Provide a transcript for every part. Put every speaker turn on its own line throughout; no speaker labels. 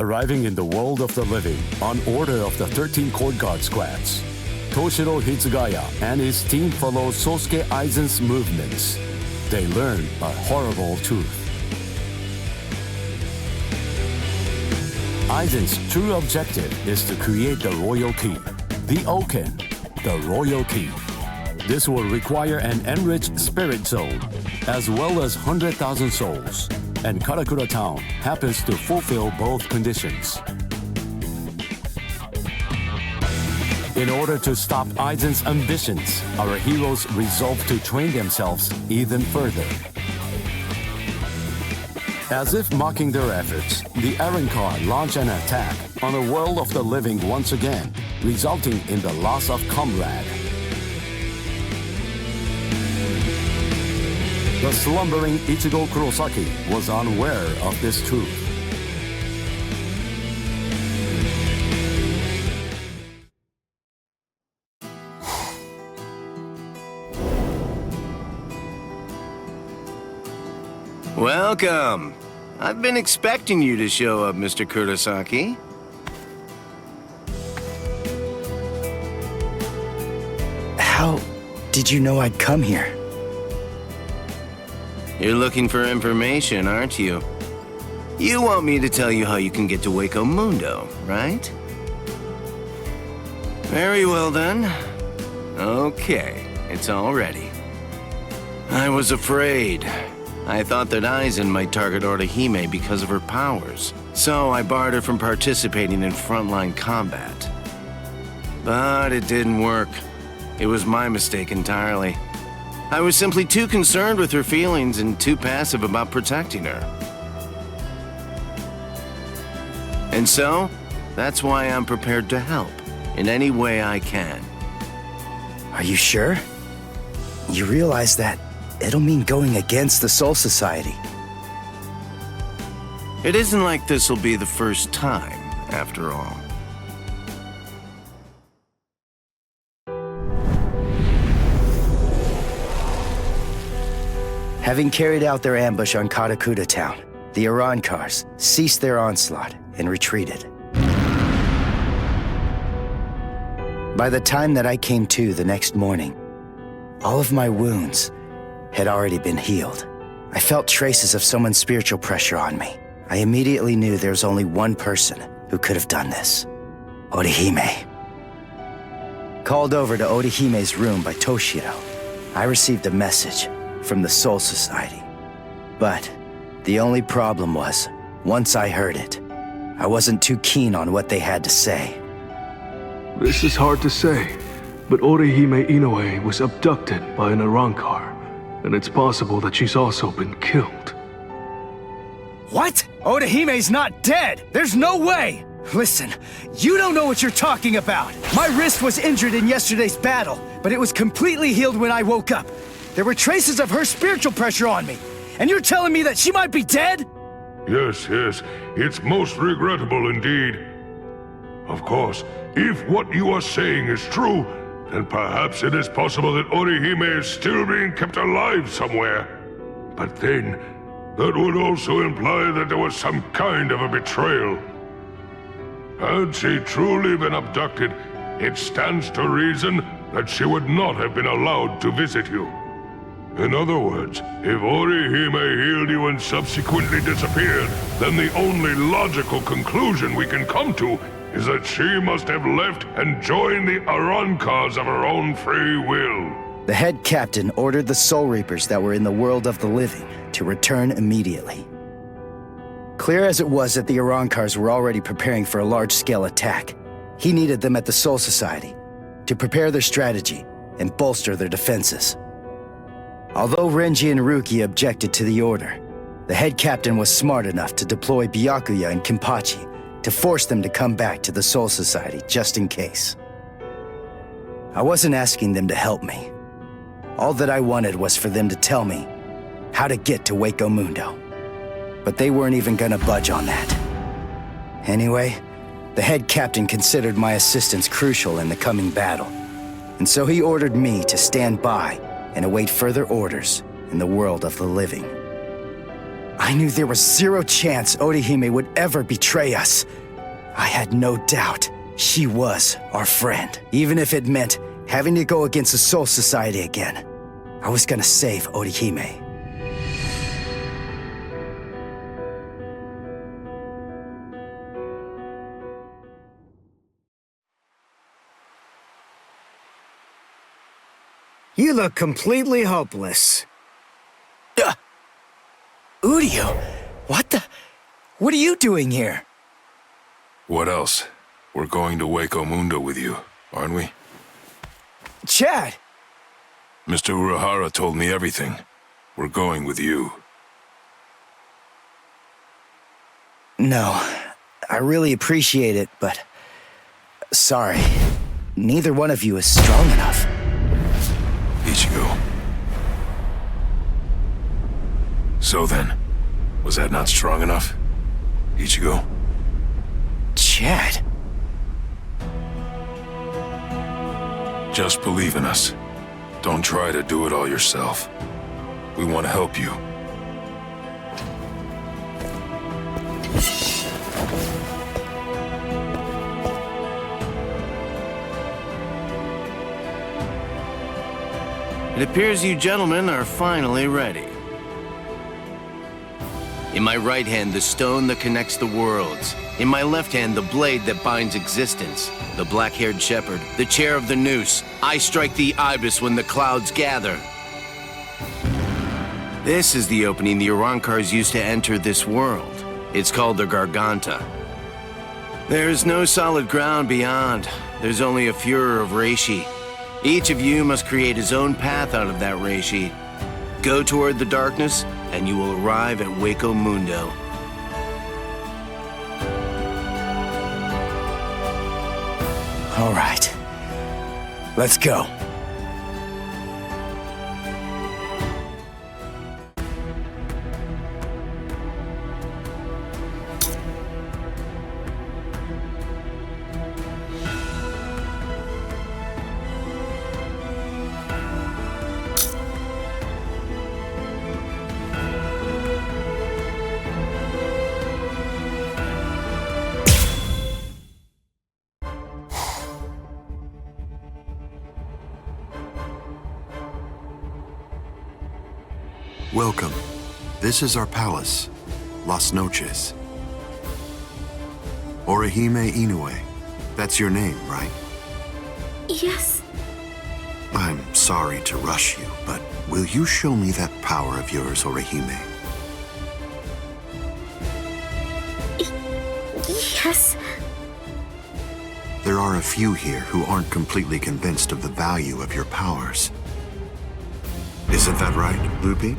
Arriving in the world of the living on order of the 13 Court Guard squads, Toshiro Hitsugaya and his team follow Sosuke Aizen's movements. They learn a horrible truth. Aizen's true objective is to create the royal key, the Awaken, the royal key. This will require an enriched spirit zone, as well as 100,000 souls, and Karakura Town happens to fulfill both conditions. In order to stop Aizen's ambitions, our heroes resolve to train themselves even further. As if mocking their efforts, the Arrancar launch an attack on the world of the living once again, resulting in the loss of comrade. The slumbering Ichigo Kurosaki was unaware of this truth.
Welcome. I've been expecting you to show up, Mr. Kurosaki.
How did you know I'd come here?
You're looking for information, aren't you? You want me to tell you how you can get to Hueco Mundo, right? Very well then. Okay, it's all ready. I was afraid. I thought that Aizen might target Orihime because of her powers, so I barred her from participating in frontline combat. But it didn't work. It was my mistake entirely. I was simply too concerned with her feelings and too passive about protecting her. And so, that's why I'm prepared to help in any way I can.
Are you sure? You realize that it'll mean going against the Soul Society.
It isn't like this'll be the first time, after all.
Having carried out their ambush on Karakura Town, the Arrancars ceased their onslaught and retreated. By the time that I came to the next morning, all of my wounds had already been healed. I felt traces of someone's spiritual pressure on me. I immediately knew there was only one person who could have done this: Orihime. Called over to Orihime's room by Toshiro, I received a message from the Soul Society. But the only problem was, once I heard it, I wasn't too keen on what they had to say.
This is hard to say, but Orihime Inoue was abducted by an Arrancar, and it's possible that she's also been killed.
What? Orihime's not dead! There's no way! Listen, you don't know what you're talking about! My wrist was injured in yesterday's battle, but it was completely healed when I woke up. There were traces of her spiritual pressure on me, and you're telling me that she might be dead?
Yes, it's most regrettable indeed. Of course, if what you are saying is true, then perhaps it is possible that Orihime is still being kept alive somewhere. But then, that would also imply that there was some kind of a betrayal. Had she truly been abducted, it stands to reason that she would not have been allowed to visit you. In other words, if Orihime healed you and subsequently disappeared, then the only logical conclusion we can come to is that she must have left and joined the Arrancars of her own free will.
The head captain ordered the Soul Reapers that were in the world of the living to return immediately. Clear as it was that the Arrancars were already preparing for a large-scale attack, he needed them at the Soul Society to prepare their strategy and bolster their defenses. Although Renji and Ruki objected to the order, the head captain was smart enough to deploy Byakuya and Kenpachi to force them to come back to the Soul Society just in case. I wasn't asking them to help me. All that I wanted was for them to tell me how to get to Hueco Mundo. But they weren't even gonna budge on that. Anyway, the head captain considered my assistance crucial in the coming battle, and so he ordered me to stand by and await further orders in the world of the living. I knew there was zero chance Orihime would ever betray us. I had no doubt she was our friend, even if it meant having to go against the Soul Society again. I was gonna save Orihime. You look completely hopeless. Uryu, what are you doing here?
What else? We're going to Hueco Mundo with you, aren't we?
Chad!
Mr. Urahara told me everything. We're going with you.
No, I really appreciate it, but... sorry. Neither one of you is strong enough.
Ichigo. So then, was that not strong enough? Ichigo?
Chad!
Just believe in us. Don't try to do it all yourself. We want to help you.
It appears you gentlemen are finally ready. In my right hand, the stone that connects the worlds. In my left hand, the blade that binds existence. The black-haired shepherd, the chair of the noose. I strike the ibis when the clouds gather. This is the opening the Arrancars used to enter this world. It's called the Garganta. There's no solid ground beyond. There's only a furor of reishi. Each of you must create his own path out of that reishi. Go toward the darkness, and you will arrive at Hueco Mundo.
All right. Let's go.
Welcome. This is our palace, Las Noches. Orihime Inoue. That's your name, right?
Yes.
I'm sorry to rush you, but will you show me that power of yours, Orihime?
Yes.
There are a few here who aren't completely convinced of the value of your powers. Isn't that right, Lupi?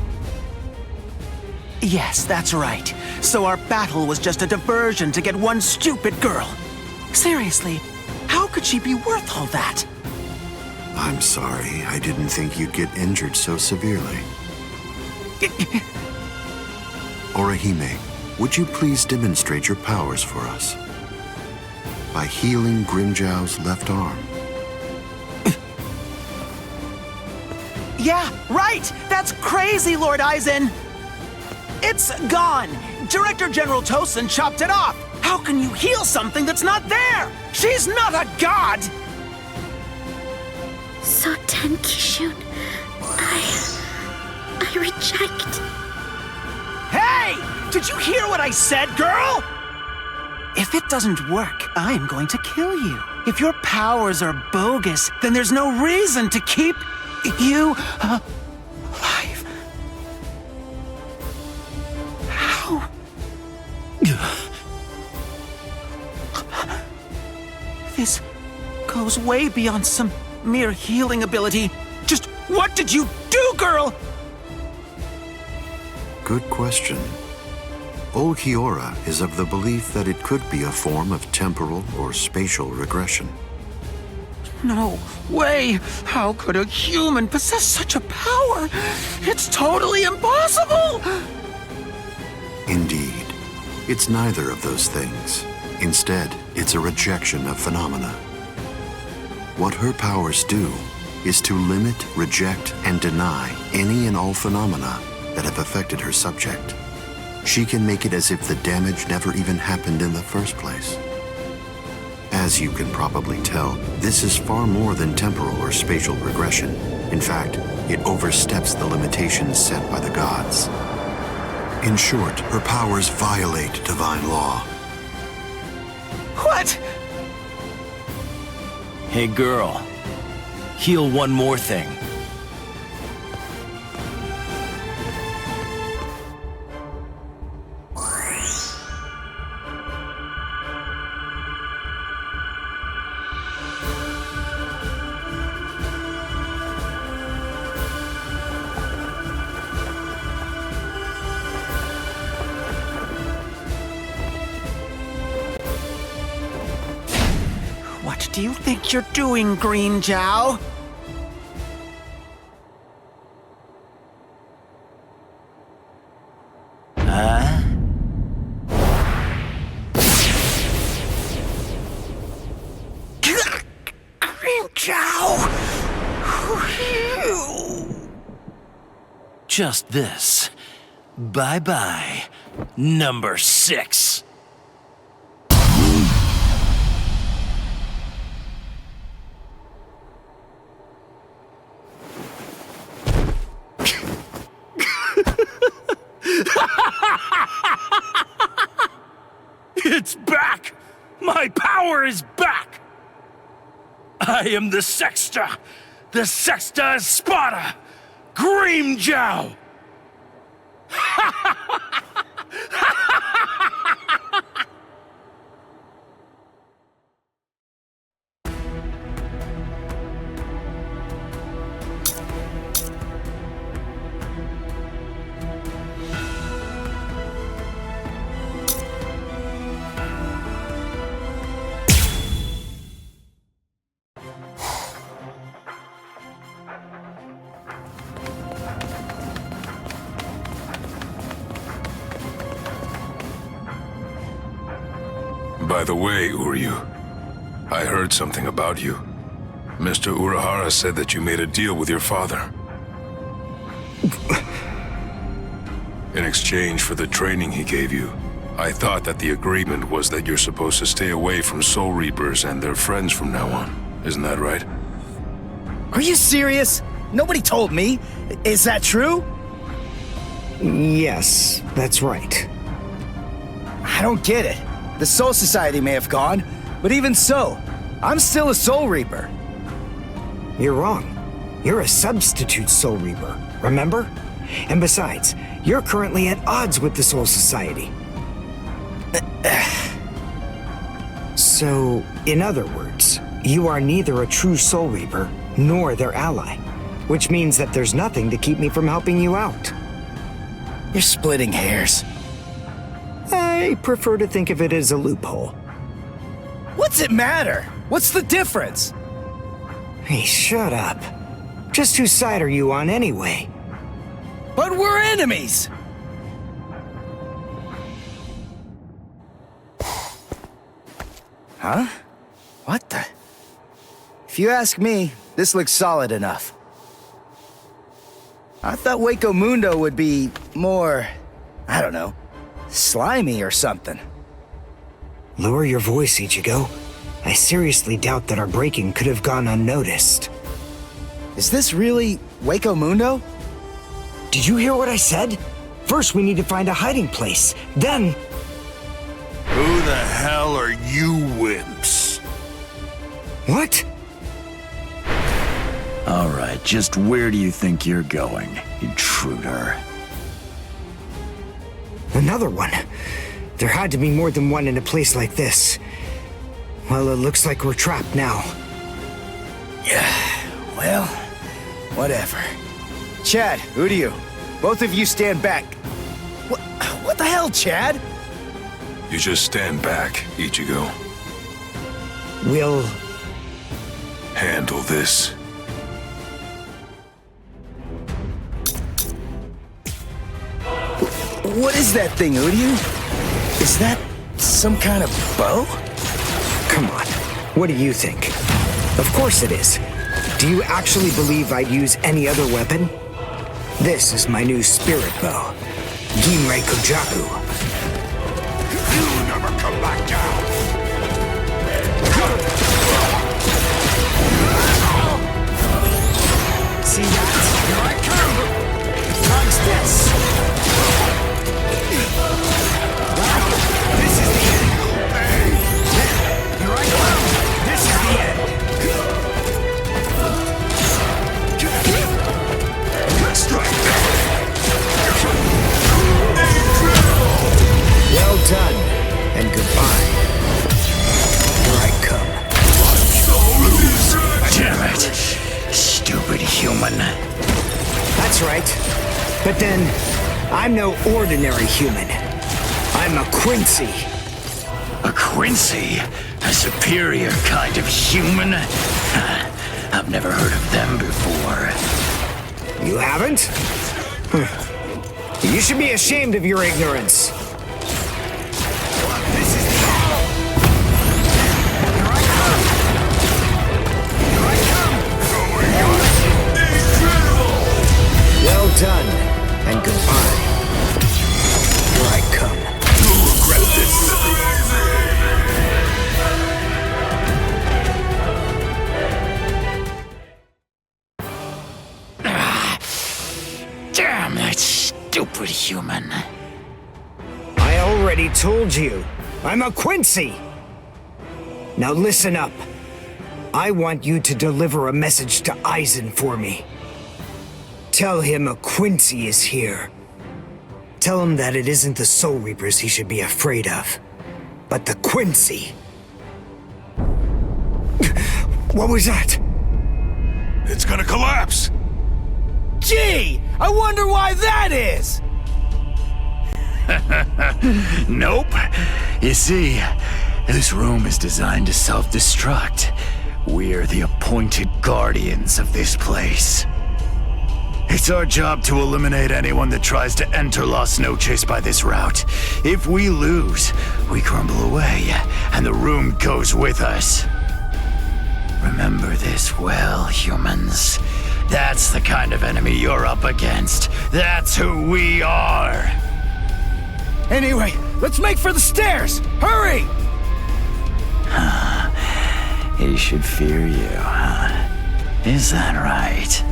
Yes, that's right. So our battle was just a diversion to get one stupid girl. Seriously, how could she be worth all that?
I'm sorry, I didn't think you'd get injured so severely. Orihime, would you please demonstrate your powers for us? By healing Grimmjow's left arm.
Yeah, right! That's crazy, Lord Aizen! It's gone! Director General Tosin chopped it off! How can you heal something that's not there? She's not a god!
So Tenkishun, I reject.
Hey! Did you hear what I said, girl? If it doesn't work, I'm going to kill you. If your powers are bogus, then there's no reason to keep you alive. How? This goes way beyond some mere healing ability. Just what did you do, girl?
Good question. Ulquiorra is of the belief that it could be a form of temporal or spatial regression.
No way! How could a human possess such a power? It's totally impossible!
Indeed. It's neither of those things. Instead, it's a rejection of phenomena. What her powers do is to limit, reject, and deny any and all phenomena that have affected her subject. she can make it as if the damage never even happened in the first place. As you can probably tell, this is far more than temporal or spatial regression. In fact, it oversteps the limitations set by the gods. In short, her powers violate divine law.
What?
Hey girl, heal one more thing.
What do you think you're doing, Grimmjow? Grimmjow!
Just this. Bye-bye, number 6. It's back! My power is back! I am the Sexta Espada, Grimmjow!
By the way, Uryu, I heard something about you. Mr. Urahara said that you made a deal with your father. In exchange for the training he gave you, I thought that the agreement was that you're supposed to stay away from Soul Reapers and their friends from now on. Isn't that right?
Are you serious? Nobody told me. Is that true?
Yes, that's right.
I don't get it. The Soul Society may have gone, but even so, I'm still a Soul Reaper.
You're wrong. You're a substitute Soul Reaper, remember? And besides, you're currently at odds with the Soul Society. So, in other words, you are neither a true Soul Reaper nor their ally, which means that there's nothing to keep me from helping you out.
You're splitting hairs.
I prefer to think of it as a loophole.
What's it matter? What's the difference?
Hey, shut up. Just whose side are you on anyway?
But we're enemies! Huh? What the? If you ask me, this looks solid enough. I thought Hueco Mundo would be more, I don't know, slimy or something.
Lower your voice, Ichigo. I seriously doubt that our breaking could have gone unnoticed.
Is this really Hueco Mundo?
Did you hear what I said? First, we need to find a hiding place. Then...
Who the hell are you wimps?
What?
All right, just where do you think you're going, intruder?
Another one. There had to be more than one in a place like this. Well, it looks like we're trapped now.
Yeah, well, whatever. Chad, Uryu, both of you stand back. What the hell, Chad?
You just stand back, Ichigo.
We'll...
handle this.
What is that thing, Uryu? Is that some kind of bow?
Come on, what do you think? Of course it is. Do you actually believe I'd use any other weapon? This is my new spirit bow. Ginrei Hogyoku.
You never come back down!
See that? Here I come! Dodge this! Well, this is the end. Here I come! This is the end.
Strike!
Well done, and goodbye. Here I come.
Damn it! Stupid human.
That's right. But then, I'm no ordinary human. I'm a Quincy.
A Quincy? A superior kind of human? I've never heard of them before.
You haven't? You should be ashamed of your ignorance. This is the Here I come! Here I come! Well done, and goodbye. Here I come.
You'll regret this!
Damn that stupid human.
I already told you, I'm a Quincy! Now listen up. I want you to deliver a message to Aizen for me. Tell him a Quincy is here. Tell him that it isn't the Soul Reapers he should be afraid of, but the Quincy. What was that?
It's gonna collapse!
Gee! I wonder why that is!
Nope. You see, this room is designed to self-destruct. We're the appointed guardians of this place. It's our job to eliminate anyone that tries to enter Las Noches by this route. If we lose, we crumble away, and the room goes with us. Remember this well, humans. That's the kind of enemy you're up against. That's who we are.
Anyway, let's make for the stairs! Hurry!
He should fear you, huh? Is that right?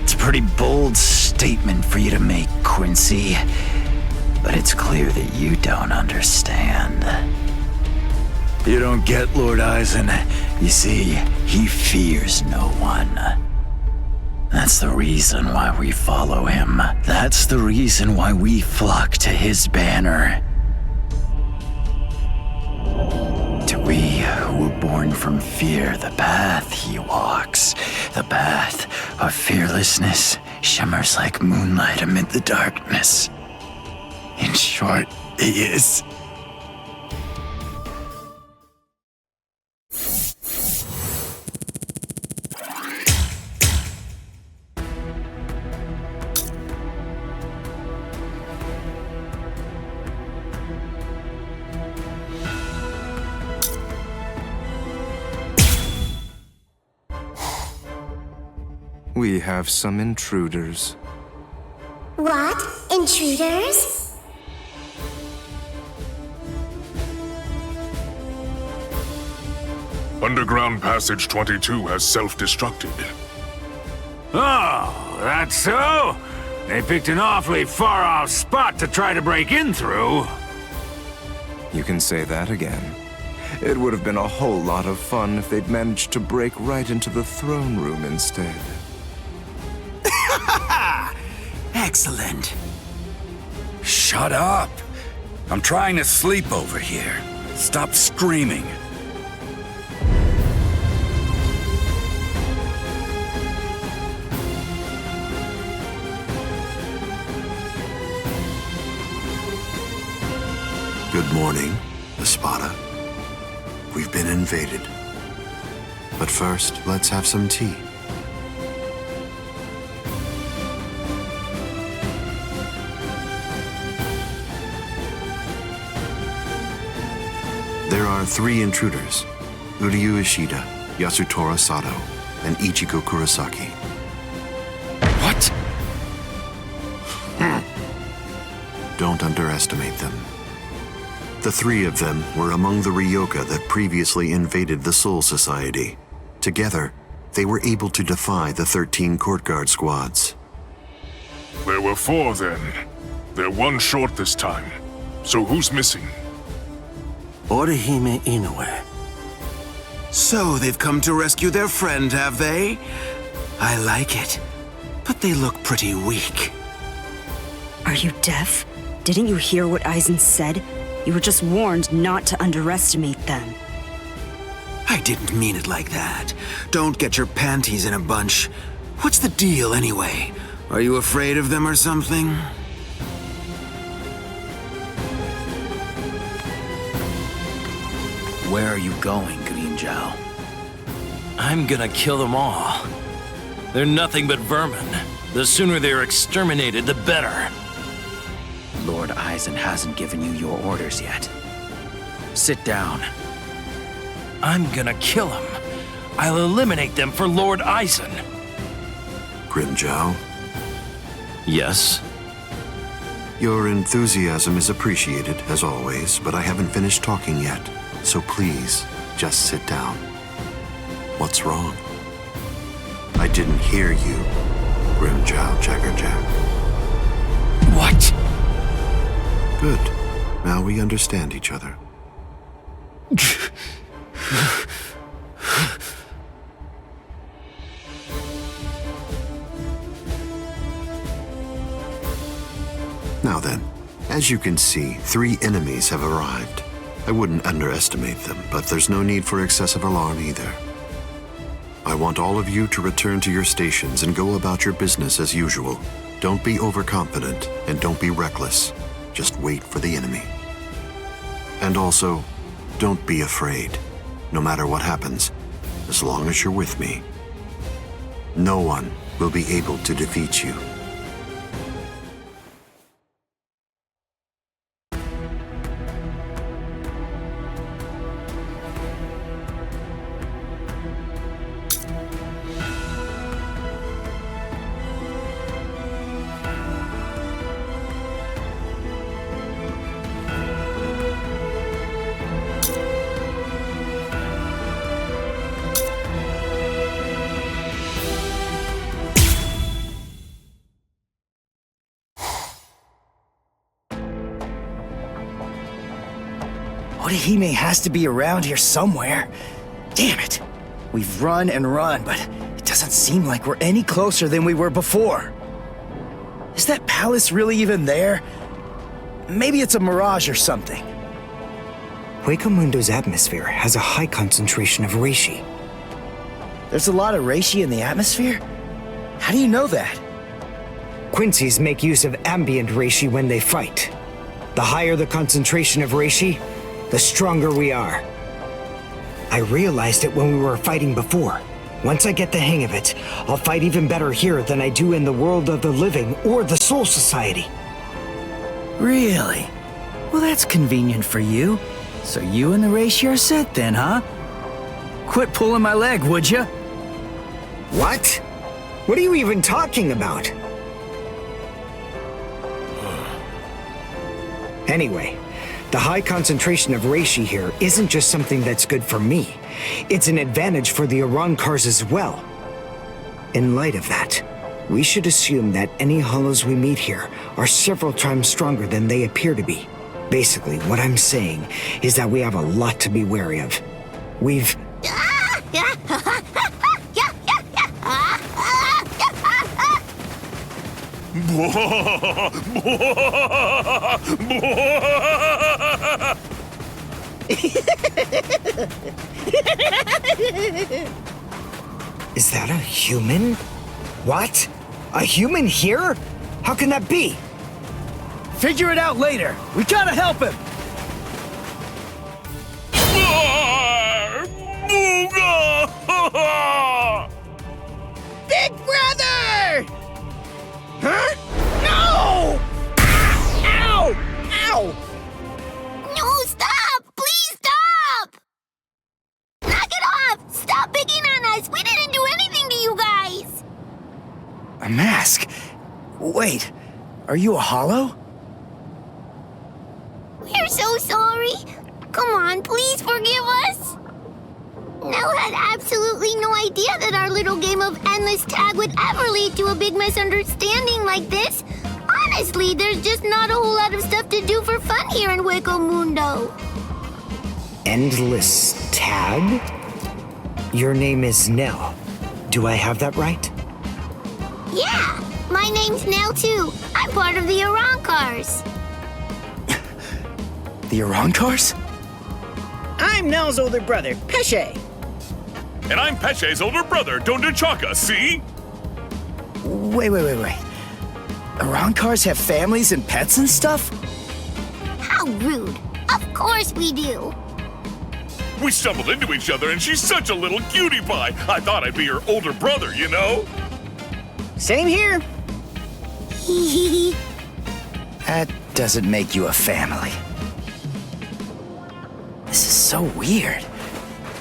It's a pretty bold statement for you to make, Quincy. But it's clear that you don't understand. You don't get Lord Aizen. You see, he fears no one. That's the reason why we follow him. That's the reason why we flock to his banner. To we who were born from fear, the path he walks, the path of fearlessness, shimmers like moonlight amid the darkness. In short, he is...
We have some intruders.
What? Intruders?
Underground Passage 22 has self-destructed.
Oh, that's so? They picked an awfully far-off spot to try to break in through.
You can say that again. It would have been a whole lot of fun if they'd managed to break right into the throne room instead.
Excellent.
Shut up! I'm trying to sleep over here. Stop screaming.
Good morning, Espada. We've been invaded. But first, let's have some tea. There are 3 intruders: Uryu Ishida, Yasutora Sato, and Ichigo Kurosaki.
What?
don't underestimate them. The three of them were among the Ryoka that previously invaded the Soul Society. Together, they were able to defy the 13 court guard squads.
There were 4 then. They're 1 short this time. So who's missing?
Orihime Inoue. So they've come to rescue their friend, have they? I like it. But they look pretty weak.
Are you deaf? Didn't you hear what Aizen said? You were just warned not to underestimate them.
I didn't mean it like that. Don't get your panties in a bunch. What's the deal anyway? Are you afraid of them or something?
Where are you going, Grimmjow? I'm gonna kill them all. They're nothing but vermin. The sooner they're exterminated, the better. Lord Aizen hasn't given you your orders yet. Sit down. I'm gonna kill him. I'll eliminate them for Lord Aizen.
Grimmjow?
Yes?
Your enthusiasm is appreciated, as always, but I haven't finished talking yet. So please, just sit down. What's wrong? I didn't hear you, Grimmjow Jaggerjack.
What?
Good. Now we understand each other. Now then, as you can see, 3 enemies have arrived. I wouldn't underestimate them, but there's no need for excessive alarm either. I want all of you to return to your stations and go about your business as usual. Don't be overconfident, and don't be reckless. Just wait for the enemy. And also, don't be afraid. No matter what happens, as long as you're with me, no one will be able to defeat you.
Orihime has to be around here somewhere. Damn it. We've run and run, but it doesn't seem like we're any closer than we were before. Is that palace really even there? Maybe it's a mirage or something.
Hueco Mundo's atmosphere has a high concentration of reishi.
There's a lot of reishi in the atmosphere? How do you know that?
Quincy's make use of ambient reishi when they fight. The higher the concentration of reishi, the stronger we are. I realized it when we were fighting before. Once I get the hang of it, I'll fight even better here than I do in the world of the living or the Soul Society.
Really? Well, that's convenient for you. So you and the reishi are set then, huh? Quit pulling my leg, would ya?
What? What are you even talking about? Anyway, the high concentration of reishi here isn't just something that's good for me. It's an advantage for the Arrancars as well. In light of that, we should assume that any hollows we meet here are several times stronger than they appear to be. Basically, what I'm saying is that we have a lot to be wary of. We've... Is that a human? What? A human here? How can that be?
Figure it out later. We gotta help him.
Big brother! Huh? No! Ow! Ow!
No, stop! Please stop! Knock it off! Stop picking on us! We didn't do anything to you guys!
A mask? Wait, are you a hollow?
Come on, please forgive us. Nell had absolutely no idea that our little game of endless tag would ever lead to a big misunderstanding like this. Honestly, there's just not a whole lot of stuff to do for fun here in Hueco Mundo.
Endless tag? Your name is Nell. Do I have that right?
Yeah, my name's Nell too. I'm part of the Arroncars.
The Arroncars?
I'm Nell's older brother, Pesce.
And I'm Pesce's older brother, Dondichaka, see?
Wait. Arroncars have families and pets and stuff?
How rude. Of course we do.
We stumbled into each other and she's such a little cutie pie. I thought I'd be her older brother, you know?
Same here.
That doesn't make you a family. This is so weird.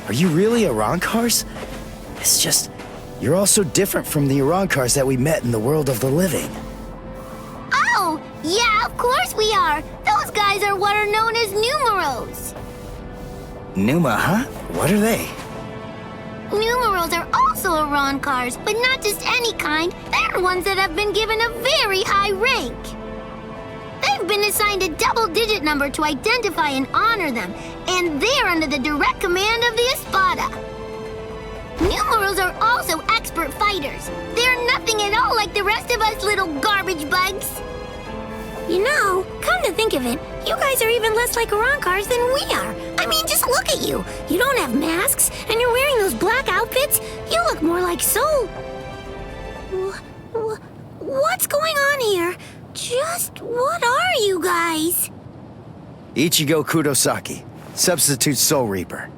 Are you really Arroncars? It's just, you're all so different from the Arroncars that we met in the world of the living.
Oh, yeah, of course we are. Those guys are what are known as numeros.
Numa, huh? What are they?
Numeros are also Arroncars, but not just any kind. They're ones that have been given a very high rank. They've been assigned a double-digit number to identify and honor them, and they're under the direct command of the Espada. Numeros are also expert fighters. They're nothing at all like the rest of us little garbage bugs. You know, come to think of it, you guys are even less like Arroncars than we are. I mean, just look at you. You don't have masks, and you're wearing those black outfits. You look more like Soul. What's going on here? Just what are you guys?
Ichigo Kurosaki, substitute Soul Reaper.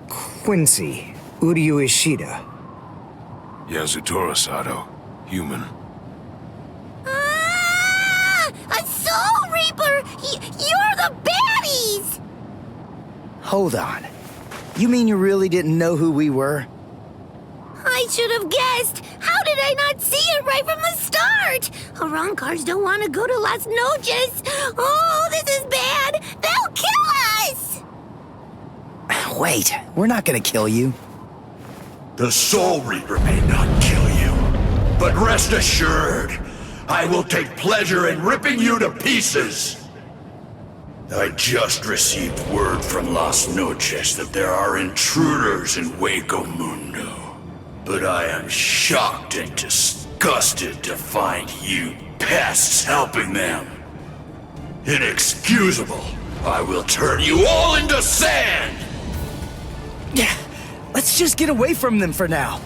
Quincy, Uryu Ishida.
Yasutora Sato, human.
A Soul Reaper! You're the baddies!
Hold on. You mean you really didn't know who we were?
I should have guessed. How did I not see it right from the start? Arroncars don't want to go to Las Noches. Oh, this is bad. They'll kill us!
Wait, we're not gonna kill you.
The Soul Reaper may not kill you, but rest assured, I will take pleasure in ripping you to pieces. I just received word from Las Noches that there are intruders in Hueco Mundo. But I am shocked and disgusted to find you pests helping them. Inexcusable. I will turn you all into sand!
Yeah, let's just get away from them for now.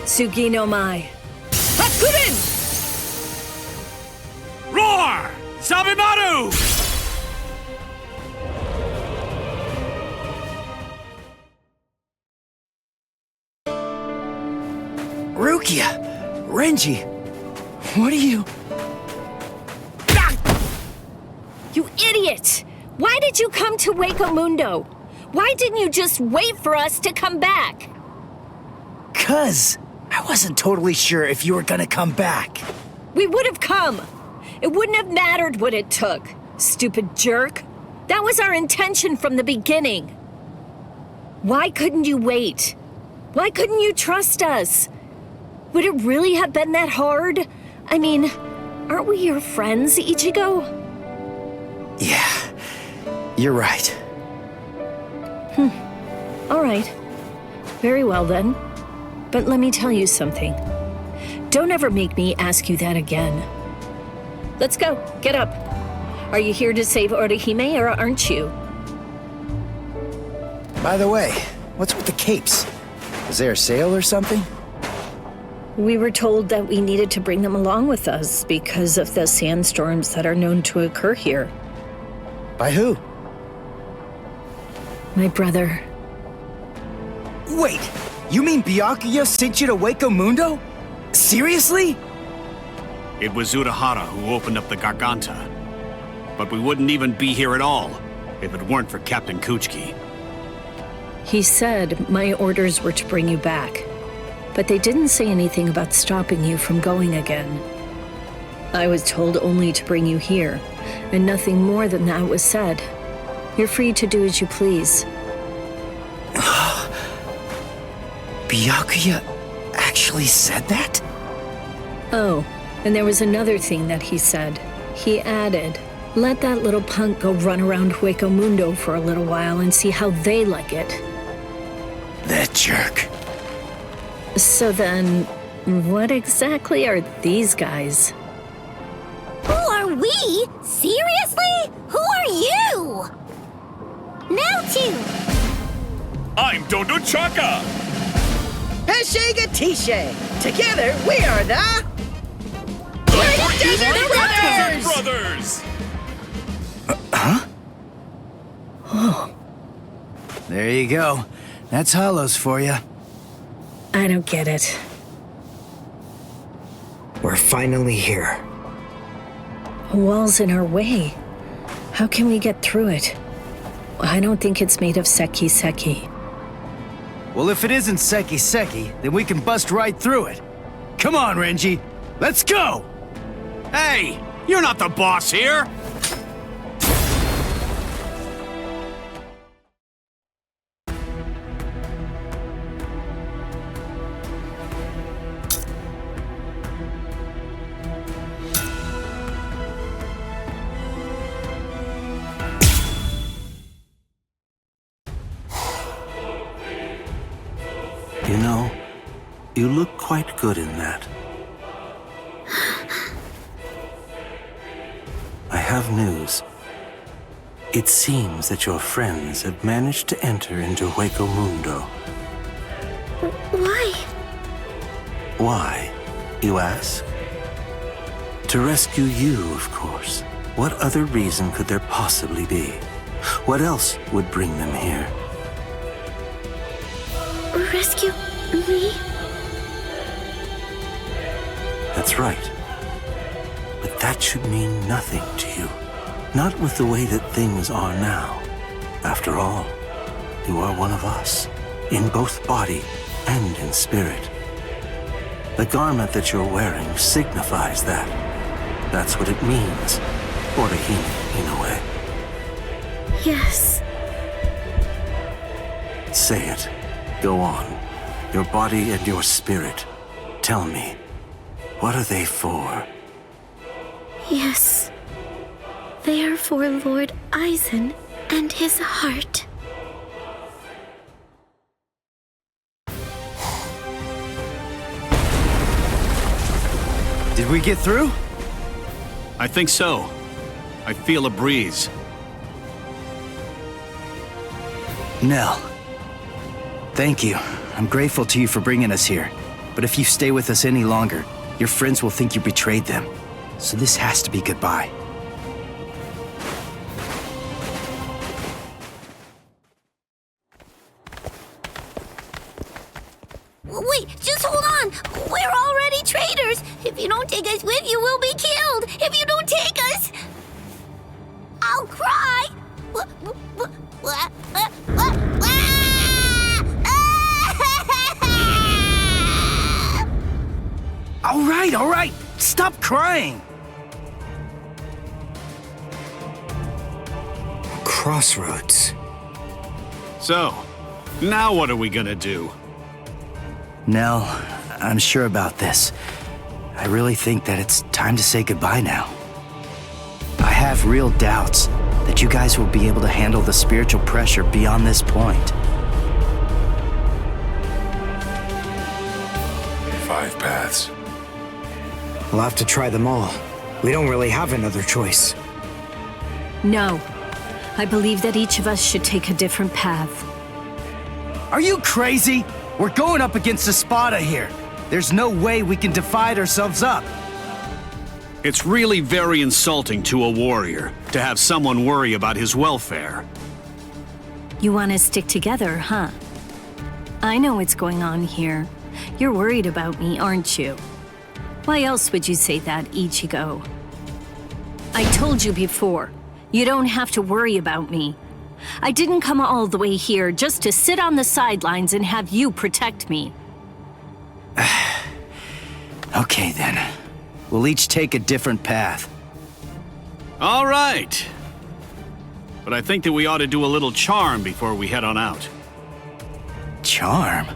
Tsugi no Mai. Hakurin!
Roar! Sabimaru!
Rukia! Renji! What are you...
You idiot! Why did you come to Hueco Mundo? Why didn't you just wait for us to come back?
'Cause I wasn't totally sure if you were gonna come back.
We would have come. It wouldn't have mattered what it took, stupid jerk. That was our intention from the beginning. Why couldn't you wait? Why couldn't you trust us? Would it really have been that hard? I mean, aren't we your friends, Ichigo?
Yeah, you're right.
All right. Very well then. But let me tell you something. Don't ever make me ask you that again. Let's go. Get up. Are you here to save Orihime or aren't you?
By the way, what's with the capes? Is there a sale or something?
We were told that we needed to bring them along with us because of the sandstorms that are known to occur here.
By who?
My brother.
Wait, you mean Byakuya sent you to Hueco Mundo? Seriously?
It was Urahara who opened up the Garganta. But we wouldn't even be here at all if it weren't for Captain Kuchiki.
He said my orders were to bring you back, but they didn't say anything about stopping you from going again. I was told only to bring you here, and nothing more than that was said. You're free to do as you please.
Byakuya actually said that?
Oh, and there was another thing that he said. He added, let that little punk go run around Hueco Mundo for a little while and see how they like it.
That jerk.
So then, what exactly are these guys?
Who are we? Seriously? Who are you? Now two.
I'm Dondo Chaka!
Heshega Tishe! Together, we are the... Desert
Brothers!
Huh? Oh. There you go. That's Hollows for you.
I don't get it.
We're finally here.
A wall's in our way. How can we get through it? I don't think it's made of seki.
Well, if it isn't seki, then we can bust right through it. Come on, Renji. Let's go!
Hey! You're not the boss here!
You know, you look quite good in that. I have news. It seems that your friends have managed to enter into Hueco Mundo.
Why?
Why, you ask? To rescue you, of course. What other reason could there possibly be? What else would bring them here?
Rescue me?
That's right. But that should mean nothing to you. Not with the way that things are now. After all, you are one of us, in both body and in spirit. The garment that you're wearing signifies that. That's what it means, Orihime, in a way.
Yes.
Say it. Go on. Your body and your spirit. Tell me, what are they for?
Yes. They are for Lord Aizen and his heart.
Did we get through?
I think so. I feel a breeze.
Nell. Thank you. I'm grateful to you for bringing us here. But if you stay with us any longer, your friends will think you betrayed them. So this has to be goodbye.
Wait, just hold on! We're already traitors! If you don't take us with you, we'll be killed! If you don't take us... I'll cry!
All right! Stop crying!
Crossroads.
So, now what are we gonna do?
Nell, I'm sure about this. I really think that it's time to say goodbye now. I have real doubts that you guys will be able to handle the spiritual pressure beyond this point.
5 paths.
We'll have to try them all. We don't really have another choice.
No. I believe that each of us should take a different path.
Are you crazy? We're going up against Espada here. There's no way we can divide ourselves up.
It's really very insulting to a warrior to have someone worry about his welfare.
You want to stick together, huh? I know what's going on here. You're worried about me, aren't you? Why else would you say that, Ichigo? I told you before, you don't have to worry about me. I didn't come all the way here just to sit on the sidelines and have you protect me.
Okay then. We'll each take a different path.
All right. But I think that we ought to do a little charm before we head on out.
Charm?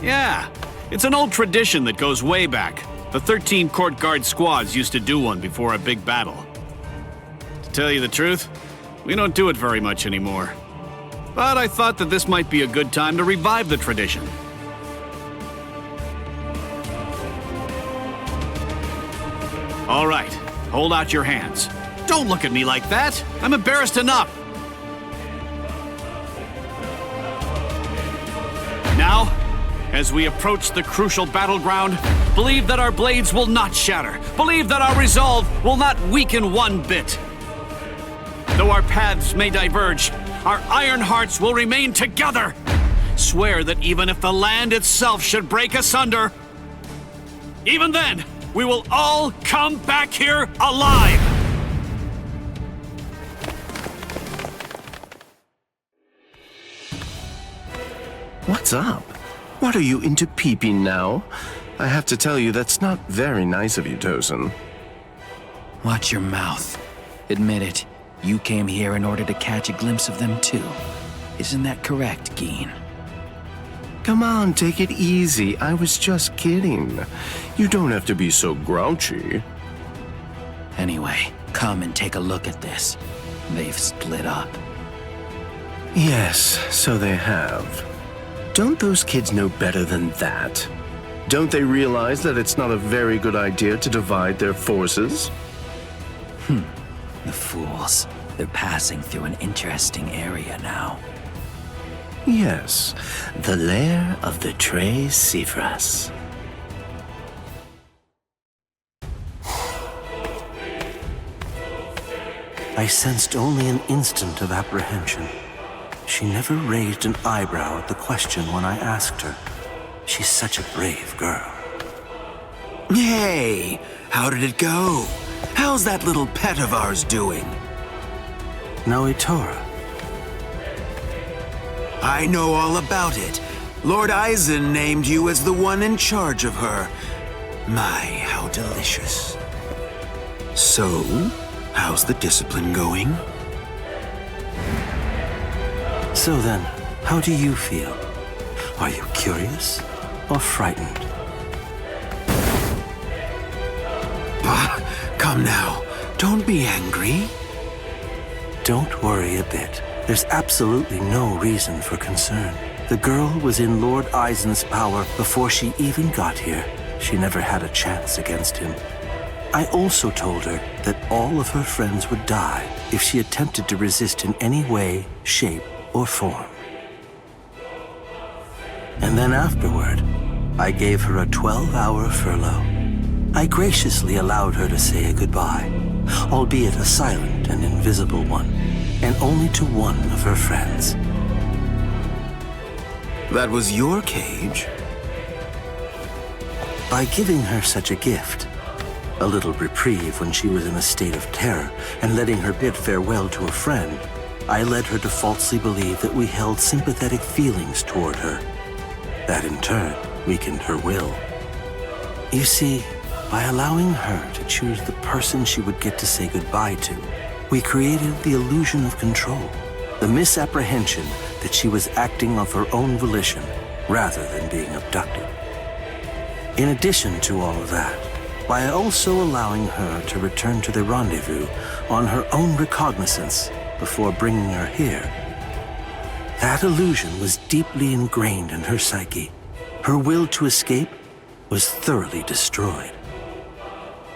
Yeah. It's an old tradition that goes way back. The 13 court guard squads used to do one before a big battle. To tell you the truth, we don't do it very much anymore. But I thought that this might be a good time to revive the tradition. All right, hold out your hands. Don't look at me like that. I'm embarrassed enough. Now, as we approach the crucial battleground, believe that our blades will not shatter. Believe that our resolve will not weaken one bit. Though our paths may diverge, our iron hearts will remain together. Swear that even if the land itself should break asunder, even then, we will all come back here alive!
What's up? What are you into peeping now? I have to tell you, that's not very nice of you, Tosin.
Watch your mouth. Admit it. You came here in order to catch a glimpse of them too. Isn't that correct, Geen?
Come on, take it easy. I was just kidding. You don't have to be so grouchy.
Anyway, come and take a look at this. They've split up.
Yes, so they have. Don't those kids know better than that? Don't they realize that it's not a very good idea to divide their forces?
The fools. They're passing through an interesting area now.
Yes, the lair of the Tres Cifras.
I sensed only an instant of apprehension. She never raised an eyebrow at the question when I asked her. She's such a brave girl.
Hey, how did it go? How's that little pet of ours doing?
Noitora.
I know all about it. Lord Aizen named you as the one in charge of her. My, how delicious. So, how's the discipline going?
So then, how do you feel? Are you curious or frightened?
Come now, don't be angry.
Don't worry a bit. There's absolutely no reason for concern. The girl was in Lord Aizen's power before she even got here. She never had a chance against him. I also told her that all of her friends would die if she attempted to resist in any way, shape, or form. And then afterward, I gave her a 12-hour furlough. I graciously allowed her to say a goodbye, albeit a silent and invisible one, and only to one of her friends.
That was your cage?
By giving her such a gift, a little reprieve when she was in a state of terror, and letting her bid farewell to a friend, I led her to falsely believe that we held sympathetic feelings toward her. That in turn weakened her will. You see, by allowing her to choose the person she would get to say goodbye to, we created the illusion of control, the misapprehension that she was acting of her own volition rather than being abducted. In addition to all of that, by also allowing her to return to the rendezvous on her own recognizance before bringing her here, that illusion was deeply ingrained in her psyche. Her will to escape was thoroughly destroyed.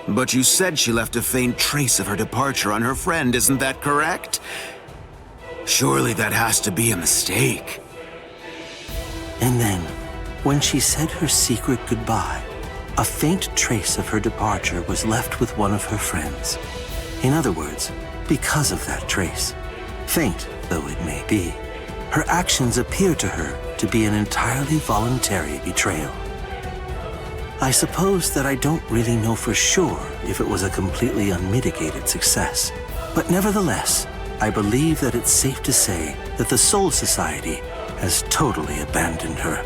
But you said she left a faint trace of her departure on her friend, isn't that correct? Surely that has to be a mistake.
And then, when she said her secret goodbye, a faint trace of her departure was left with one of her friends. In other words, because of that trace, faint though it may be, her actions appear to her to be an entirely voluntary betrayal. I suppose that I don't really know for sure if it was a completely unmitigated success, but nevertheless, I believe that it's safe to say that the Soul Society has totally abandoned her.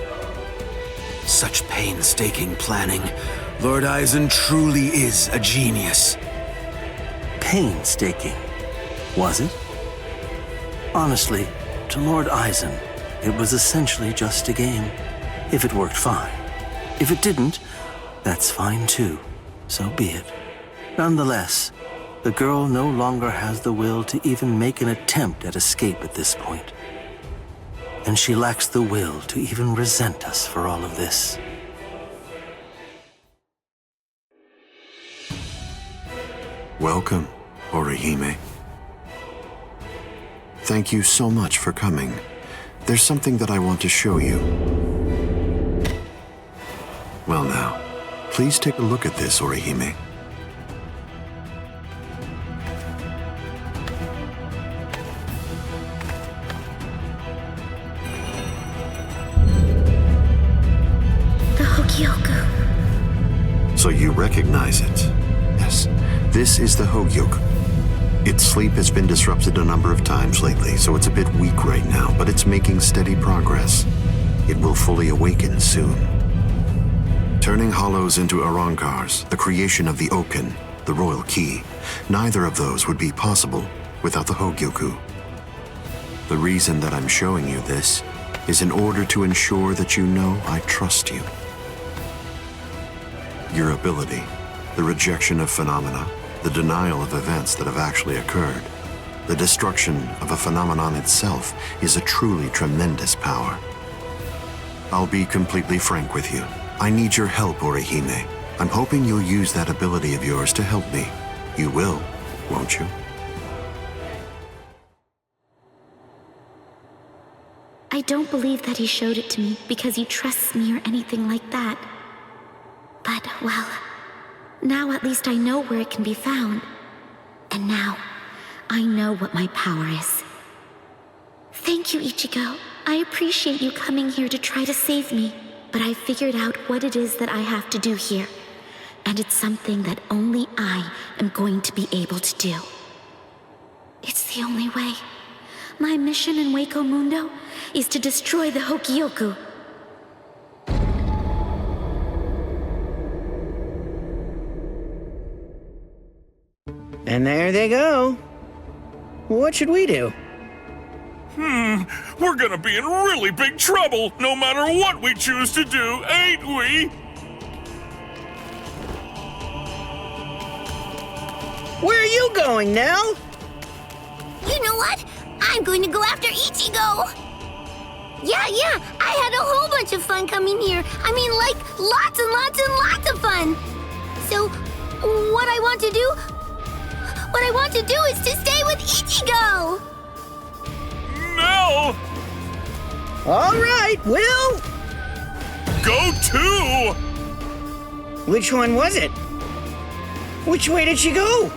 Such painstaking planning. Lord Aizen truly is a genius.
Painstaking, was it? Honestly, to Lord Aizen, it was essentially just a game. If it worked, fine. If it didn't, that's fine too. So be it. Nonetheless, the girl no longer has the will to even make an attempt at escape at this point. And she lacks the will to even resent us for all of this.
Welcome, Orihime. Thank you so much for coming. There's something that I want to show you. Well now, please take a look at this, Orihime.
The Hogyoku.
So you recognize it? Yes, this is the Hogyoku. Its sleep has been disrupted a number of times lately, so it's a bit weak right now, but it's making steady progress. It will fully awaken soon. Turning hollows into Arroncars, the creation of the Oken, the royal key, neither of those would be possible without the Hogyoku. The reason that I'm showing you this is in order to ensure that you know I trust you. Your ability, the rejection of phenomena, the denial of events that have actually occurred, the destruction of a phenomenon itself is a truly tremendous power. I'll be completely frank with you. I need your help, Orihime. I'm hoping you'll use that ability of yours to help me. You will, won't you?
I don't believe that he showed it to me because he trusts me or anything like that. But, well, now at least I know where it can be found. And now, I know what my power is. Thank you, Ichigo. I appreciate you coming here to try to save me. But I figured out what it is that I have to do here. And it's something that only I am going to be able to do. It's the only way. My mission in Hueco Mundo is to destroy the Hogyoku.
And there they go. What should we do?
We're gonna be in really big trouble, no matter what we choose to do, ain't we?
Where are you going, Nell?
You know what? I'm going to go after Ichigo! Yeah, I had a whole bunch of fun coming here. I mean, like, lots and lots and lots of fun! So, what I want to do is to stay with Ichigo!
No!
All right, Will!
Go too!
Which one was it? Which way did she go?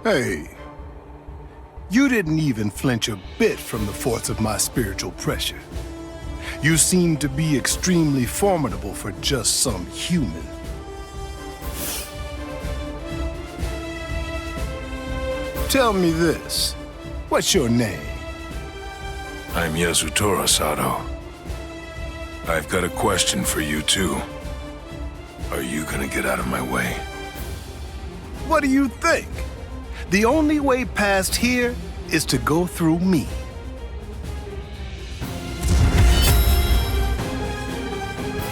Hey, you didn't even flinch a bit from the force of my spiritual pressure. You seem to be extremely formidable for just some human. Tell me this, what's your name?
I'm Yasutora Sato. I've got a question for you too. Are you gonna get out of my way?
What do you think? The only way past here is to go through me.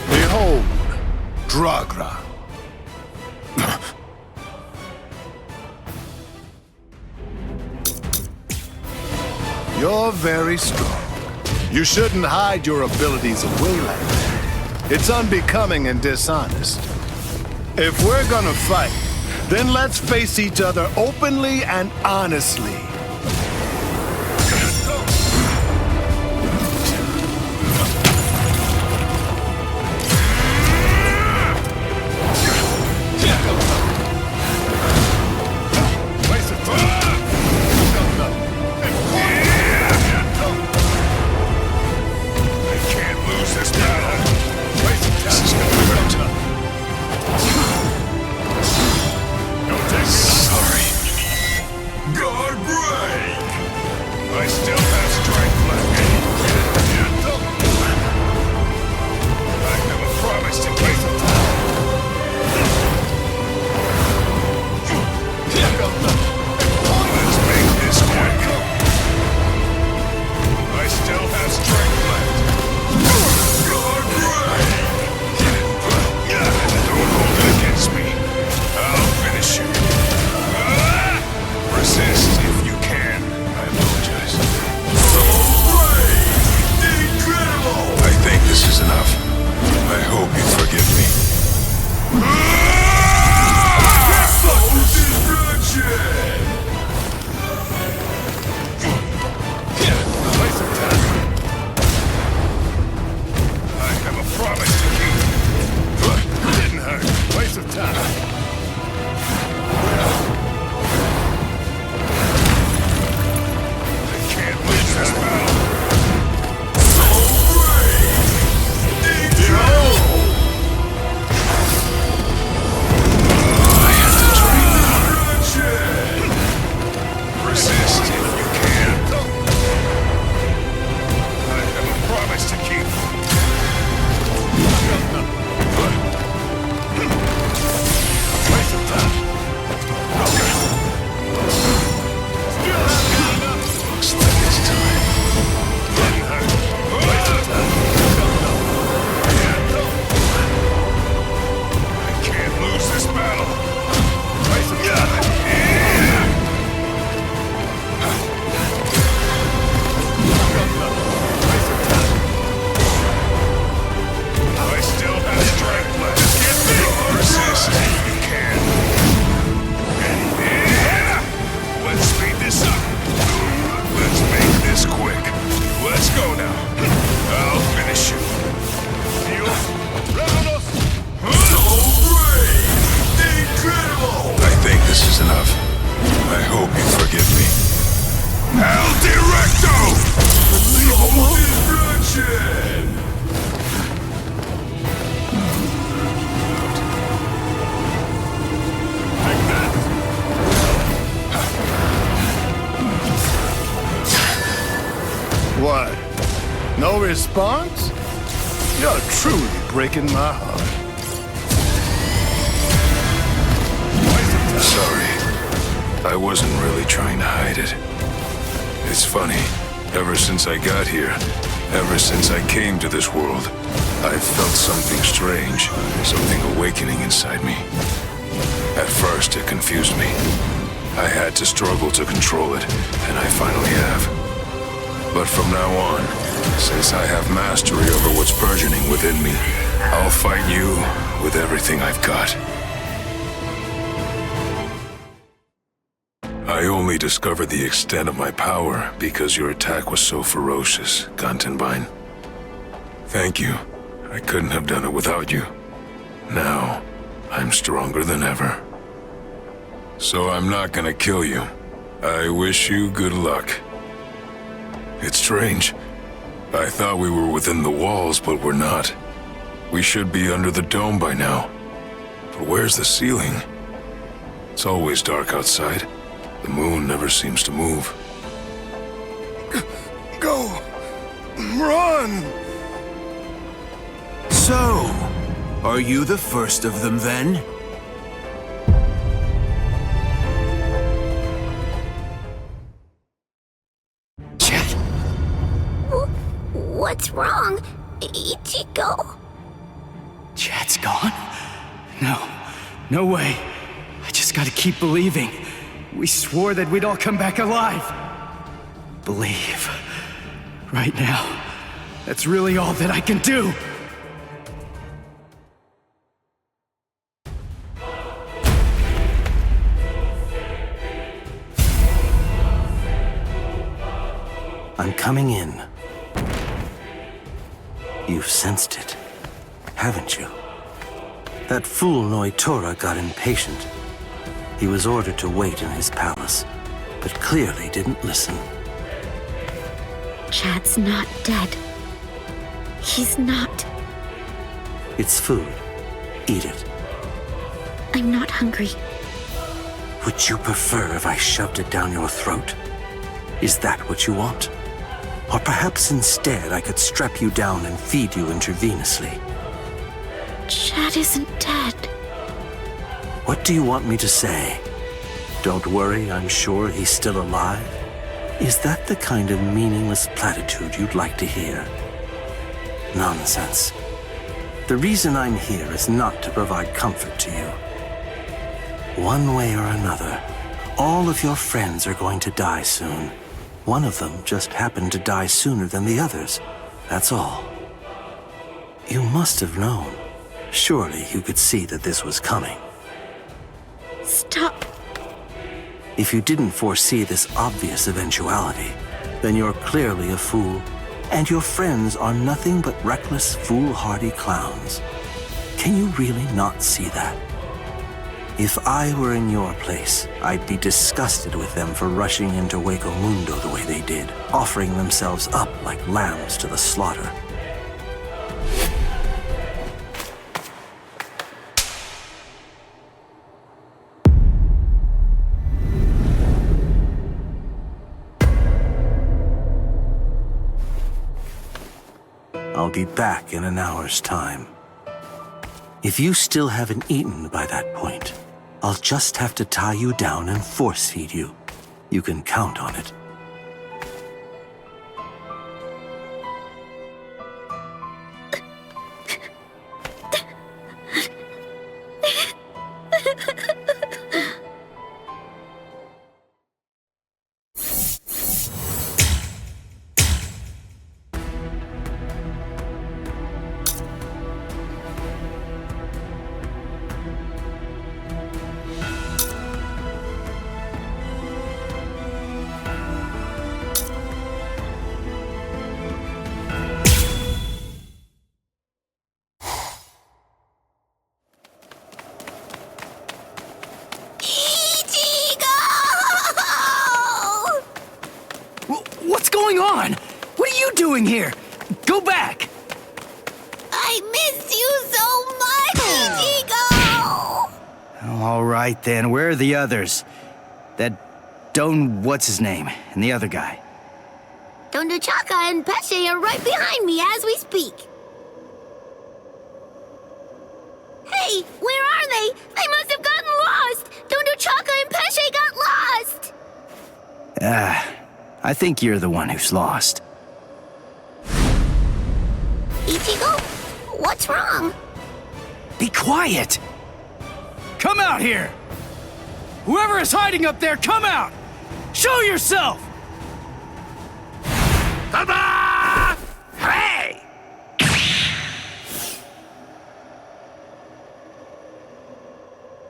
Behold, Dragra. You're very strong. You shouldn't hide your abilities away like that. It's unbecoming and dishonest. If we're gonna fight, then let's face each other openly and honestly.
Destruction!
What? No response? You're truly breaking my heart.
Sorry. I wasn't really trying to hide it. It's funny. Ever since I got here, ever since I came to this world, I've felt something strange, something awakening inside me. At first, it confused me. I had to struggle to control it, and I finally have. But from now on, since I have mastery over what's burgeoning within me, I'll fight you with everything I've got. I only discovered the extent of my power because your attack was so ferocious, Gantenbein. Thank you. I couldn't have done it without you. Now, I'm stronger than ever. So I'm not gonna kill you. I wish you good luck. It's strange. I thought we were within the walls, but we're not. We should be under the dome by now. But where's the ceiling? It's always dark outside. The moon never seems to move.
Go! Run!
So, are you the first of them then?
What's wrong, Ichigo?
Chad's gone? No way. I just gotta keep believing. We swore that we'd all come back alive. Believe. Right now. That's really all that I can do.
I'm coming in. You've sensed it, haven't you? That fool Ulquiorra got impatient. He was ordered to wait in his palace, but clearly didn't listen.
Chad's not dead. He's not.
It's food. Eat it.
I'm not hungry.
Would you prefer if I shoved it down your throat? Is that what you want? Or perhaps instead I could strap you down and feed you intravenously.
Chad isn't dead.
What do you want me to say? Don't worry, I'm sure he's still alive? Is that the kind of meaningless platitude you'd like to hear? Nonsense. The reason I'm here is not to provide comfort to you. One way or another, all of your friends are going to die soon. One of them just happened to die sooner than the others. That's all. You must have known. Surely you could see that this was coming.
Stop.
If you didn't foresee this obvious eventuality, then you're clearly a fool, and your friends are nothing but reckless, foolhardy clowns. Can you really not see that? If I were in your place, I'd be disgusted with them for rushing into Hueco Mundo the way they did, offering themselves up like lambs to the slaughter. I'll be back in an hour's time. If you still haven't eaten by that point, I'll just have to tie you down and force feed you. You can count on it.
doing here? Go back!
I miss you so much, Ichigo!
All right then, where are the others? That what's his name, and the other guy?
Don Chaka and Pesce are right behind me as we speak. Hey, where are they? They must have gotten lost! Don Chaka and Pesce got lost!
I think you're the one who's lost.
Ichigo, what's wrong?
Be quiet! Come out here! Whoever is hiding up there, come out! Show yourself!
Ta-da! Hey!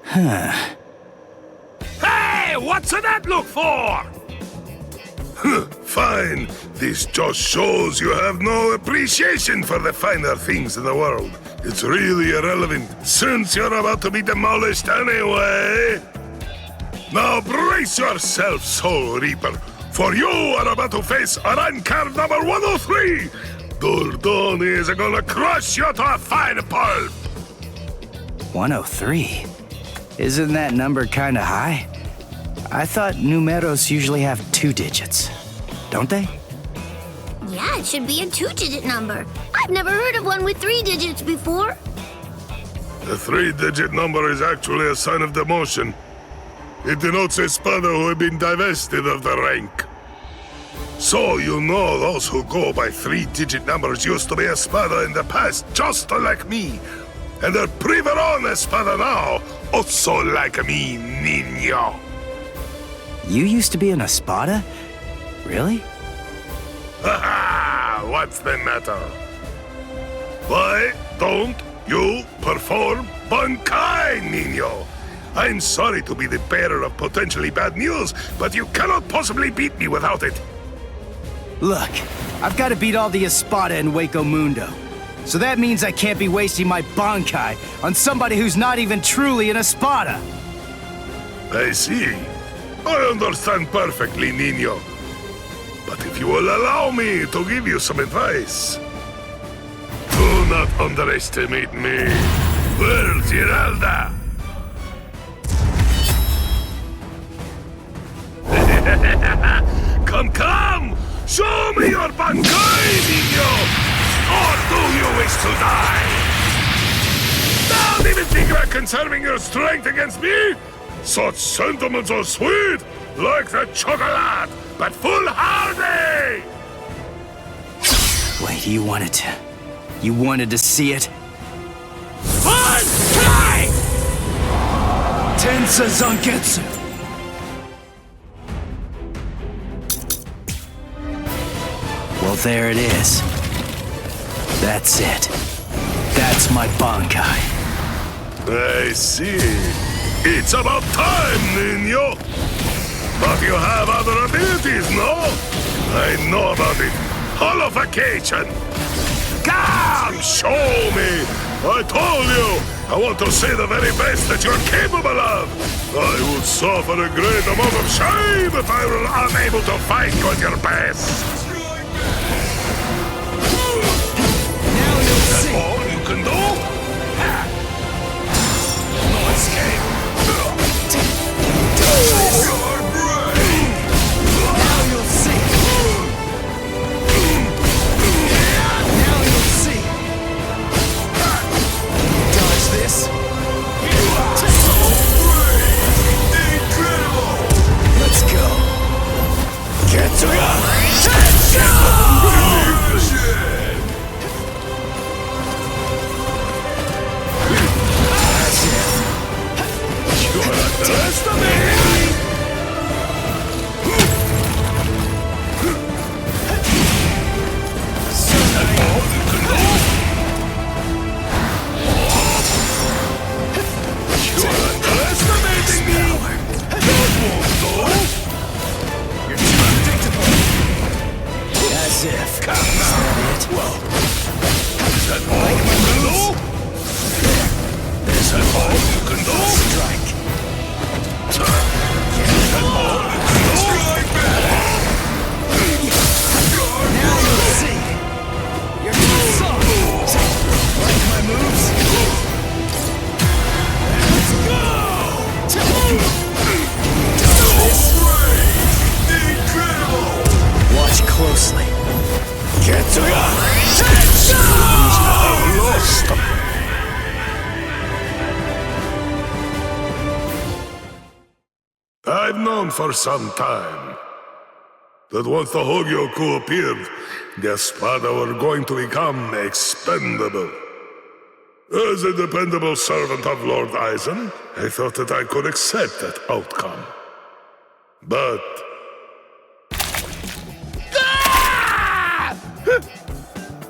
Huh.
Hey, what's that look for? Fine. This just shows you have no appreciation for the finer things in the world. It's really irrelevant, since you're about to be demolished anyway. Now brace yourself, Soul Reaper, for you are about to face rank card number 103! Dordoni is gonna crush you to a fine pulp!
103? Isn't that number kinda high? I thought numeros usually have 2 digits. Don't they?
Yeah, it should be a 2-digit number. I've never heard of one with 3 digits before.
The 3-digit number is actually a sign of demotion. It denotes Espada who have been divested of the rank. So you know those who go by 3-digit numbers used to be Espada in the past, just like me. And they're Priveron Espada now, also like me, niño.
You used to be an Espada? Really?
Haha! What's the matter? Why don't you perform Bankai, niño? I'm sorry to be the bearer of potentially bad news, but you cannot possibly beat me without it.
Look, I've got to beat all the Espada in Hueco Mundo. So that means I can't be wasting my Bankai on somebody who's not even truly an Espada.
I see. I understand perfectly, niño. But if you will allow me to give you some advice, do not underestimate me. Where's Giralda? Come! Show me your Bankai, niño! Or do you wish to die? Don't even think about conserving your strength against me! Such sentiments are sweet, like the chocolate, but foolhardy!
Wait, you wanted to see it?
Bankai!
Tensa Zangetsu! Well, there it is. That's it. That's my Bankai.
I see. It's about time, niño. But you have other abilities, no? I know about it. Holification. Come, show me. I told you, I want to see the very best that you're capable of. I would suffer a great amount of shame if I were unable to fight you at your best. That's all you can do? No escape.
Now you'll see. Now you'll see. Dodge this. Let's go. Get to
Is that all you can do? Strike.
Watch closely.
Lost. I've known for some time that once the Hogyoku appeared, the Espada were going to become expendable. As a dependable servant of Lord Aizen, I thought that I could accept that outcome. But...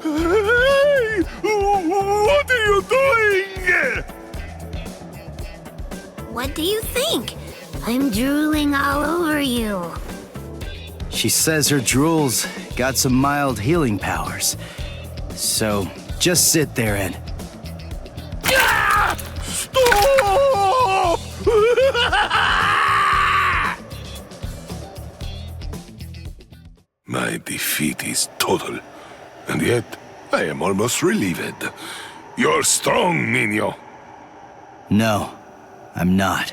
Hey! What are you doing?
What do you think? I'm drooling all over you.
She says her drool's got some mild healing powers. So, just sit there and...
Stop! My defeat is total, and yet I am almost relieved. You're strong, Niño.
No, I'm not.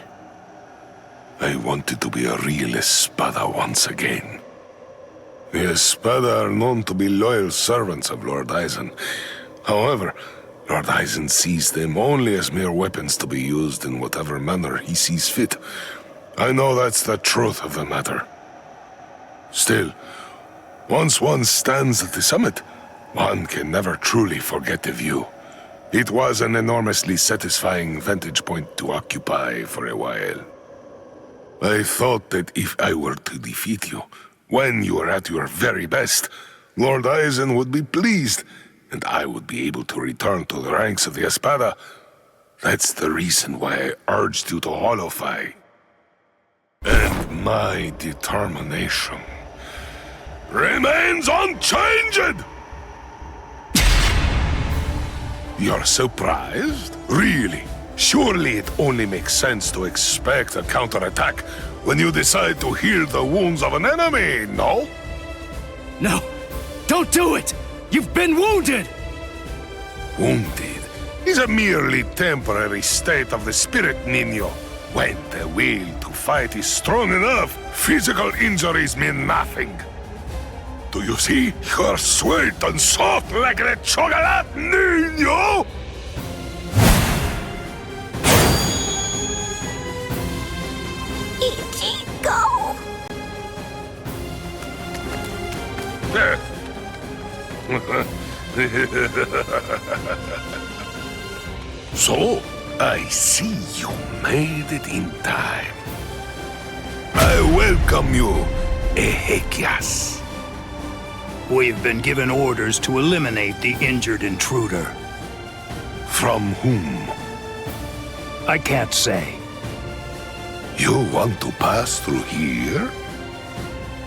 I wanted to be a real Espada once again. The Espada are known to be loyal servants of Lord Aizen. However, Lord Aizen sees them only as mere weapons to be used in whatever manner he sees fit. I know that's the truth of the matter. Still, once one stands at the summit, one can never truly forget the view. It was an enormously satisfying vantage point to occupy for a while. I thought that if I were to defeat you, when you are at your very best, Lord Aizen would be pleased, and I would be able to return to the ranks of the Espada. That's the reason why I urged you to holofy. And my determination remains unchanged! You're surprised? Really? Surely it only makes sense to expect a counterattack when you decide to heal the wounds of an enemy, no?
No! Don't do it! You've been wounded!
Wounded is a merely temporary state of the spirit, Niño. When the will to fight is strong enough, physical injuries mean nothing. Do you see? You're sweet and soft like the chocolate, Niño!
Ichigo!
So, I see you made it in time. I welcome you, Ezequias.
We've been given orders to eliminate the injured intruder.
From whom?
I can't say.
You want to pass through here?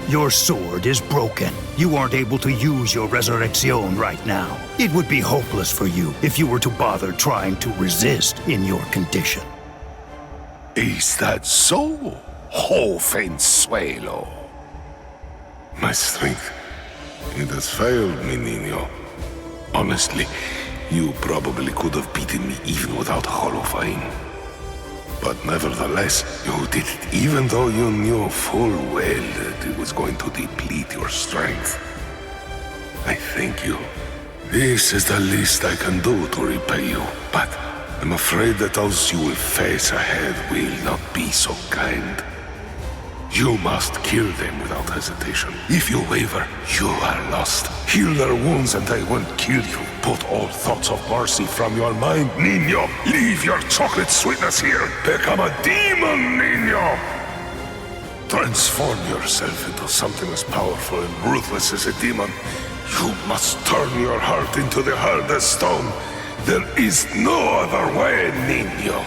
Your sword is broken. You aren't able to use your resurrection right now. It would be hopeless for you if you were to bother trying to resist in your condition.
Is that so, Jovenzuelo? My strength, it has failed me, Niño. Honestly, you probably could have beaten me even without holofying. But nevertheless, you did it even though you knew full well that it was going to deplete your strength. I thank you. This is the least I can do to repay you, but I'm afraid that those you will face ahead will not be so kind. You must kill them without hesitation. If you waver, you are lost. Heal their wounds and they won't kill you. Put all thoughts of mercy from your mind, Niño. Leave your chocolate sweetness here. Become a demon, Niño. Transform yourself into something as powerful and ruthless as a demon. You must turn your heart into the hardest stone. There is no other way, Niño.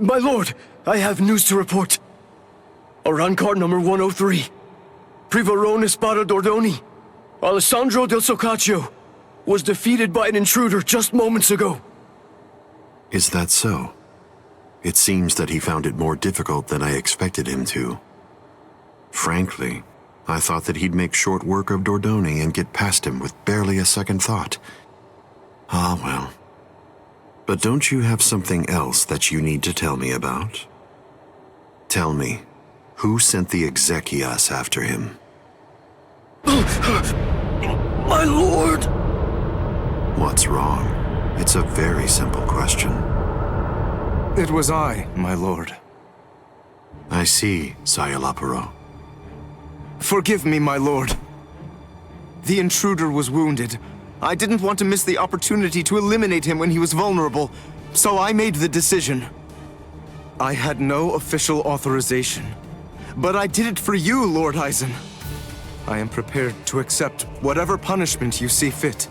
My lord, I have news to report. Arrancar number 103. Privaron Espada Dordoni. Alessandro del Socaccio was defeated by an intruder just moments ago.
Is that so? It seems that he found it more difficult than I expected him to. Frankly, I thought that he'd make short work of Dordoni and get past him with barely a second thought. Ah well, But don't you have something else that you need to tell me about? Tell me, who sent the Exekias after him?
My lord!
What's wrong? It's a very simple question.
It was I, my lord.
I see, Sayalaparo.
Forgive me, my lord. The intruder was wounded. I didn't want to miss the opportunity to eliminate him when he was vulnerable, so I made the decision. I had no official authorization, but I did it for you, Lord Aizen. I am prepared to accept whatever punishment you see fit.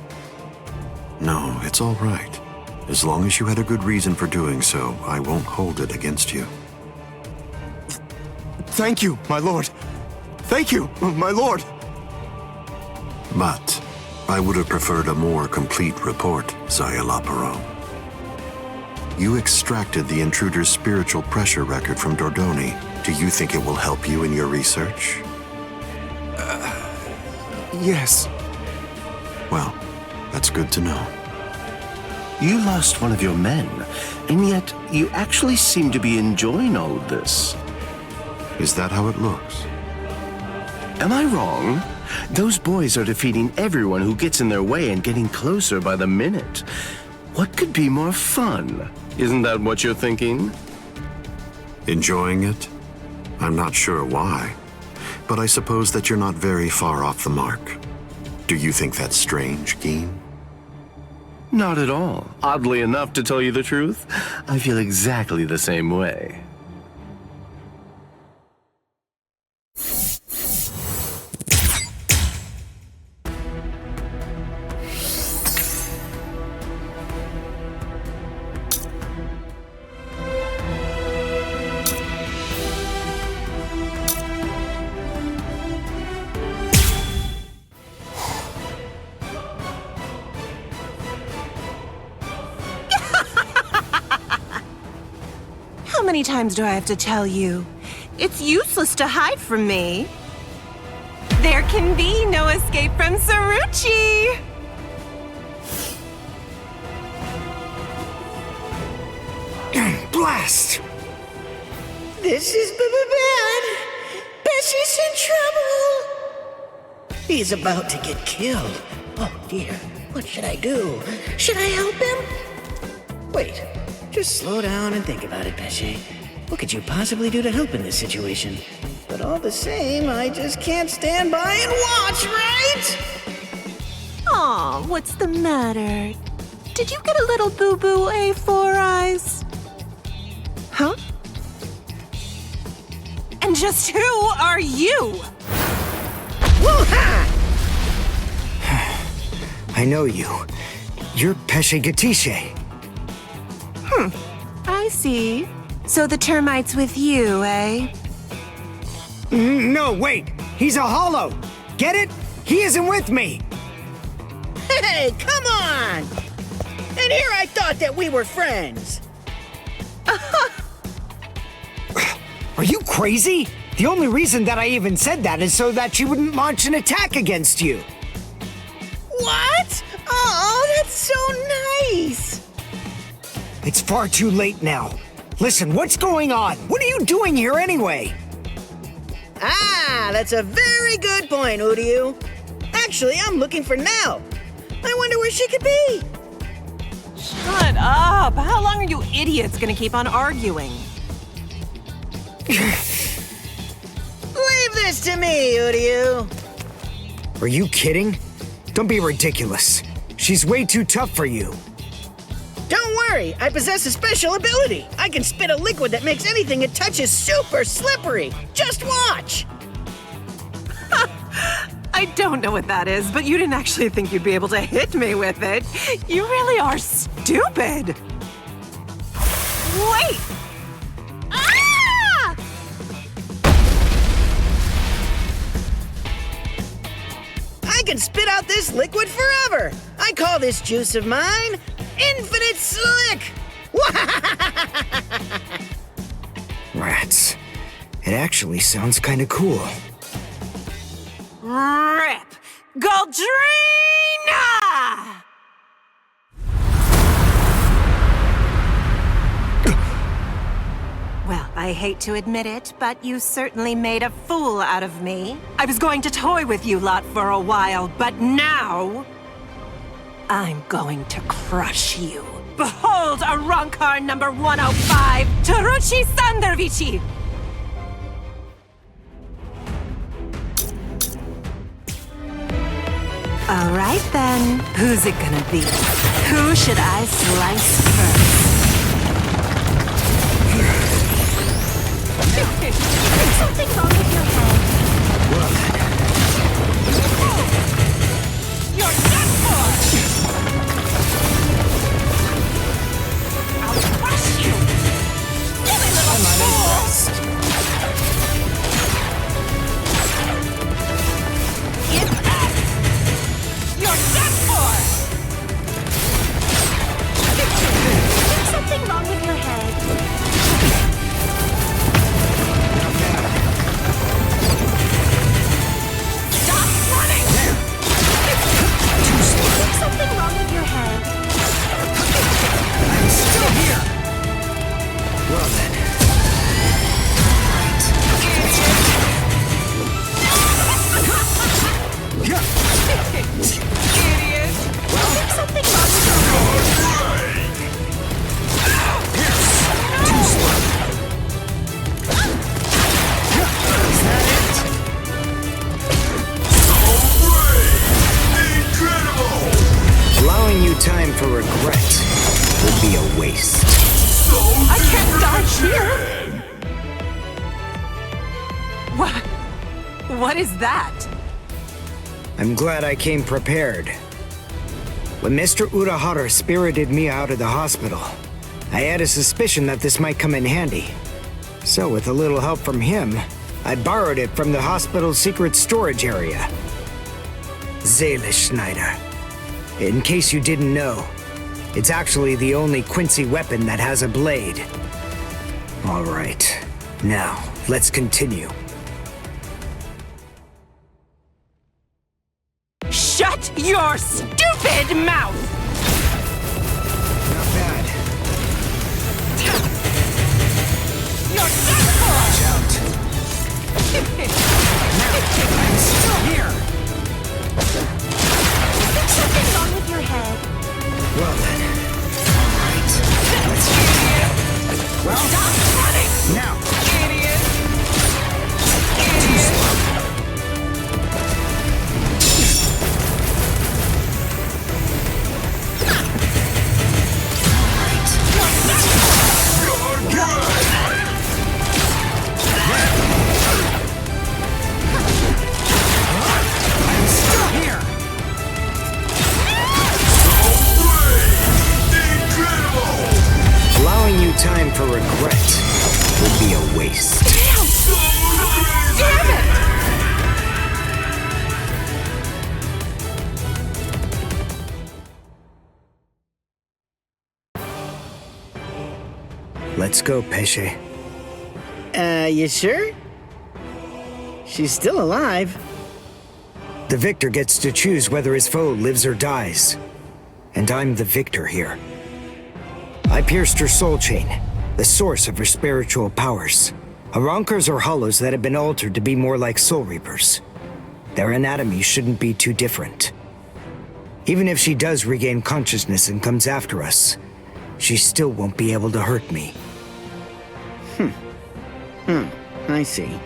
No, it's all right. As long as you had a good reason for doing so, I won't hold it against you.
Thank you, my lord. Thank you, my lord.
But I would have preferred a more complete report, Sayalaparo. You extracted the intruder's spiritual pressure record from Dordoni. Do you think it will help you in your research?
Yes.
Well, that's good to know.
You lost one of your men, and yet you actually seem to be enjoying all of this.
Is that how it looks?
Am I wrong? Those boys are defeating everyone who gets in their way and getting closer by the minute. What could be more fun? Isn't that what you're thinking?
Enjoying it? I'm not sure why, but I suppose that you're not very far off the mark. Do you think that's strange, Geen?
Not at all. Oddly enough, to tell you the truth, I feel exactly the same way.
How many times do I have to tell you? It's useless to hide from me. There can be no escape from Saruchi!
Blast! This is bad. Bessie's in trouble. He's about to get killed. Oh dear, what should I do? Should I help him? Wait, just slow down and think about it, Bessie. What could you possibly do to help in this situation? But all the same, I just can't stand by and watch, right?
Aw, what's the matter? Did you get a little boo-boo, A4 Eyes? Huh? And just who are you?
Woo-ha! I know you. You're Pesce Gatishe.
I see. So the termite's with you, eh?
No, wait! He's a holo! Get it? He isn't with me!
Hey, come on! And here I thought that we were friends.
Are you crazy? The only reason that I even said that is so that she wouldn't launch an attack against you.
What? Oh, that's so nice!
It's far too late now. Listen, what's going on? What are you doing here anyway?
Ah, that's a very good point, Uryu. Actually, I'm looking for Nell. I wonder where she could be.
Shut up! How long are you idiots gonna keep on arguing?
Leave this to me, Uryu.
Are you kidding? Don't be ridiculous. She's way too tough for you.
Don't worry, I possess a special ability. I can spit a liquid that makes anything it touches super slippery. Just watch.
I don't know what that is, but you didn't actually think you'd be able to hit me with it. You really are stupid. Wait! Ah!
I can spit out this liquid forever. I call this juice of mine Infinite Slick.
Rats. It actually sounds kind of cool.
Rip! Goldrina! I hate to admit it, but you certainly made a fool out of me. I was going to toy with you lot for a while, but now... I'm going to crush you. Behold Arrancar number 105, Taruchi Sandervichi! All right then, who's it gonna be? Who should I slice first?
There's something wrong with your head.
You're done for! I'll crush you! Silly little fool! Give up! You're done for!
There's something wrong with your head.
Stop running!
There's something wrong with your head.
I'm still here! Well then.
Idiot!
There's something wrong with your head.
Too slow. Is that it?
Incredible!
Allowing you time for regret would be a waste.
I can't die here! What is that?
I'm glad I came prepared. When Mr. Urahara spirited me out of the hospital, I had a suspicion that this might come in handy. So with a little help from him, I borrowed it from the hospital's secret storage area. Schneider. In case you didn't know, it's actually the only Quincy weapon that has a blade. All right, now let's continue.
Shut your stupid mouth!
Not bad.
You're done for!
Watch out. Now, I'm still here.
There's something wrong with your head.
Well then. All right. Let's get it. Well,
stop running!
Now.
Idiot!
Too slow. Allowing you time for regret would be a waste.
Damn it!
Let's go, Pesce.
You sure? She's still alive.
The victor gets to choose whether his foe lives or dies. And I'm the victor here. I pierced her soul chain, the source of her spiritual powers. Arrancars are hollows that have been altered to be more like soul reapers. Their anatomy shouldn't be too different. Even if she does regain consciousness and comes after us, she still won't be able to hurt me.
I see.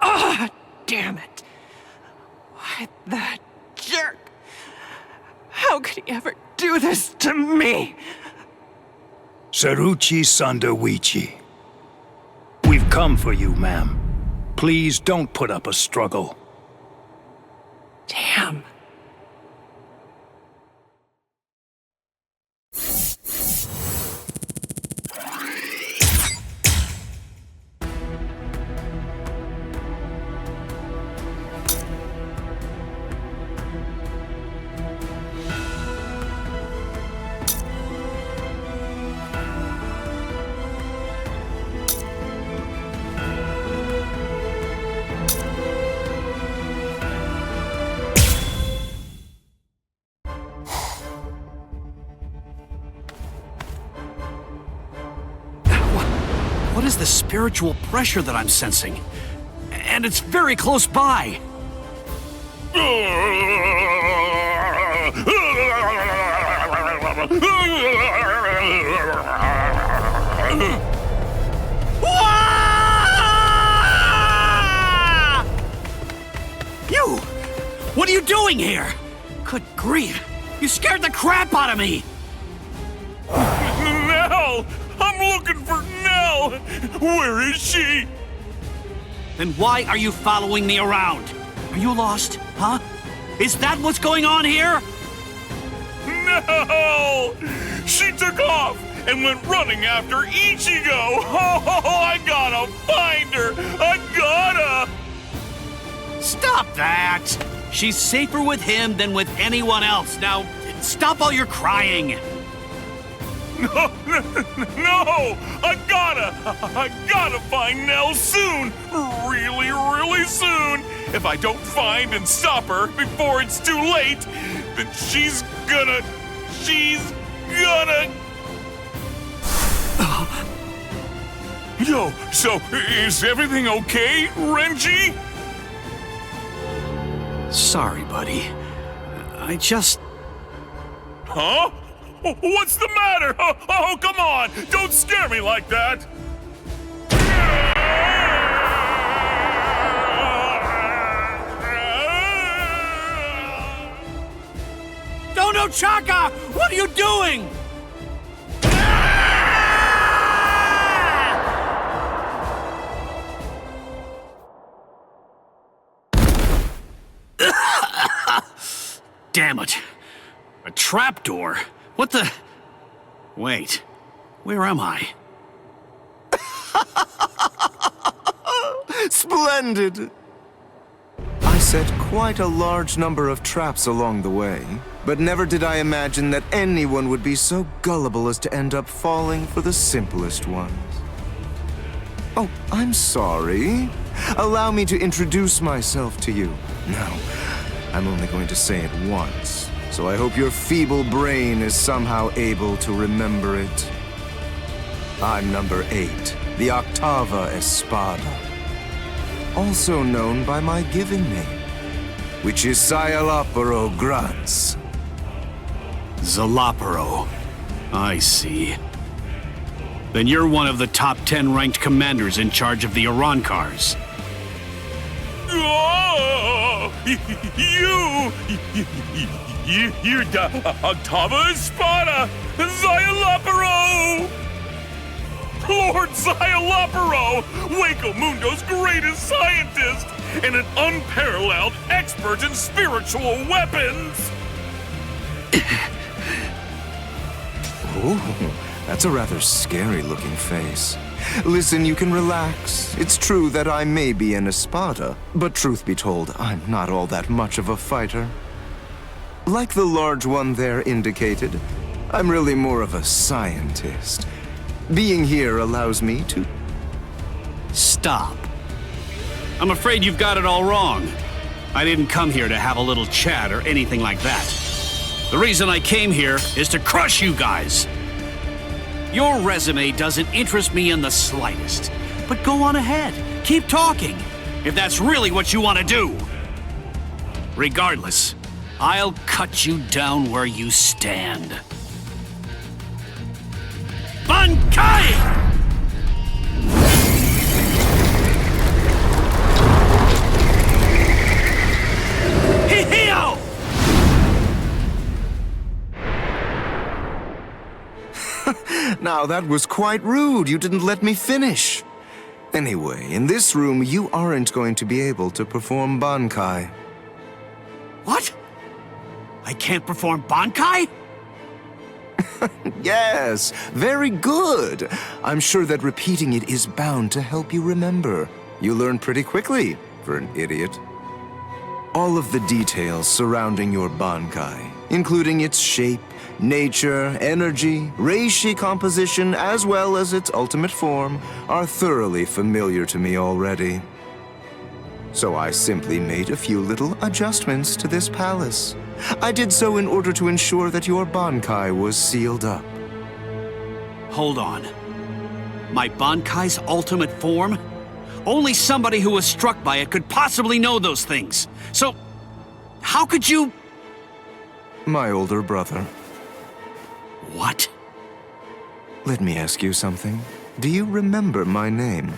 Ah, damn it. Why, that jerk. How could he ever do this to me?
Saruchi Sandawichi. We've come for you, ma'am. Please don't put up a struggle.
Damn.
What is the spiritual pressure that I'm sensing? And it's very close by. You! What are you doing here? Good grief! You scared the crap out of me!
Nell! I'm looking for Nell! Where is she?
Then why are you following me around? Are you lost, huh? Is that what's going on here?
No! She took off and went running after Ichigo! Oh, I gotta find her! I gotta!
Stop that! She's safer with him than with anyone else. Now, stop all your crying.
No! I gotta find Nell soon! Really, really soon! If I don't find and stop her before it's too late, then she's gonna... Yo, so is everything okay, Renji?
Sorry, buddy. I just...
Huh? What's the matter? Oh, come on! Don't scare me like that!
Dono Chaka! What are you doing? Damn it. A trapdoor? What the... Wait. Where am I?
Splendid! I set quite a large number of traps along the way, but never did I imagine that anyone would be so gullible as to end up falling for the simplest ones. Oh, I'm sorry. Allow me to introduce myself to you. No, I'm only going to say it once, so I hope your feeble brain is somehow able to remember it. I'm number 8, the Eighth Espada, also known by my given name, which is Zalaparo Grunts.
Zalaparo. I see. Then you're one of the top 10 ranked commanders in charge of the Arrancars.
Oh, you're the Eighth Espada, Zalaparo! Lord Zalaparo, Hueco Mundo's greatest scientist, and an unparalleled expert in spiritual weapons!
Oh, that's a rather scary-looking face. Listen, you can relax. It's true that I may be an Espada, but truth be told, I'm not all that much of a fighter. Like the large one there indicated, I'm really more of a scientist. Being here allows me to...
Stop. I'm afraid you've got it all wrong. I didn't come here to have a little chat or anything like that. The reason I came here is to crush you guys. Your resume doesn't interest me in the slightest. But go on ahead. Keep talking, if that's really what you want to do. Regardless, I'll cut you down where you stand. Bankai! Hihio!
Now, that was quite rude. You didn't let me finish. Anyway, in this room, you aren't going to be able to perform Bankai.
What? I can't perform Bankai?
Yes, very good. I'm sure that repeating it is bound to help you remember. You learn pretty quickly, for an idiot. All of the details surrounding your Bankai, including its shape, nature, energy, reishi composition, as well as its ultimate form, are thoroughly familiar to me already. So I simply made a few little adjustments to this palace. I did so in order to ensure that your Bankai was sealed up.
Hold on. My Bankai's ultimate form? Only somebody who was struck by it could possibly know those things. So, how could you...
My older brother.
What?
Let me ask you something. Do you remember my name?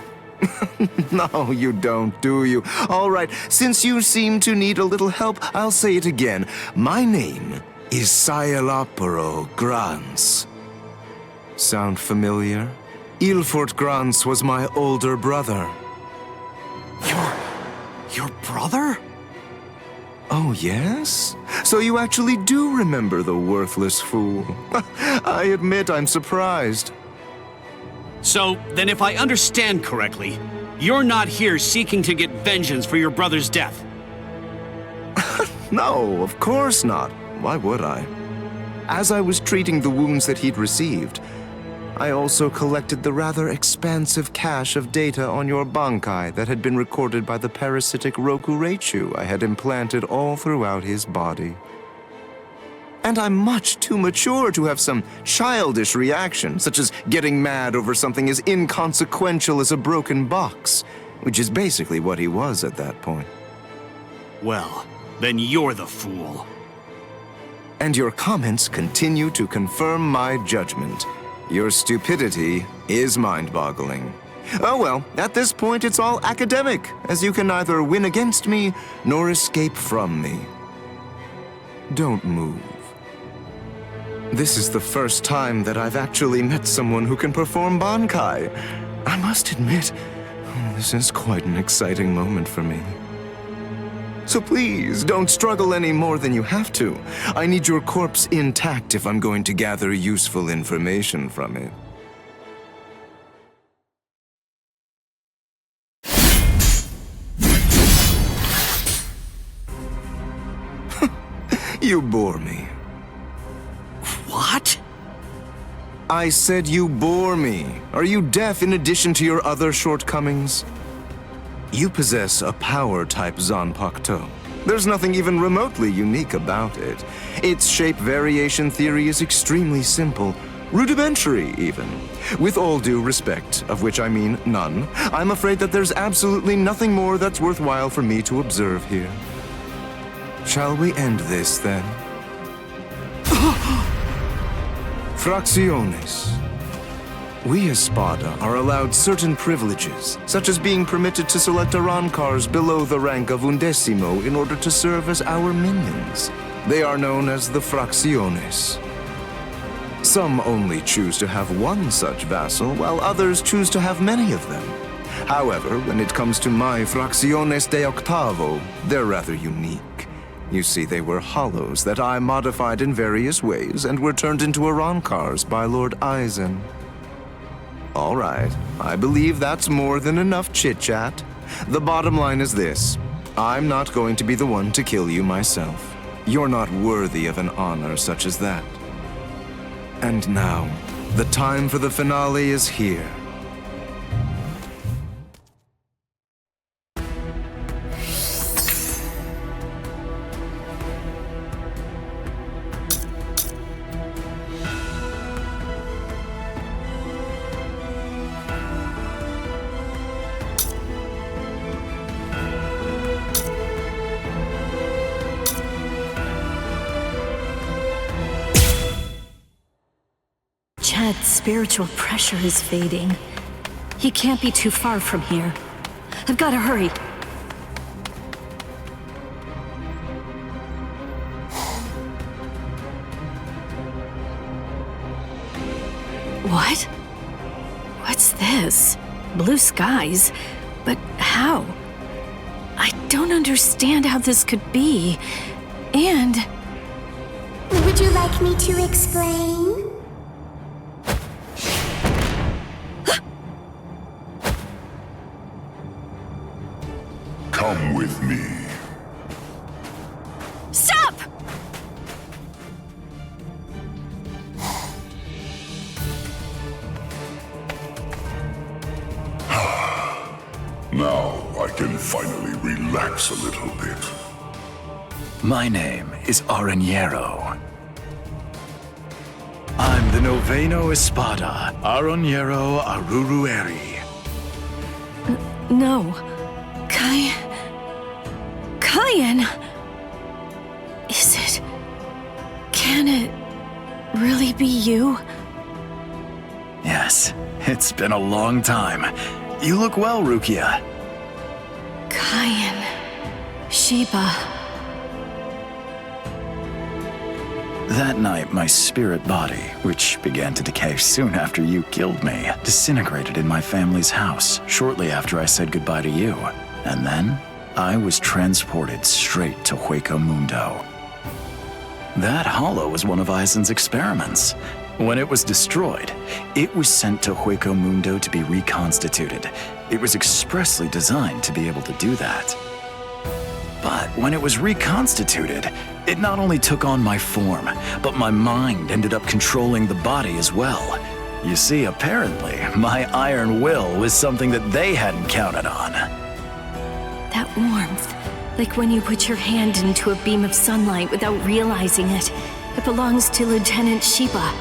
No, you don't, do you? All right, since you seem to need a little help, I'll say it again. My name is Sayalaporo Grans. Sound familiar? Ilfort Grans was my older brother.
Your brother?
Oh, yes? So you actually do remember the worthless fool. I admit I'm surprised.
So, then if I understand correctly, you're not here seeking to get vengeance for your brother's death.
No, of course not. Why would I? As I was treating the wounds that he'd received, I also collected the rather expansive cache of data on your Bankai that had been recorded by the parasitic Rokureichu I had implanted all throughout his body. And I'm much too mature to have some childish reaction, such as getting mad over something as inconsequential as a broken box, which is basically what he was at that point.
Well, then you're the fool.
And your comments continue to confirm my judgment. Your stupidity is mind-boggling. Oh well, at this point it's all academic, as you can neither win against me nor escape from me. Don't move. This is the first time that I've actually met someone who can perform Bankai. I must admit, this is quite an exciting moment for me. So please, don't struggle any more than you have to. I need your corpse intact if I'm going to gather useful information from it. You bore me.
What?
I said you bore me. Are you deaf in addition to your other shortcomings? You possess a power-type Zanpakuto. There's nothing even remotely unique about it. Its shape variation theory is extremely simple, rudimentary even. With all due respect, of which I mean none, I'm afraid that there's absolutely nothing more that's worthwhile for me to observe here. Shall we end this, then? Fracciones. We Espada are allowed certain privileges, such as being permitted to select Arancars below the rank of Undecimo in order to serve as our minions. They are known as the Fracciones. Some only choose to have one such vassal, while others choose to have many of them. However, when it comes to my Fracciones de Octavo, they're rather unique. You see, they were hollows that I modified in various ways and were turned into Arancars by Lord Aizen. All right, I believe that's more than enough chit-chat. The bottom line is this. I'm not going to be the one to kill you myself. You're not worthy of an honor such as that. And now, the time for the finale is here.
Chad's spiritual pressure is fading. He can't be too far from here. I've got to hurry. What? What's this? Blue skies? But how? I don't understand how this could be. And...
Would you like me to explain?
Come with me.
Stop!
Now I can finally relax a little bit.
My name is Areñero. I'm
the Noveno Espada, Aroniero Arurueri.
No. Kaien! Is it... Can it really be you?
Yes, it's been a long time. You look well, Rukia.
Kaien... Shiba...
That night, my spirit body, which began to decay soon after you killed me, disintegrated in my family's house shortly after I said goodbye to you. And then, I was transported straight to Hueco Mundo. That hollow was one of Aizen's experiments. When it was destroyed, it was sent to Hueco Mundo to be reconstituted. It was expressly designed to be able to do that. But when it was reconstituted, it not only took on my form, but my mind ended up controlling the body as well. You see, apparently, my iron will was something that they hadn't counted on.
That warmth, like when you put your hand into a beam of sunlight without realizing it. It belongs to Lieutenant Shiba.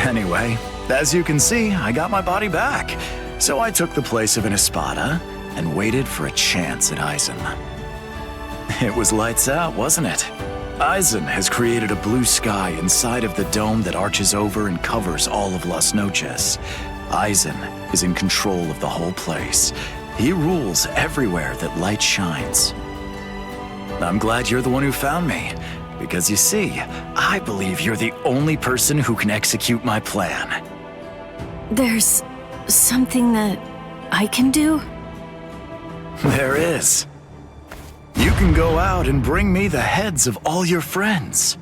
Anyway, as you can see, I got my body back. So I took the place of an Espada and waited for a chance at Aizen. It was lights out, wasn't it? Aizen has created a blue sky inside of the dome that arches over and covers all of Las Noches. Aizen is in control of the whole place. He rules everywhere that light shines. I'm glad you're the one who found me, because you see, I believe you're the only person who can execute my plan.
There's something that I can do?
There is. You can go out and bring me the heads of all your friends.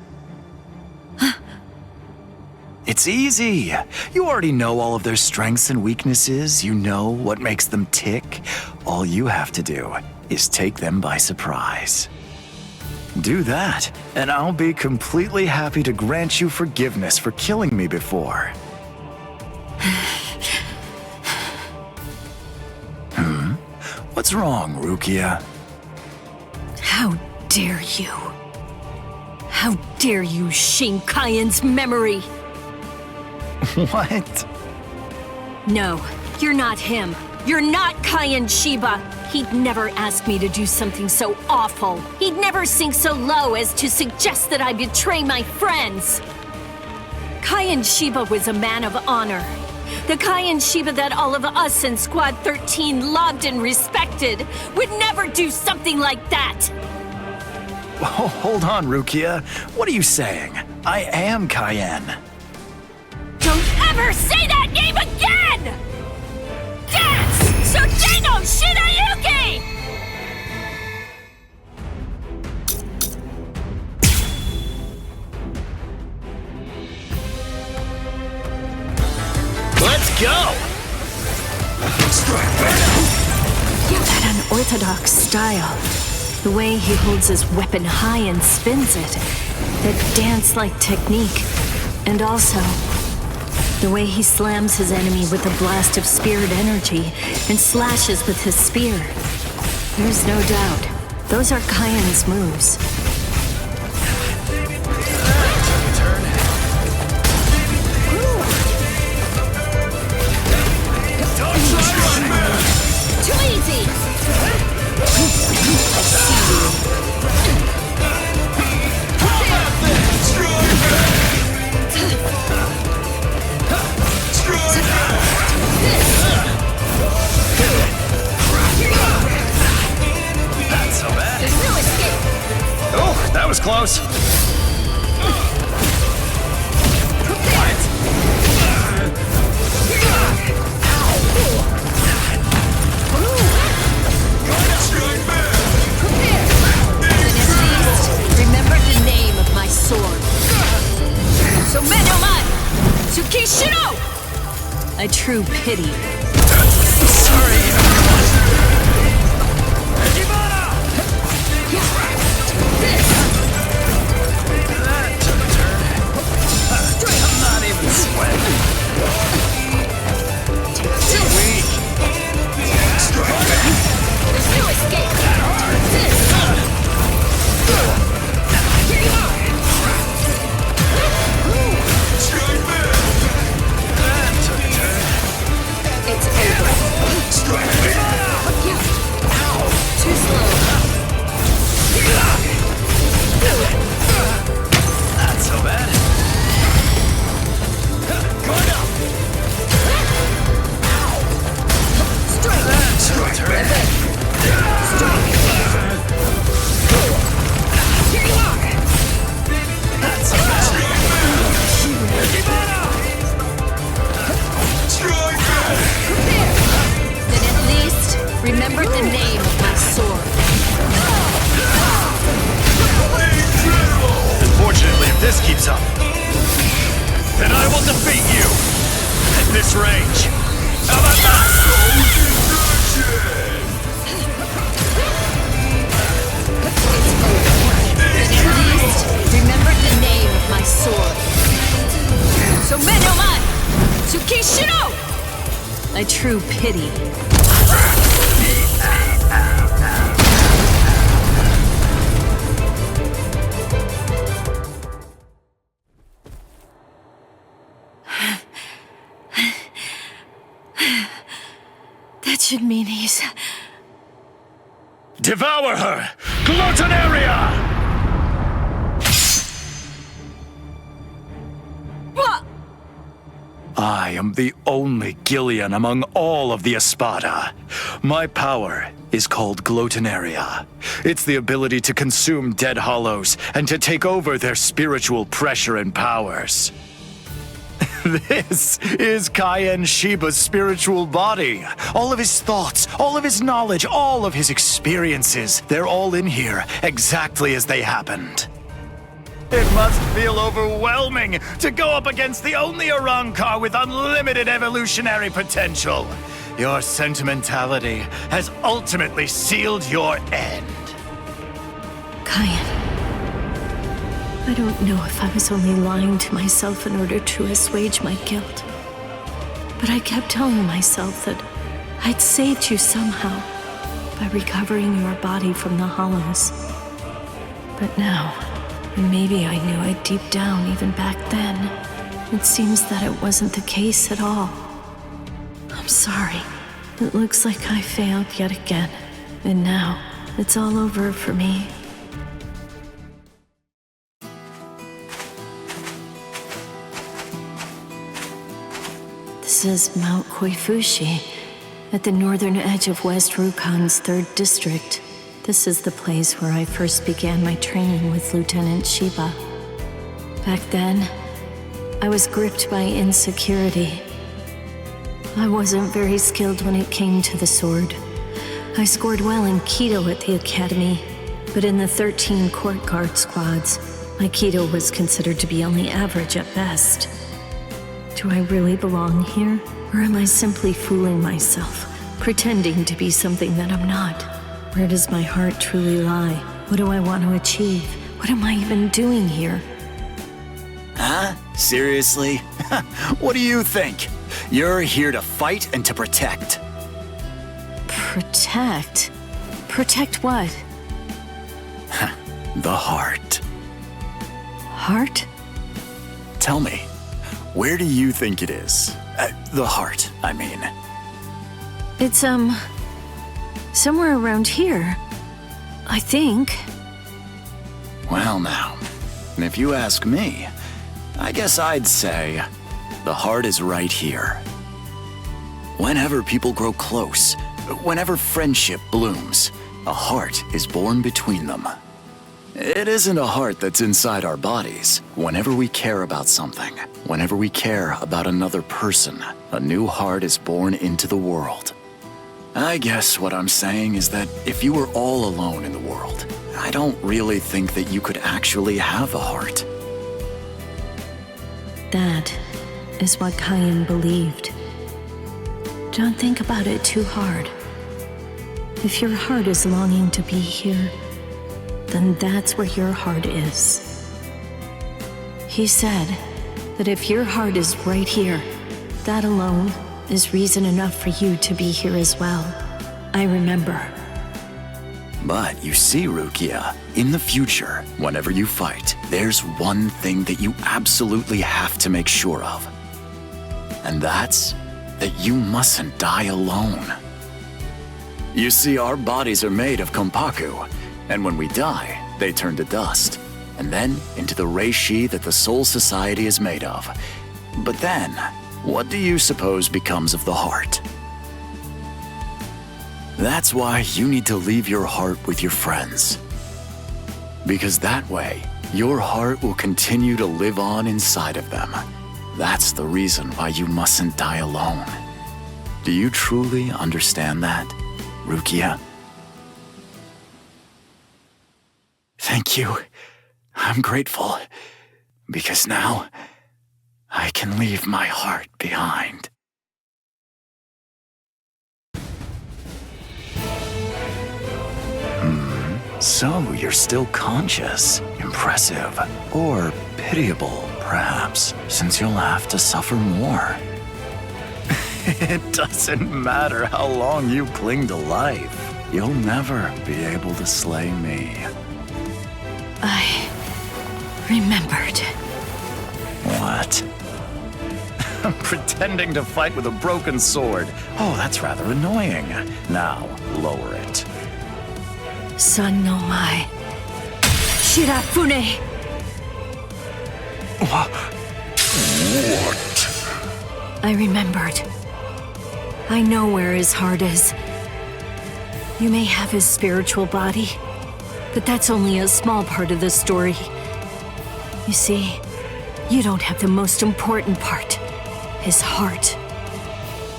It's easy. You already know all of their strengths and weaknesses. You know what makes them tick. All you have to do is take them by surprise. Do that, and I'll be completely happy to grant you forgiveness for killing me before. What's wrong, Rukia?
How dare you? How dare you shame Kaien's memory?
What?
No, you're not him. You're not Kaien Shiba. He'd never ask me to do something so awful. He'd never sink so low as to suggest that I betray my friends. Kaien Shiba was a man of honor. The Kaien Shiba that all of us in Squad 13 loved and respected would never do something like that.
Oh, hold on, Rukia. What are you saying? I am Kaien.
Don't ever say that name again! That's Sojino Shinayuki!
Let's go!
That unorthodox style. The way he holds his weapon high and spins it. That dance-like technique. And also, the way he slams his enemy with a blast of spirit energy and slashes with his spear. There's no doubt. Those are Kaien's moves.
Too easy!
Not so bad.
There's no escape!
Oh, that was close.
Remember the name of my sword. Somenoman! Tsukishiro! A true pity.
Sorry. That took a turn. I'm not even sweating. Too weak.
There's no escape! Here you are!
this keeps up, then I will defeat you at this range. How about that?
Remember the name of my sword. Somenoman! Tsukishiro! A true pity. That should mean he's...
Devour her! Gluttonaria! I am the only Gillian among all of the Espada. My power is called Gluttonaria. It's the ability to consume dead hollows and to take over their spiritual pressure and powers. This is Kaien Shiba's spiritual body. All of his thoughts, all of his knowledge, all of his experiences, they're all in here, exactly as they happened. It must feel overwhelming to go up against the only Arrancar with unlimited evolutionary potential. Your sentimentality has ultimately sealed your end.
Kaien, I don't know if I was only lying to myself in order to assuage my guilt. But I kept telling myself that I'd saved you somehow by recovering your body from the hollows. But now... and maybe I knew it deep down even back then. It seems that it wasn't the case at all. I'm sorry. It looks like I failed yet again. And now, it's all over for me. This is Mount Koifushi, at the northern edge of West Rukan's 3rd district. This is the place where I first began my training with Lieutenant Shiba. Back then, I was gripped by insecurity. I wasn't very skilled when it came to the sword. I scored well in Kendo at the academy, but in the 13 court guard squads, my Kendo was considered to be only average at best. Do I really belong here? Or am I simply fooling myself, pretending to be something that I'm not? Where does my heart truly lie? What do I want to achieve? What am I even doing here?
Huh? Seriously? What do you think? You're here to fight and to protect.
Protect? Protect what?
The heart.
Heart?
Tell me, where do you think it is? The heart, I mean.
It's, somewhere around here, I think.
Well now, if you ask me, I guess I'd say the heart is right here. Whenever people grow close, whenever friendship blooms, a heart is born between them. It isn't a heart that's inside our bodies. Whenever we care about something, whenever we care about another person, a new heart is born into the world. I guess what I'm saying is that if you were all alone in the world, I don't really think that you could actually have a heart.
That is what Kaien believed. Don't think about it too hard. If your heart is longing to be here, then that's where your heart is. He said that if your heart is right here, that alone is reason enough for you to be here as well. I remember.
But you see, Rukia, in the future, whenever you fight, there's one thing that you absolutely have to make sure of. And that's that you mustn't die alone. You see, our bodies are made of kompaku, and when we die, they turn to dust, and then into the reishi that the Soul Society is made of. But then, what do you suppose becomes of the heart? That's why you need to leave your heart with your friends. Because that way, your heart will continue to live on inside of them. That's the reason why you mustn't die alone. Do you truly understand that, Rukia? Thank you. I'm grateful. Because now, I can leave my heart behind. So you're still conscious. Impressive. Or pitiable, perhaps, since you'll have to suffer more. It doesn't matter how long you cling to life. You'll never be able to slay me.
I remembered.
What? Pretending to fight with a broken sword. Oh, that's rather annoying. Now, lower it.
Son no mai. Shirafune!
What?
I remembered. I know where his heart is. You may have his spiritual body, but that's only a small part of the story. You see, you don't have the most important part, his heart.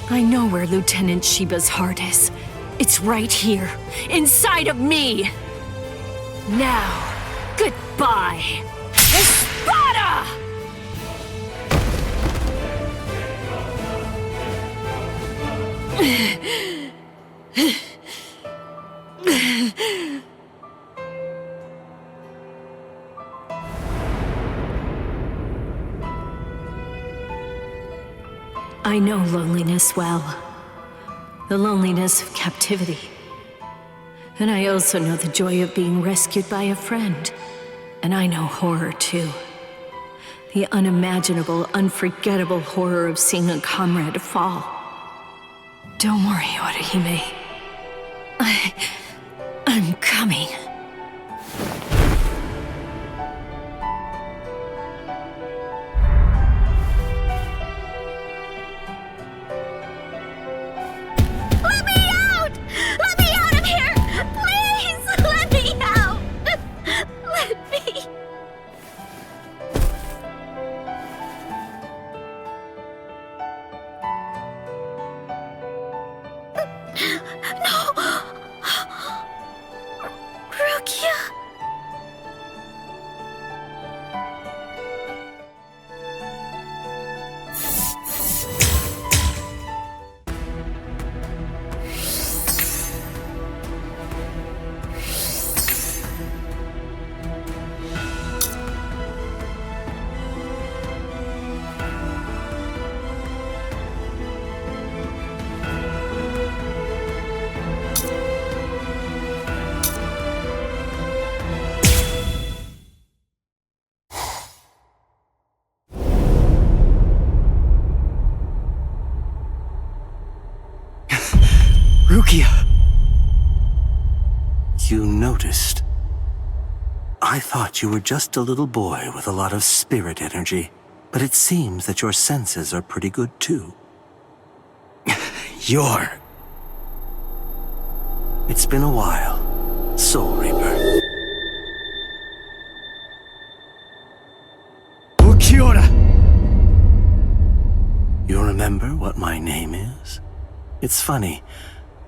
I know where Lieutenant Shiba's heart is. It's right here, inside of me. Now, goodbye, Espada! I know loneliness well. The loneliness of captivity. And I also know the joy of being rescued by a friend. And I know horror too. The unimaginable, unforgettable horror of seeing a comrade fall. Don't worry, Orihime. I'm coming.
Rukia!
You noticed. I thought you were just a little boy with a lot of spirit energy, but it seems that your senses are pretty good too. It's been a while, Soul Reaper.
Ulquiorra!
You remember what my name is? It's funny,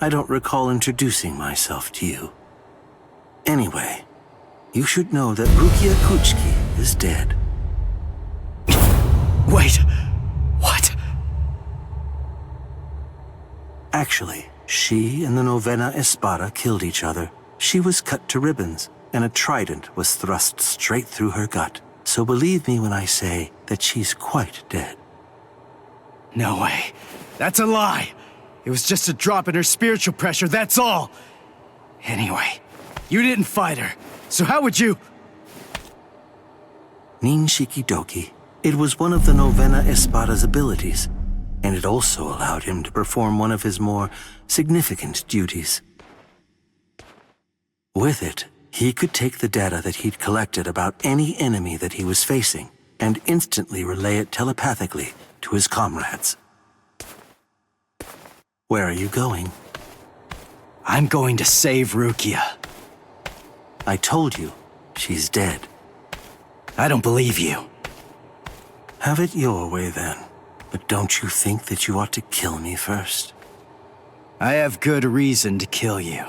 I don't recall introducing myself to you. Anyway, you should know that Rukia Kuchiki is dead.
Wait, what?
Actually, she and the Novena Espada killed each other. She was cut to ribbons, and a trident was thrust straight through her gut. So believe me when I say that she's quite dead.
No way. That's a lie. It was just a drop in her spiritual pressure, that's all. Anyway, you didn't fight her, so how would you...
Nin Shikidoki. It was one of the Novena Espada's abilities, and it also allowed him to perform one of his more significant duties. With it, he could take the data that he'd collected about any enemy that he was facing and instantly relay it telepathically to his comrades. Where are you going?
I'm going to save Rukia.
I told you, she's dead.
I don't believe you.
Have it your way then. But don't you think that you ought to kill me first?
I have good reason to kill you.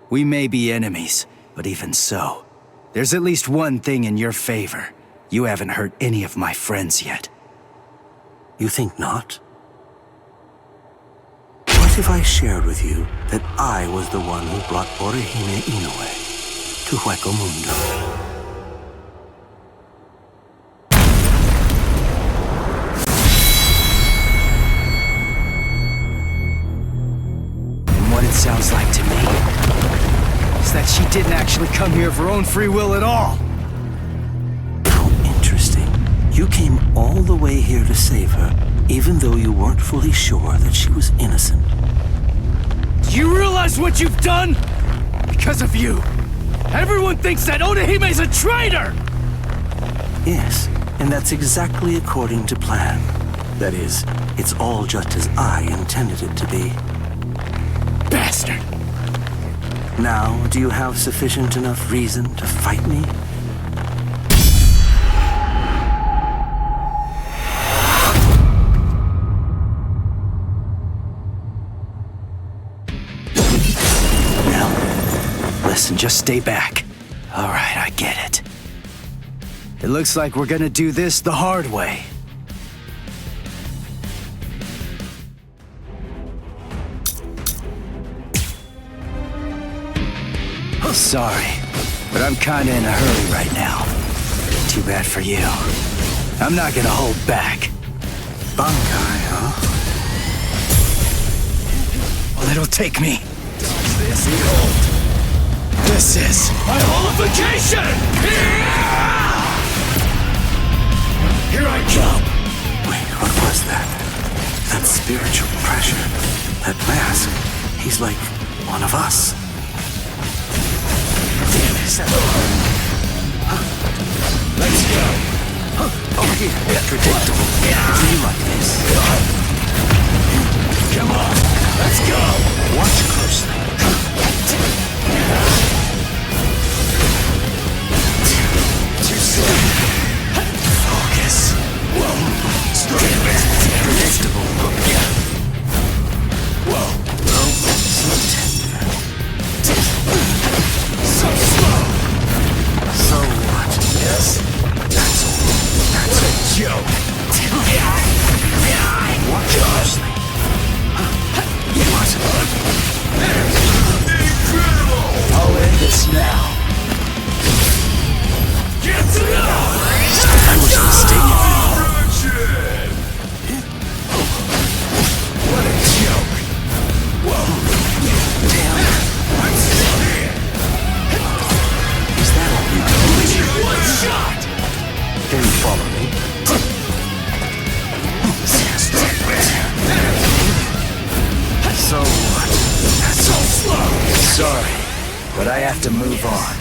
We may be enemies, but even so, there's at least one thing in your favor.
You haven't hurt any of my friends yet.
You think not? What if I shared with you that I was the one who brought Orihime Inoue to Hueco Mundo?
What it sounds like to me is that she didn't actually come here of her own free will at all.
How interesting. You came all the way here to save her, even though you weren't fully sure that she was innocent.
Do you realize what you've done? Because of you, everyone thinks that Orihime's a traitor!
Yes, and that's exactly according to plan. That is, it's all just as I intended it to be.
Bastard!
Now, do you have sufficient enough reason to fight me?
Now, listen, just stay back. All right, I get it. It looks like we're gonna do this the hard way. Sorry, but I'm kinda in a hurry right now. Too bad for you. I'm not gonna hold back.
Bankai, huh?
Well, it'll take me. This behold. This is
my holification!
Here I come! Wait, what was that? That spiritual pressure. That mask. He's like one of us.
Let's go!
Over here. Predictable. Do you like this?
Come on, let's go!
Watch closely.
Too soon.
Focus.
Whoa.
Predictable.
Whoa.
So tender.
So slow.
So what?
Yes.
That's
a joke.
Watch closely.
Incredible!
I'll end this now.
Get to know!
I was mistaken.
What a joke! Whoa!
Damn.
I'm still here!
Is that all you do?
One shot!
Can you follow me? So what?
That's so slow!
Sorry, but I have to move on.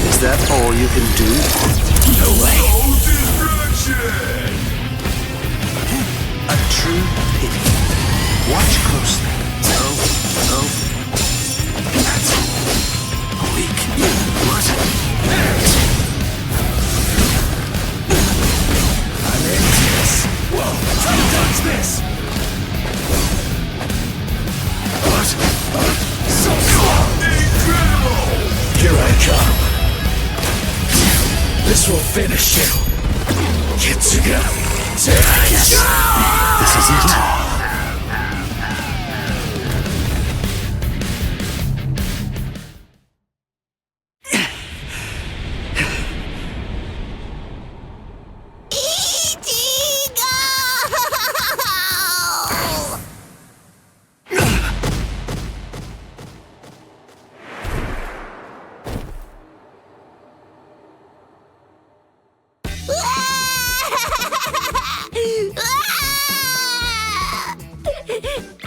Is that all you can do?
No way.
A true pity. Watch closely. No. That's weak. What?
I'm into this. Whoa! Try to dodge this.
What?
So slow! Incredible!
Here I come.
This will finish you. Get together.
Yes. This isn't it.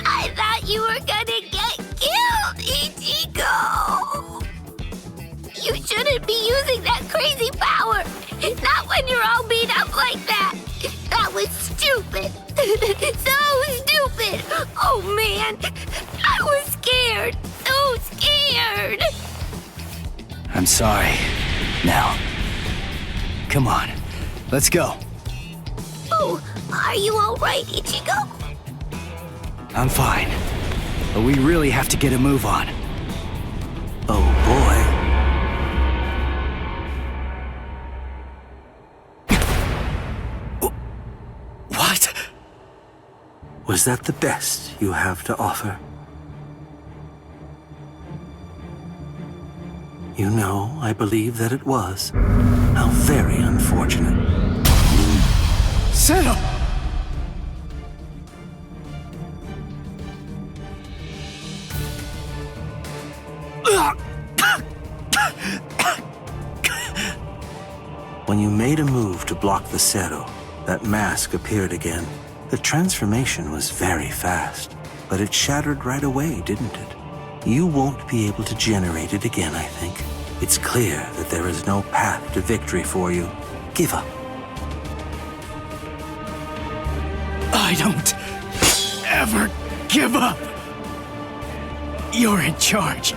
I thought you were gonna get killed, Ichigo! You shouldn't be using that crazy power! Not when you're all beat up like that! That was stupid! So stupid! Oh man! I was scared! So scared!
I'm sorry. Now, come on. Let's go.
Oh, are you alright, Ichigo?
I'm fine. But we really have to get a move on.
Oh, Was that the best you have to offer? You know, I believe that it was. How very unfortunate.
Zero!
When you made a move to block the Zero, that mask appeared again. The transformation was very fast, but it shattered right away, didn't it? You won't be able to generate it again, I think. It's clear that there is no path to victory for you. Give up.
I don't ever give up. You're in charge.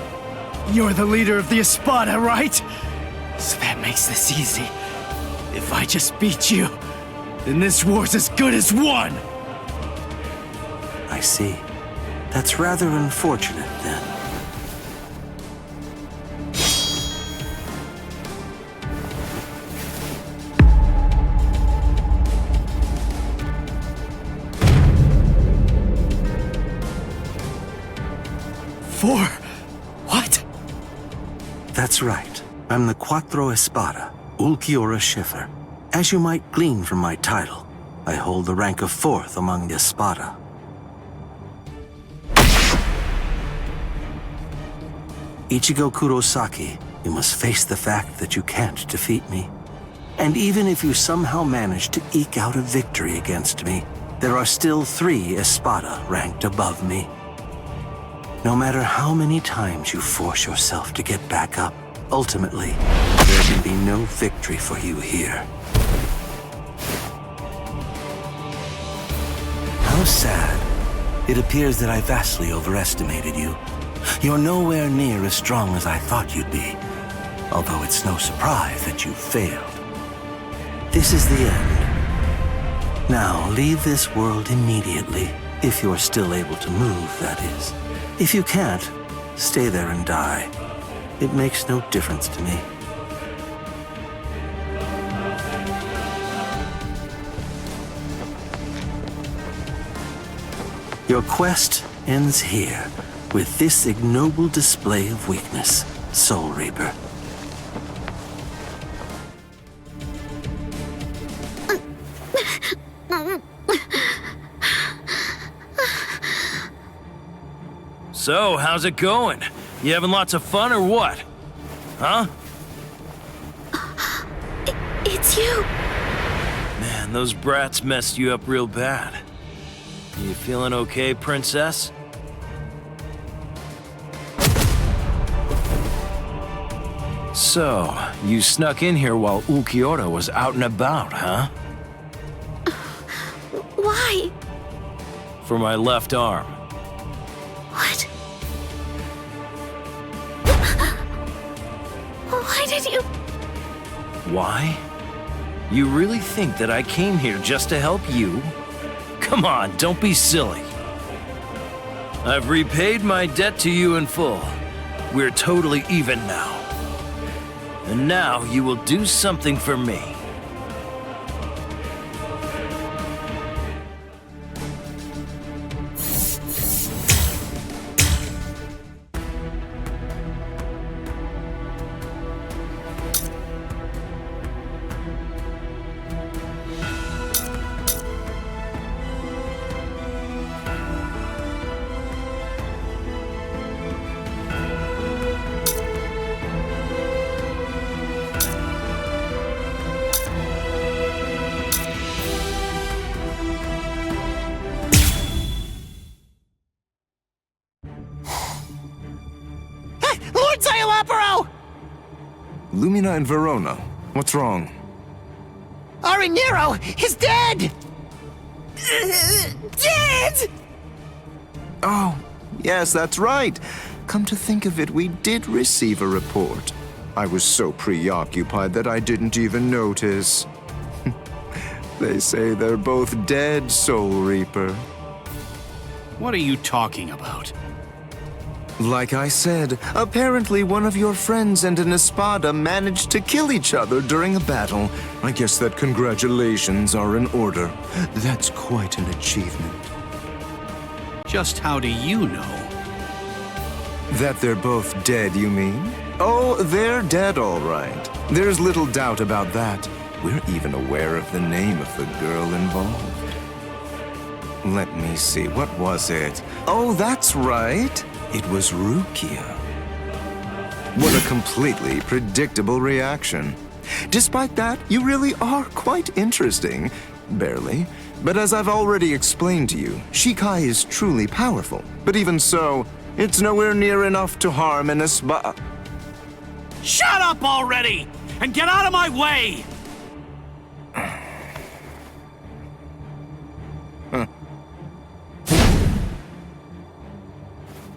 You're the leader of the Espada, right? So that makes this easy. If I just beat you, then this war's as good as won.
I see. That's rather unfortunate, then.
What?
That's right. I'm the Quattro Espada, Ulquiorra Schiffer. As you might glean from my title, I hold the rank of 4th among the Espada. Ichigo Kurosaki, you must face the fact that you can't defeat me. And even if you somehow manage to eke out a victory against me, there are still 3 Espada ranked above me. No matter how many times you force yourself to get back up, ultimately, there can be no victory for you here. How sad. It appears that I vastly overestimated you. You're nowhere near as strong as I thought you'd be, although it's no surprise that you failed. This is the end. Now, leave this world immediately, if you're still able to move, that is. If you can't, stay there and die. It makes no difference to me. Your quest ends here, with this ignoble display of weakness, Soul Reaper.
So, how's it going? You having lots of fun or what? Huh?
It's you!
Man, those brats messed you up real bad. You feeling okay, princess? So, you snuck in here while Ulquiorra was out and about, huh?
Why?
For my left arm.
What? Why did you...
Why? You really think that I came here just to help you? Come on, don't be silly. I've repaid my debt to you in full. We're totally even now. And now you will do something for me.
Lumina and Verona. What's wrong?
Arinero is dead! Dead!
Oh, yes, that's right. Come to think of it, we did receive a report. I was so preoccupied that I didn't even notice. They say they're both dead, Soul Reaper.
What are you talking about?
Like I said, apparently one of your friends and an Espada managed to kill each other during a battle. I guess that congratulations are in order. That's quite an achievement.
Just how do you know?
That they're both dead, you mean? Oh, they're dead, all right. There's little doubt about that. We're even aware of the name of the girl involved. Let me see, what was it? Oh, that's right. It was Rukia. What a completely predictable reaction. Despite that, you really are quite interesting. Barely. But as I've already explained to you, Shikai is truly powerful. But even so, it's nowhere near enough to harm an Espada.
Shut up already! And get out of my way!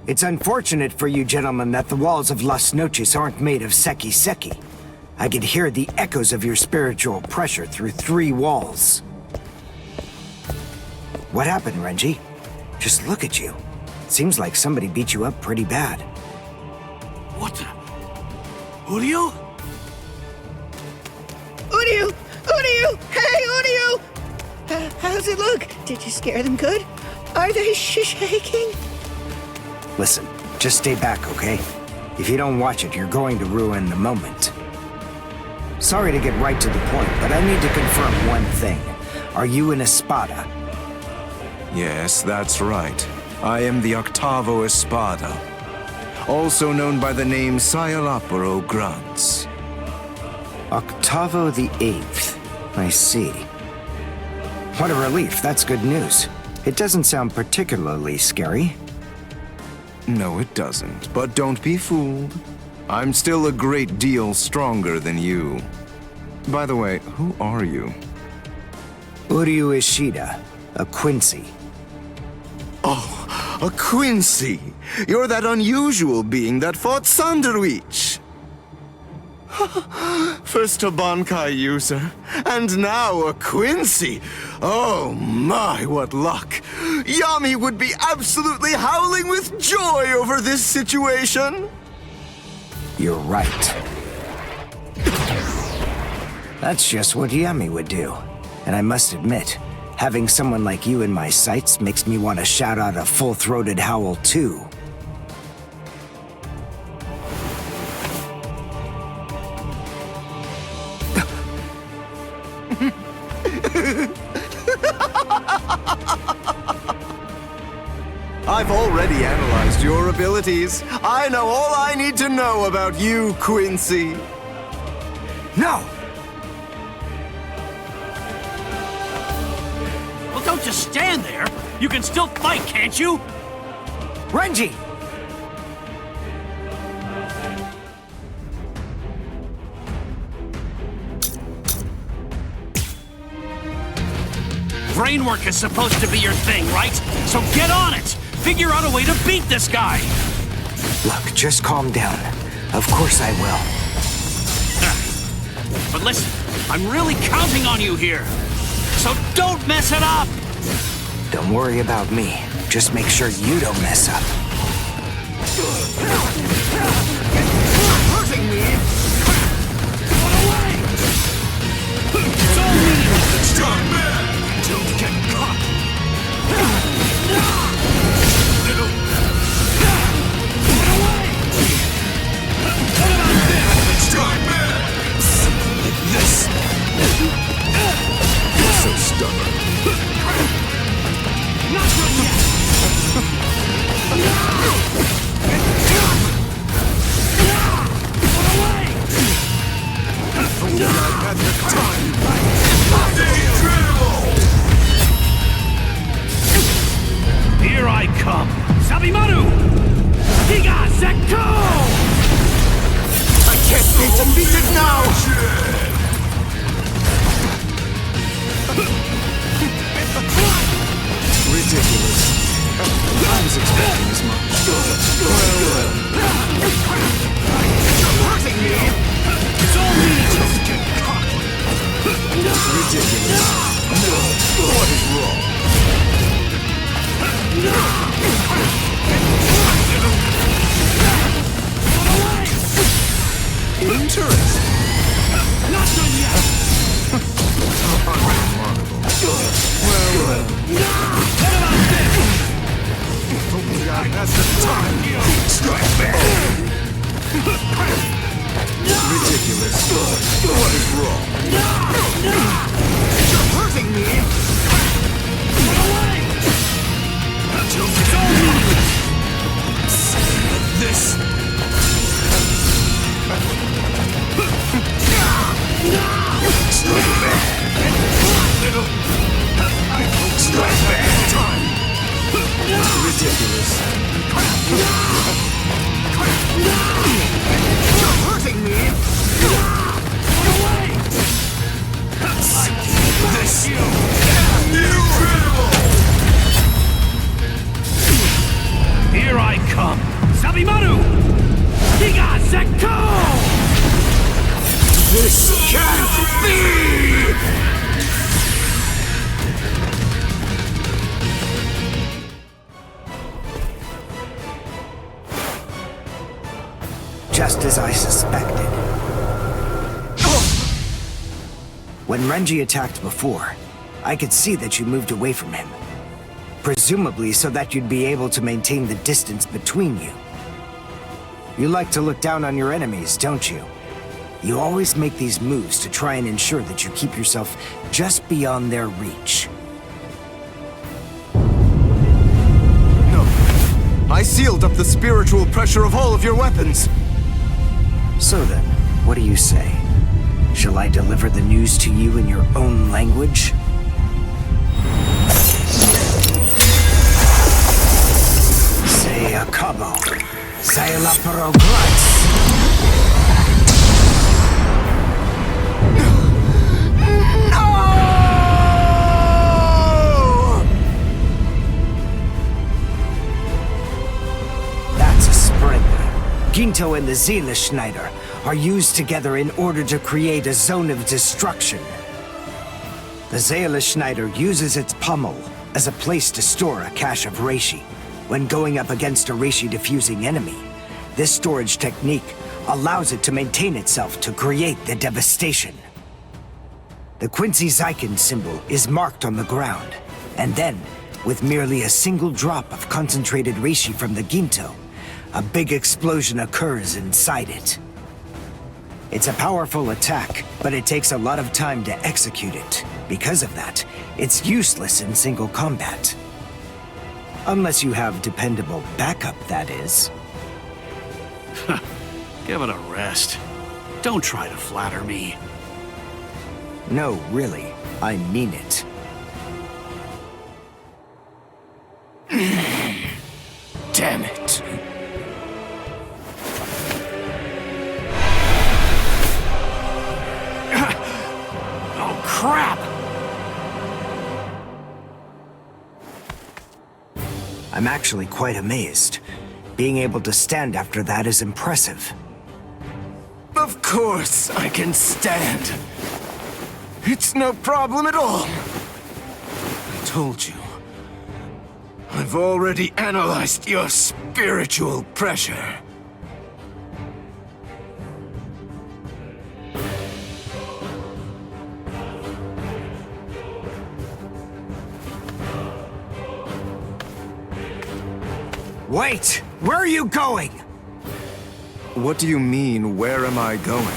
It's unfortunate for you gentlemen that the walls of Las Noches aren't made of seki. I could hear the echoes of your spiritual pressure through 3 walls. What happened, Renji? Just look at you. Seems like somebody beat you up pretty bad.
What the? Uryu?
Uryu! Uryu! Hey, Uryu! How's it look? Did you scare them good? Are they shaking?
Listen, just stay back, okay? If you don't watch it, you're going to ruin the moment. Sorry to get right to the point, but I need to confirm one thing. Are you an Espada?
Yes, that's right. I am the Octavo Espada, also known by the name Sayalaparo Grunts.
Octavo the 8th. I see. What a relief, that's good news. It doesn't sound particularly scary.
No, it doesn't, but don't be fooled. I'm still a great deal stronger than you. By the way, who are you?
Uryu Ishida, a Quincy.
Oh, a Quincy! You're that unusual being that fought Sanderwich! First a Bankai user, and now a Quincy! Oh my, what luck! Yami would be absolutely howling with joy over this situation!
You're right. That's just what Yami would do. And I must admit, having someone like you in my sights makes me want to shout out a full-throated howl too.
I've already analyzed your abilities. I know all I need to know about you, Quincy.
No!
Well, don't just stand there. You can still fight, can't you?
Renji!
Brainwork is supposed to be your thing, right? So get on it! Figure out a way to beat this guy!
Look, just calm down. Of course I will.
But listen, I'm really counting on you here. So don't mess it up!
Don't worry about me. Just make sure you don't mess up.
Hurting me! Get away! It's all meaningless! Strong man! Don't get caught! Little... Get away! What about this? Strong man! Something like this. You're so stubborn. Not from yet!
What is wrong? You're hurting me! This... Strike back! Strike back! Time! Ridiculous. You're hurting me! This... Incredible!
Here I come! Sabimaru! Giga Zeko!
This can't be!
Just as I suspected. When Renji attacked before, I could see that you moved away from him. Presumably so that you'd be able to maintain the distance between you. You like to look down on your enemies, don't you? You always make these moves to try and ensure that you keep yourself just beyond their reach.
No. I sealed up the spiritual pressure of all of your weapons.
So then, what do you say? Shall I deliver the news to you in your own language? Say a cabo. Say la pro That's a sprinter. Ginto and the Zila Schneider are used together in order to create a zone of destruction. The Zela Schneider uses its pommel as a place to store a cache of reishi. When going up against a reishi-diffusing enemy, this storage technique allows it to maintain itself to create the devastation. The Quincy Zeiken symbol is marked on the ground, and then, with merely a single drop of concentrated reishi from the Ginto, a big explosion occurs inside it. It's a powerful attack, but it takes a lot of time to execute it. Because of that, it's useless in single combat. Unless you have dependable backup, that is.
Give it a rest. Don't try to flatter me.
No, really. I mean it.
Damn it.
Oh, crap!
I'm actually quite amazed. Being able to stand after that is impressive.
Of course I can stand. It's no problem at all. I told you. I've already analyzed your spiritual pressure.
Wait! Where are you going?
What do you mean, where am I going?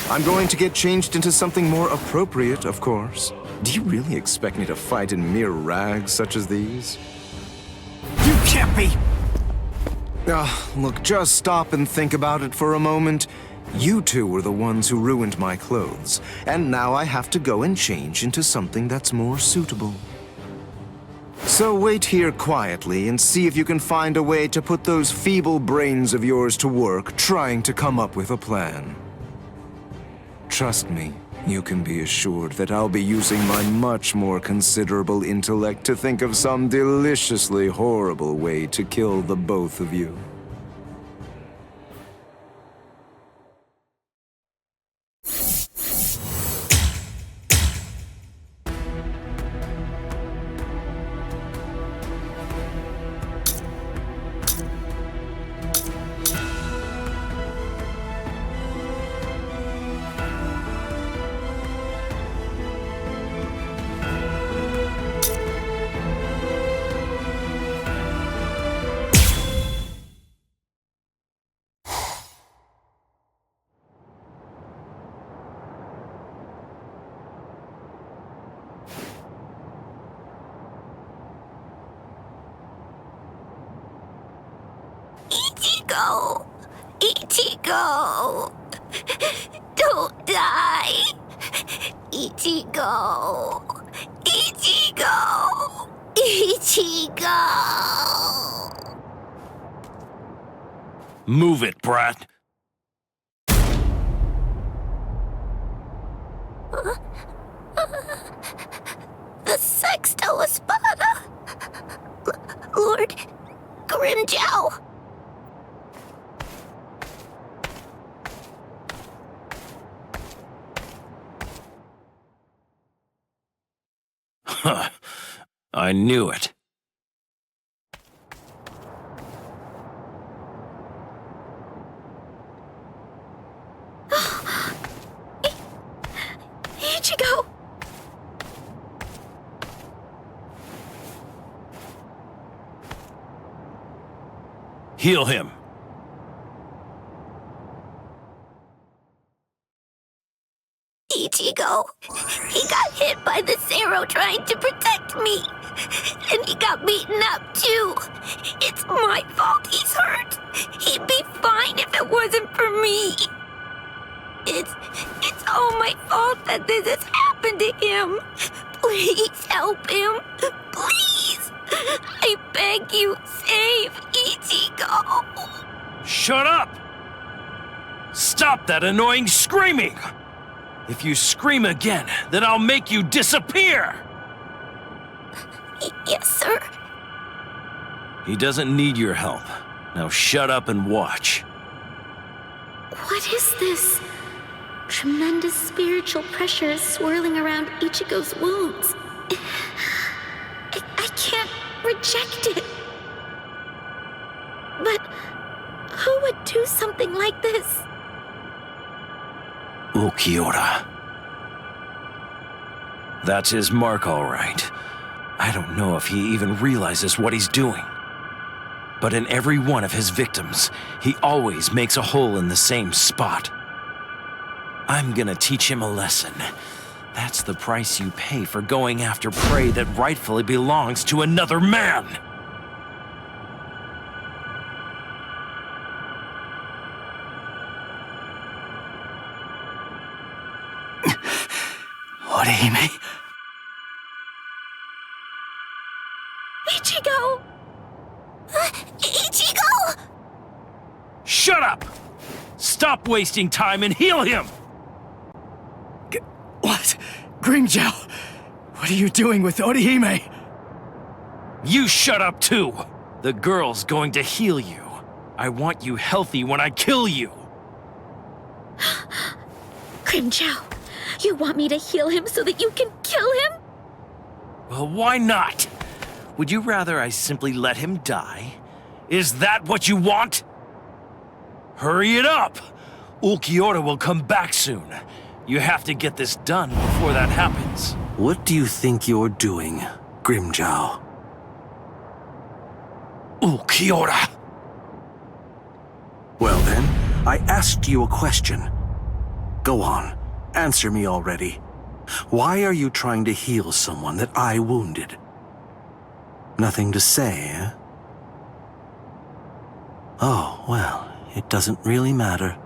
I'm going to get changed into something more appropriate, of course. Do you really expect me to fight in mere rags such as these?
You can't be!
Look, just stop and think about it for a moment. You two were the ones who ruined my clothes, and now I have to go and change into something that's more suitable. So wait here quietly and see if you can find a way to put those feeble brains of yours to work trying to come up with a plan. Trust me, you can be assured that I'll be using my much more considerable intellect to think of some deliciously horrible way to kill the both of you.
Ichigo! Ichigo! Don't die! Ichigo! Ichigo! Ichigo!
Move it, brat.
The Sexto Espada! Lord Grimmjow!
Huh. I knew it.
Ichigo!
Heal him.
Ichigo! He got hit by the Zero trying to protect me! And he got beaten up too! It's my fault he's hurt! He'd be fine if it wasn't for me! It's all my fault that this has happened to him! Please help him! Please! I beg you, save Ichigo!
Shut up! Stop that annoying screaming! If you scream again, then I'll make you disappear!
Yes, sir.
He doesn't need your help. Now shut up and watch.
What is this? Tremendous spiritual pressure is swirling around Ichigo's wounds. I can't reject it. But who would do something like this?
Ulquiorra. That's his mark, all right. I don't know if he even realizes what he's doing. But in every one of his victims, he always makes a hole in the same spot. I'm gonna teach him a lesson. That's the price you pay for going after prey that rightfully belongs to another man.
Orihime?
Ichigo! Ichigo!
Shut up! Stop wasting time and heal him!
What? Grimmjow! What are you doing with Orihime?
You shut up too! The girl's going to heal you. I want you healthy when I kill you!
Grimmjow, you want me to heal him so that you can kill him?
Well, why not? Would you rather I simply let him die? Is that what you want? Hurry it up! Ulquiorra will come back soon. You have to get this done before that happens.
What do you think you're doing, Grimmjow?
Ulquiorra!
Well then, I asked you a question. Go on, answer me already. Why are you trying to heal someone that I wounded? Nothing to say, eh? Oh, well, it doesn't really matter.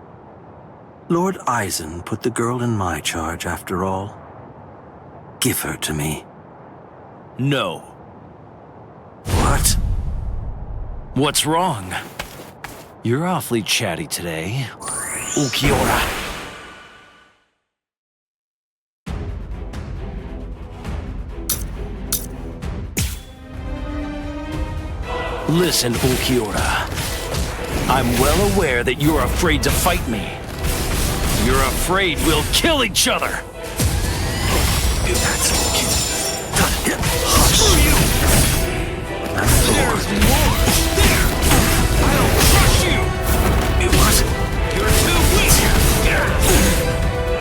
Lord Aizen put the girl in my charge after all. Give her to me.
No.
What?
What's wrong? You're awfully chatty today, Ulquiorra. Listen, Ulquiorra. I'm well aware that you're afraid to fight me. You're afraid we'll kill each other. Screw you! There's more! There! I'll crush you! What? You're too weak!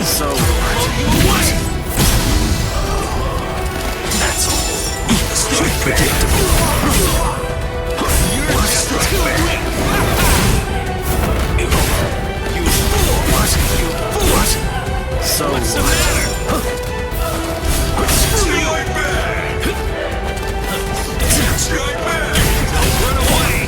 So...
What?
That's too predictable.
You're just too weak! You fool!
What?
You fool!
What? So...
What's the matter? Screw you! Strike back! Don't run away!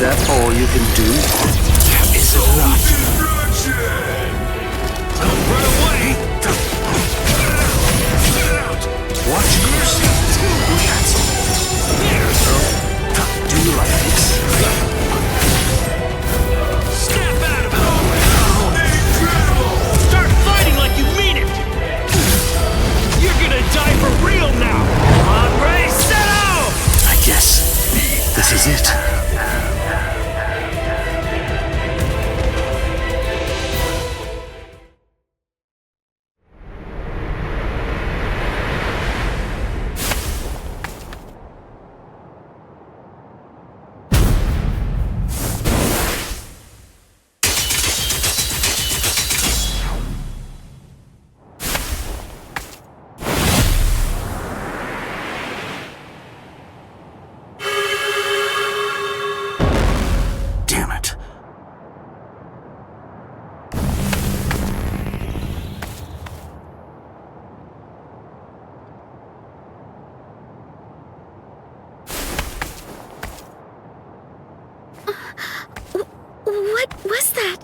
that all you can do?
Is it not?
Run away!
Watch yourself, cancel. Do you like this?
Snap out of it! Start fighting like you mean it! You're gonna die for real now! On, Ray, set out!
I guess this is it.
What was that?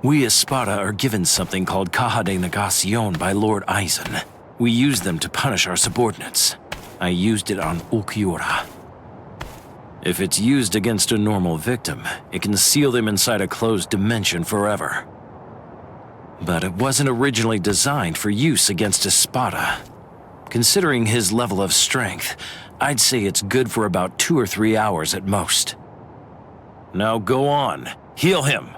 We Espada are given something called Caja de Negacion by Lord Aizen. We use them to punish our subordinates. I used it on Ulquiorra. If it's used against a normal victim, it can seal them inside a closed dimension forever. But it wasn't originally designed for use against Espada. Considering his level of strength, I'd say it's good for about 2 or 3 hours at most. Now go on, heal him.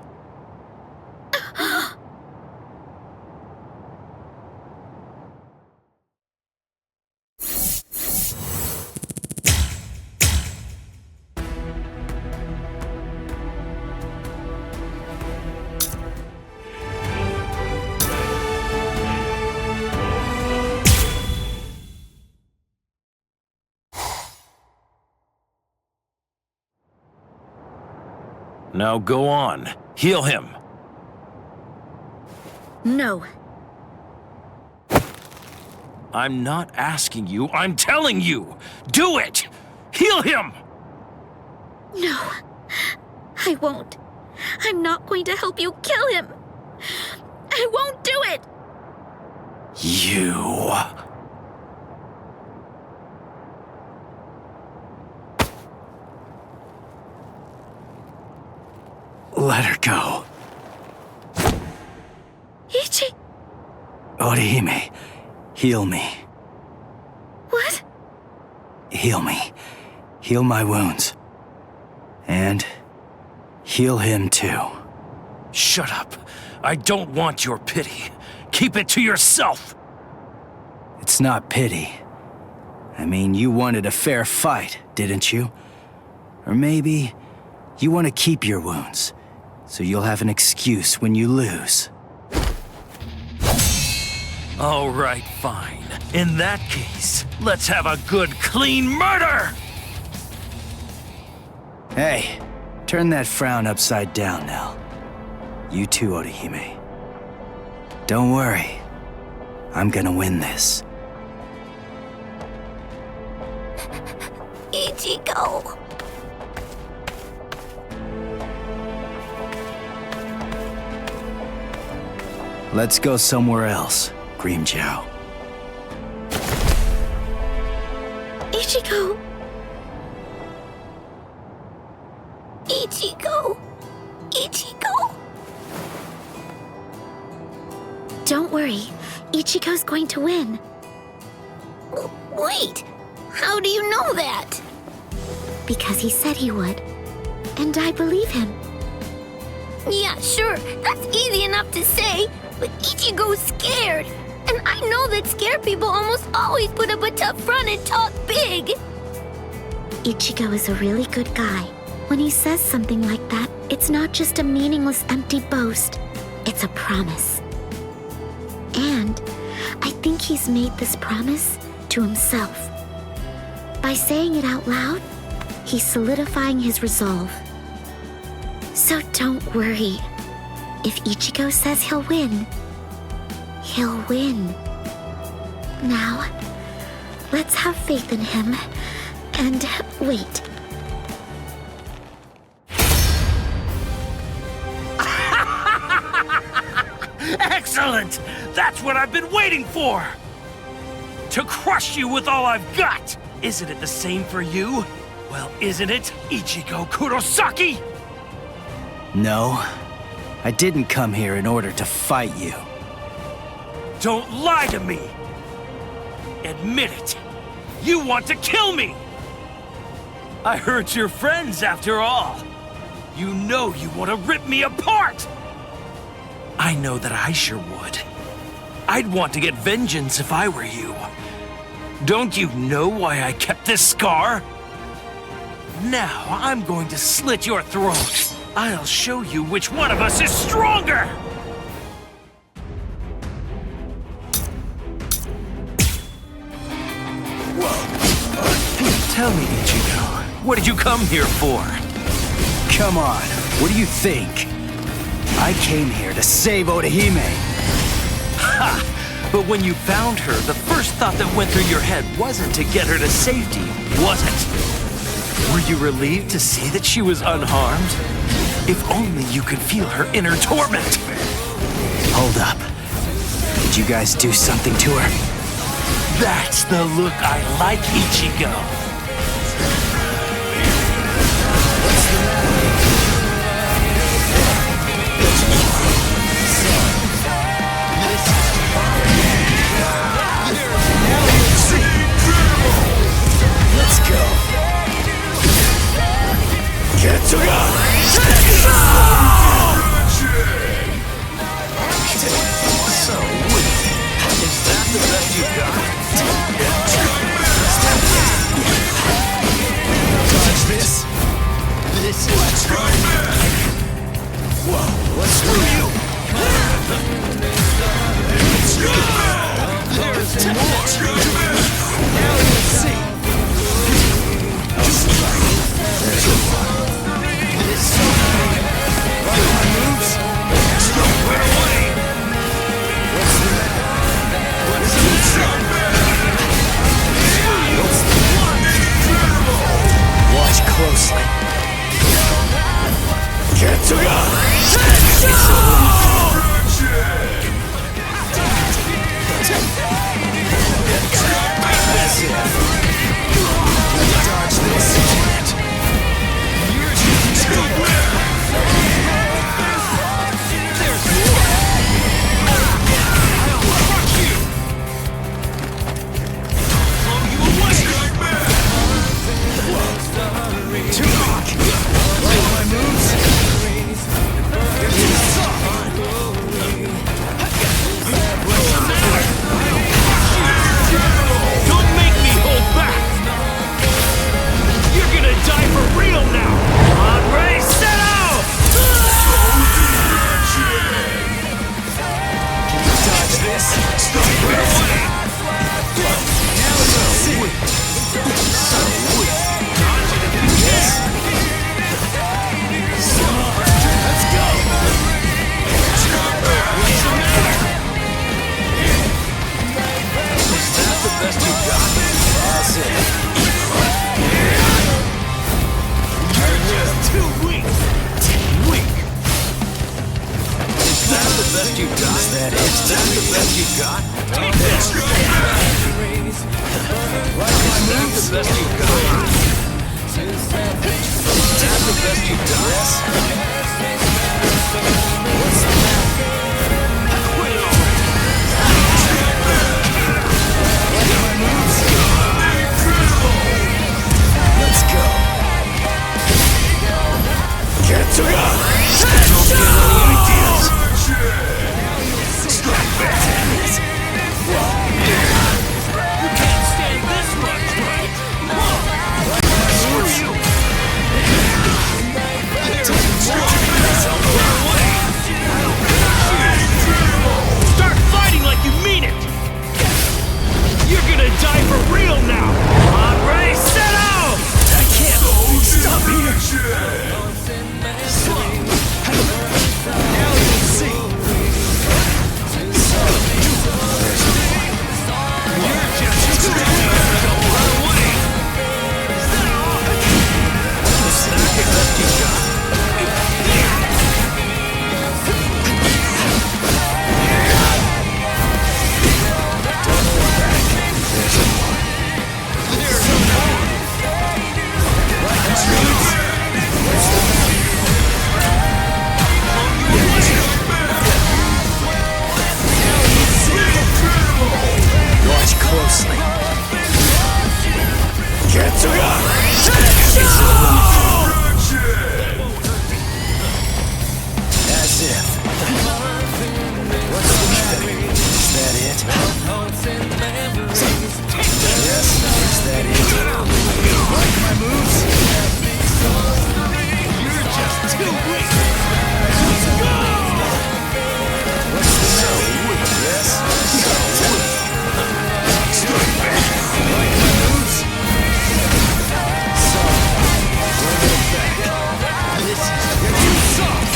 Now go on, heal him.
No.
I'm not asking you, I'm telling you! Do it! Heal him!
No. I won't. I'm not going to help you kill him. I won't do it!
You...
Let her go.
Ichi...
Orihime, heal me.
What?
Heal me. Heal my wounds. And heal him too.
Shut up. I don't want your pity. Keep it to yourself.
It's not pity. I mean, you wanted a fair fight, didn't you? Or maybe you want to keep your wounds, so you'll have an excuse when you lose.
All right, fine. In that case, let's have a good, clean murder!
Hey, turn that frown upside down now. You too, Orihime. Don't worry. I'm gonna win this.
Ichigo.
Let's go somewhere else, Grimmjow.
Ichigo. Ichigo. Ichigo. Don't worry. Ichigo's going to win. Wait. How do you know that? Because he said he would. And I believe him. Yeah, sure. That's easy enough to say. But Ichigo's scared. And I know that scared people almost always put up a tough front and talk big. Ichigo is a really good guy. When he says something like that, it's not just a meaningless, empty boast. It's a promise. And I think he's made this promise to himself. By saying it out loud, he's solidifying his resolve. So don't worry. If Ichigo says he'll win, he'll win. Now, let's have faith in him and wait.
Excellent! That's what I've been waiting for! To crush you with all I've got! Isn't it the same for you? Well, isn't it, Ichigo Kurosaki?
No, I didn't come here in order to fight you.
Don't lie to me! Admit it! You want to kill me! I hurt your friends after all! You know you want to rip me apart! I know that I sure would. I'd want to get vengeance if I were you. Don't you know why I kept this scar? Now I'm going to slit your throat. I'll show you which one of us is stronger! Tell me, Ichigo, what did you come here for?
Come on, what do you think? I came here to save Orihime.
Ha! But when you found her, the first thought that went through your head wasn't to get her to safety, was it? Were you relieved to see that she was unharmed? If only you could feel her inner torment!
Hold up. Did you guys do something to her?
That's the look I like, Ichigo!
Let's go.
So weak. Is that the best you've got? Dodge this. This is whoa, let's screw you. There's more. Now let's see. There's one. This moves. Right away. What's the matter? What is it?
Watch closely.
That's it. Dodge this. There's more. I'll crush you. Blow you away. Too weak. Like my moves. Don't make me hold back. You're gonna die for real now. On race, set out. Can you dodge this? Strike right away. Now let's see. So weak. Dodge it if you can. Let's go. What's the matter? Is that the best you got? That's it. You're just too weak. Weak. Is that the best you got? Is that the best you got? Take this. Is that the best you got? Is that the best you got? What's the matter? Quit it already.
Let's go.
Don't get any ideas. Strike back. You can't stand this much, right? Screw you. There's more. Away.
closely. As if. What's the matter? Is that it? Yes, is that it? Like my moves? You're just too weak. Let's go! What's the matter? Yes? Like my moves? So, bring it back. This is too soft.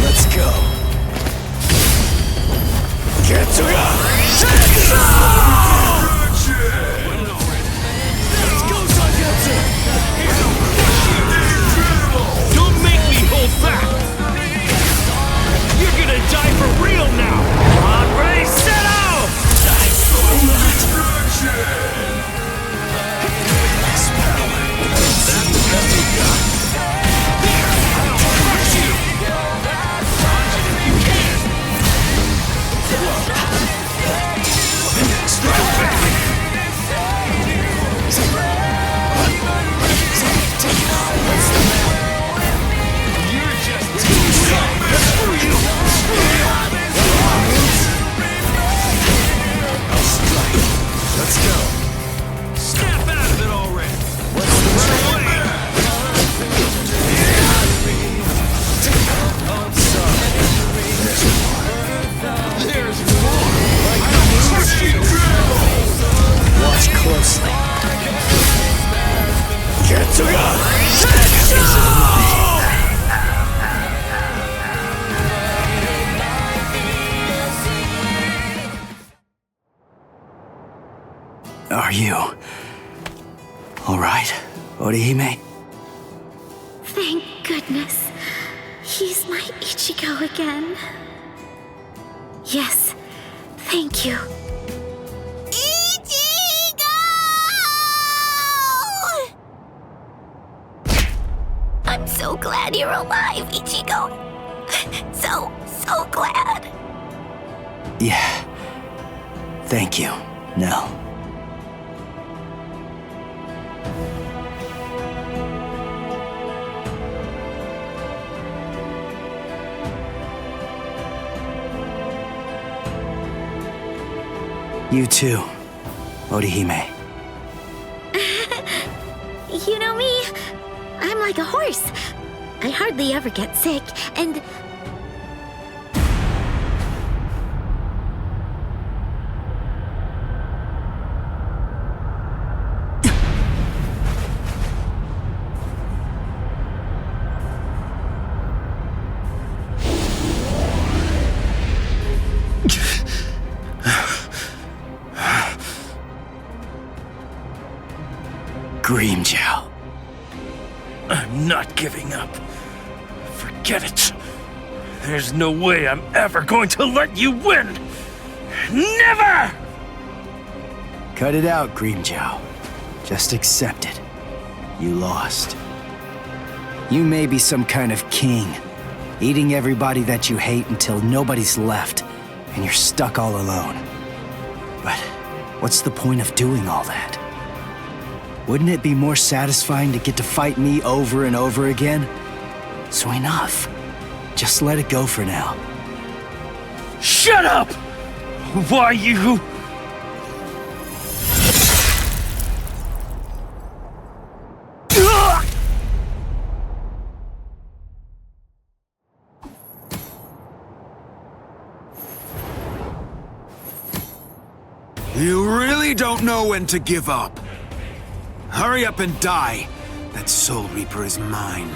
Let's go. Get to go! Let's go, Hogyoku!
Don't make me hold back! You're gonna die for real now! On, ready, set out!
Die so much! Max power. That's the best we got. Here, I'll crush you! Dodge it if you can! Strike back! What's the matter? You're just too soft! Screw you! I'll strike. Let's go.
Snap out of it already!
What's the matter?
There's more!
Watch closely. Get to go! Are you all right, Orihime?
Thank goodness. He's my Ichigo again. Yes, thank you. Ichigo! I'm so glad you're alive, Ichigo. So glad.
Yeah. Thank you, Nell. You too, Orihime.
You know me, I'm like a horse. I hardly ever get sick, and...
Grimmjow.
I'm not giving up. Forget it. There's no way I'm ever going to let you win! Never!
Cut it out, Grimmjow. Just accept it. You lost. You may be some kind of king, eating everybody that you hate until nobody's left, and you're stuck all alone. But what's the point of doing all that? Wouldn't it be more satisfying to get to fight me over and over again? So enough. Just let it go for now.
Shut up! Why you...
You really don't know when to give up. Hurry up and die. That Soul Reaper is mine.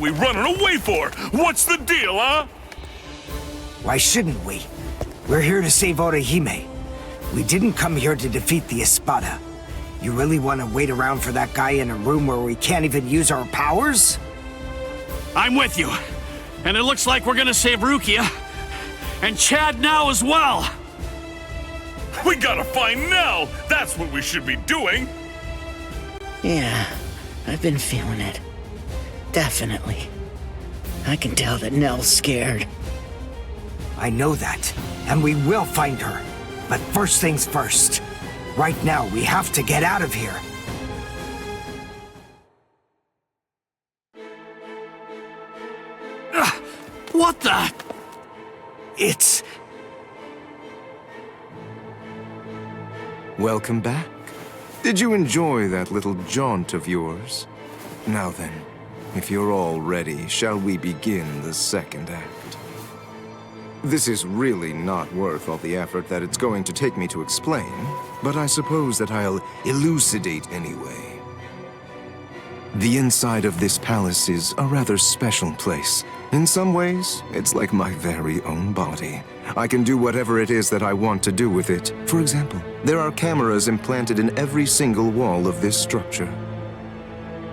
we running away for? What's the deal, huh?
Why shouldn't we? We're here to save Orihime. We didn't come here to defeat the Espada. You really want to wait around for that guy in a room where we can't even use our powers?
I'm with you. And it looks like we're gonna save Rukia. And Chad now as well.
We gotta find Nell! That's what we should be doing!
Yeah, I've been feeling it. Definitely. I can tell that Nell's scared.
I know that, and we will find her. But first things first. Right now, we have to get out of here.
What the?
It's... Welcome back. Did you enjoy that little jaunt of yours? Now then, if you're all ready, shall we begin the second act? This is really not worth all the effort that it's going to take me to explain, but I suppose that I'll elucidate anyway. The inside of this palace is a rather special place. In some ways, it's like my very own body. I can do whatever it is that I want to do with it. For example, there are cameras implanted in every single wall of this structure.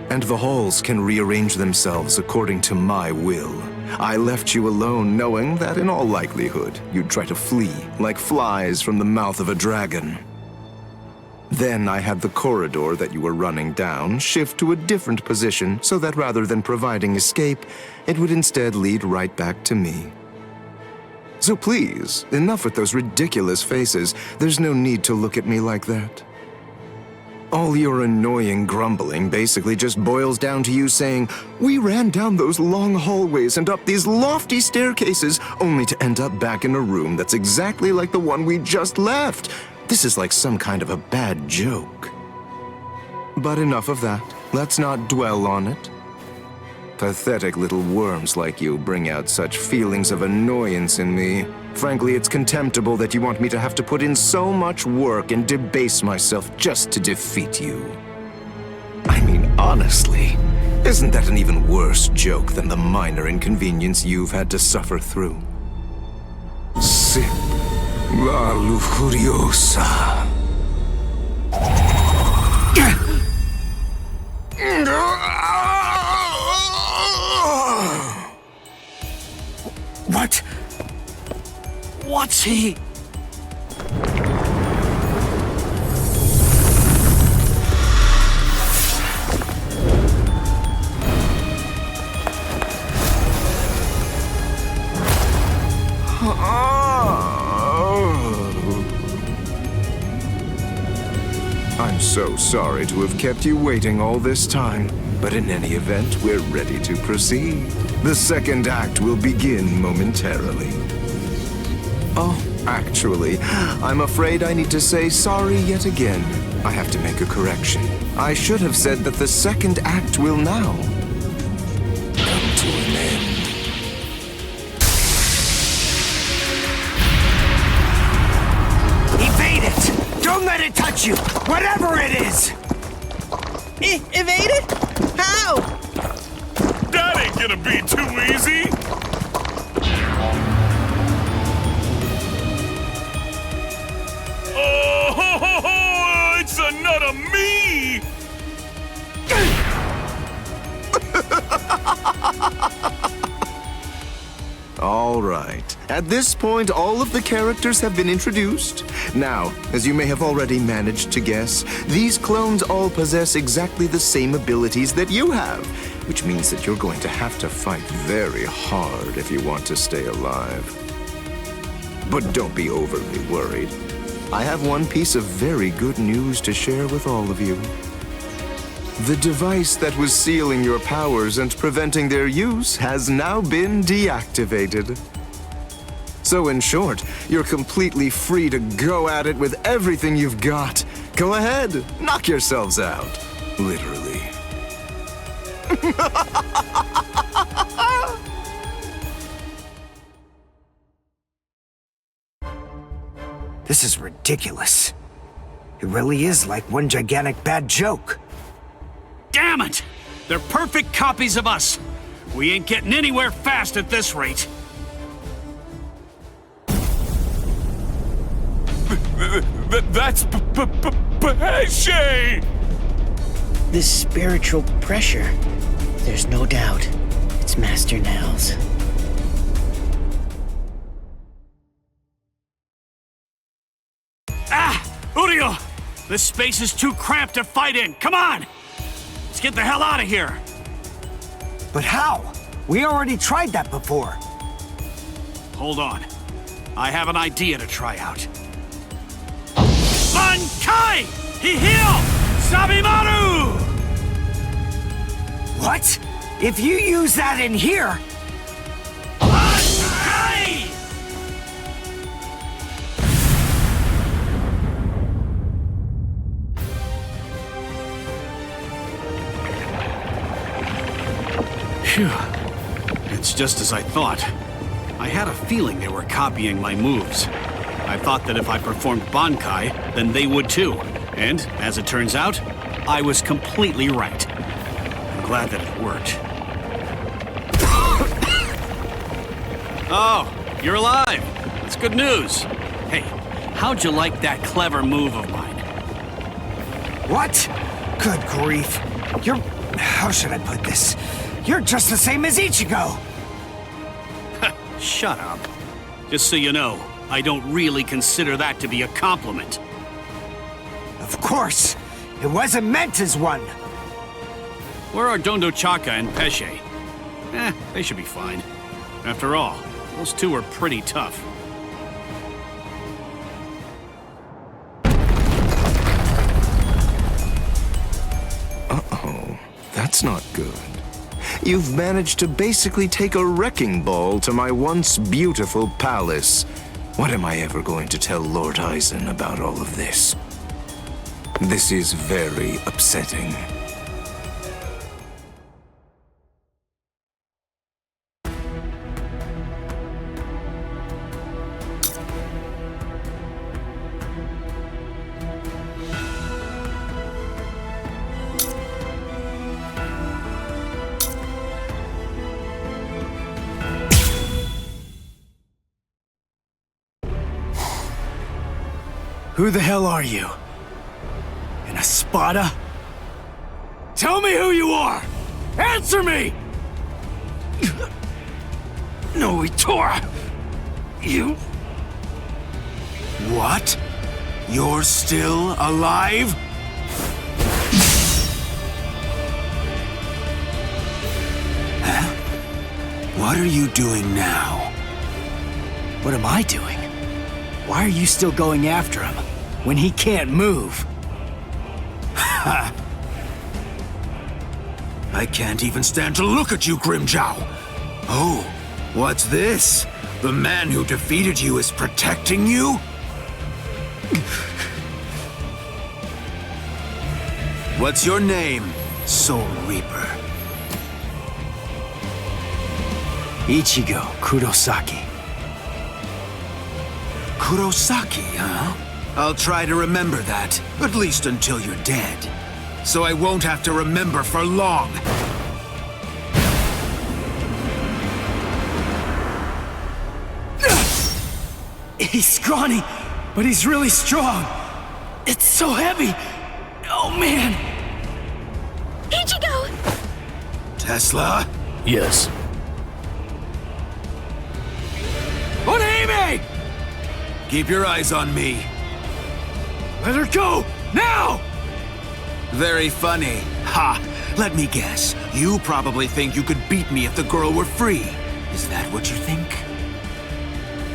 And the halls can rearrange themselves according to my will. I left you alone knowing that in all likelihood, you'd try to flee like flies from the mouth of a dragon. Then I had the corridor that you were running down shift to a different position so that rather than providing escape, it would instead lead right back to me. So please, enough with those ridiculous faces. There's no need to look at me like that. All your annoying grumbling basically just boils down to you saying, "We ran down those long hallways and up these lofty staircases only to end up back in a room that's exactly like the one we just left." This is like some kind of a bad joke. But enough of that. Let's not dwell on it. Pathetic little worms like you bring out such feelings of annoyance in me. Frankly, it's contemptible that you want me to have to put in so much work and debase myself just to defeat you. I mean, honestly, isn't that an even worse joke than the minor inconvenience you've had to suffer through? Sip la lujuriosa.
What?
What's he?
I'm so sorry to have kept you waiting all this time, but in any event, we're ready to proceed. The second act will begin momentarily. Oh, actually, I'm afraid I need to say sorry yet again. I have to make a correction. I should have said that the second act will now come to an end.
Evade it! Don't let it touch you! Whatever it is!
Evade it? How?
That ain't gonna be too easy! Oh, it's a nut of me!
All right. At this point, all of the characters have been introduced. Now, as you may have already managed to guess, these clones all possess exactly the same abilities that you have, which means that you're going to have to fight very hard if you want to stay alive. But don't be overly worried. I have one piece of very good news to share with all of you. The device that was sealing your powers and preventing their use has now been deactivated. So in short, you're completely free to go at it with everything you've got. Go ahead, knock yourselves out. Literally.
This is ridiculous. It really is like one gigantic bad joke.
Damn it! They're perfect copies of us. We ain't getting anywhere fast at this rate.
That's Pesce!
This spiritual pressure, there's no doubt it's Master Nell's.
Uryu! This space is too cramped to fight in. Come on! Let's get the hell out of here!
But how? We already tried that before.
Hold on. I have an idea to try out. Bankai! Hihio! Sabimaru!
What? If you use that in here...
Bankai! Phew. It's just as I thought. I had a feeling they were copying my moves. I thought that if I performed Bankai, then they would too. And, as it turns out, I was completely right. I'm glad that it worked. Oh, you're alive. That's good news. Hey, how'd you like that clever move of mine?
What? Good grief. You're... how should I put this? You're just the same as Ichigo!
Shut up. Just so you know, I don't really consider that to be a compliment.
Of course! It wasn't meant as one!
Where are Dondo Chaka and Pesce? They should be fine. After all, those two are pretty tough.
Uh-oh. That's not good. You've managed to basically take a wrecking ball to my once beautiful palace. What am I ever going to tell Lord Aizen about all of this? This is very upsetting.
Who the hell are you? An Espada? Tell me who you are! Answer me! No, Ulquiorra! You... What? You're still alive? Huh? What are you doing now? What am I doing? Why are you still going after him when he can't move? Ha! I can't even stand to look at you, Grimmjow! Oh, what's this? The man who defeated you is protecting you? What's your name, Soul Reaper? Ichigo Kurosaki. Kurosaki, huh? I'll try to remember that, at least until you're dead. So I won't have to remember for long. He's scrawny, but he's really strong. It's so heavy. Oh, man.
Ichigo!
Tesla?
Yes.
Orihime! Keep your eyes on me. Let her go! Now! Very funny. Ha! Let me guess. You probably think you could beat me if the girl were free. Is that what you think?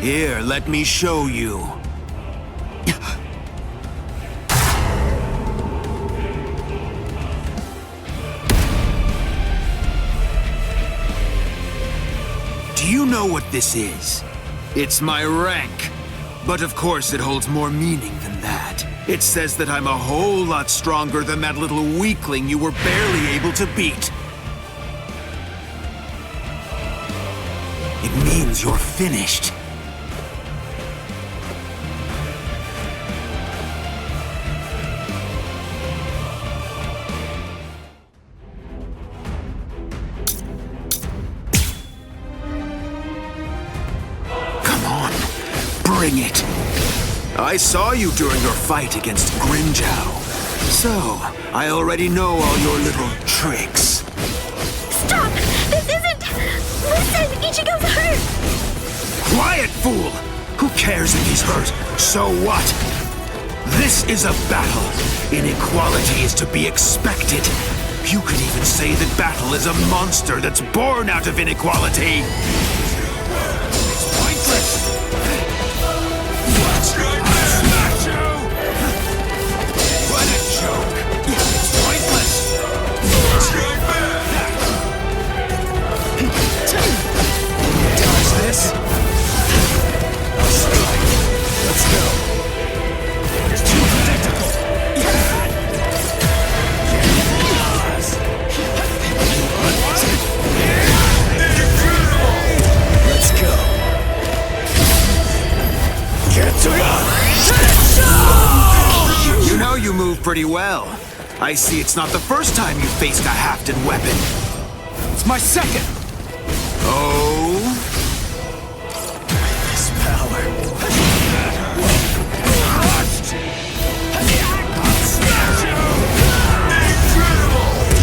Here, let me show you. Do you know what this is? It's my rank. But of course it holds more meaning than that. It says that I'm a whole lot stronger than that little weakling you were barely able to beat. It means you're finished.
Bring it. I saw you during your fight against Grimmjow. So, I already know all your little tricks.
Stop! This isn't... Listen, Ichigo's hurt!
Quiet, fool! Who cares if he's hurt? So what? This is a battle. Inequality is to be expected. You could even say that battle is a monster that's born out of inequality. It's pointless. What a joke. It's pointless. Dodge this. I'll strike. Let's go. It's too predictable. Let's go. You know you move pretty well. I see it's not the first time you faced a hafted weapon. It's my second. Oh? This power.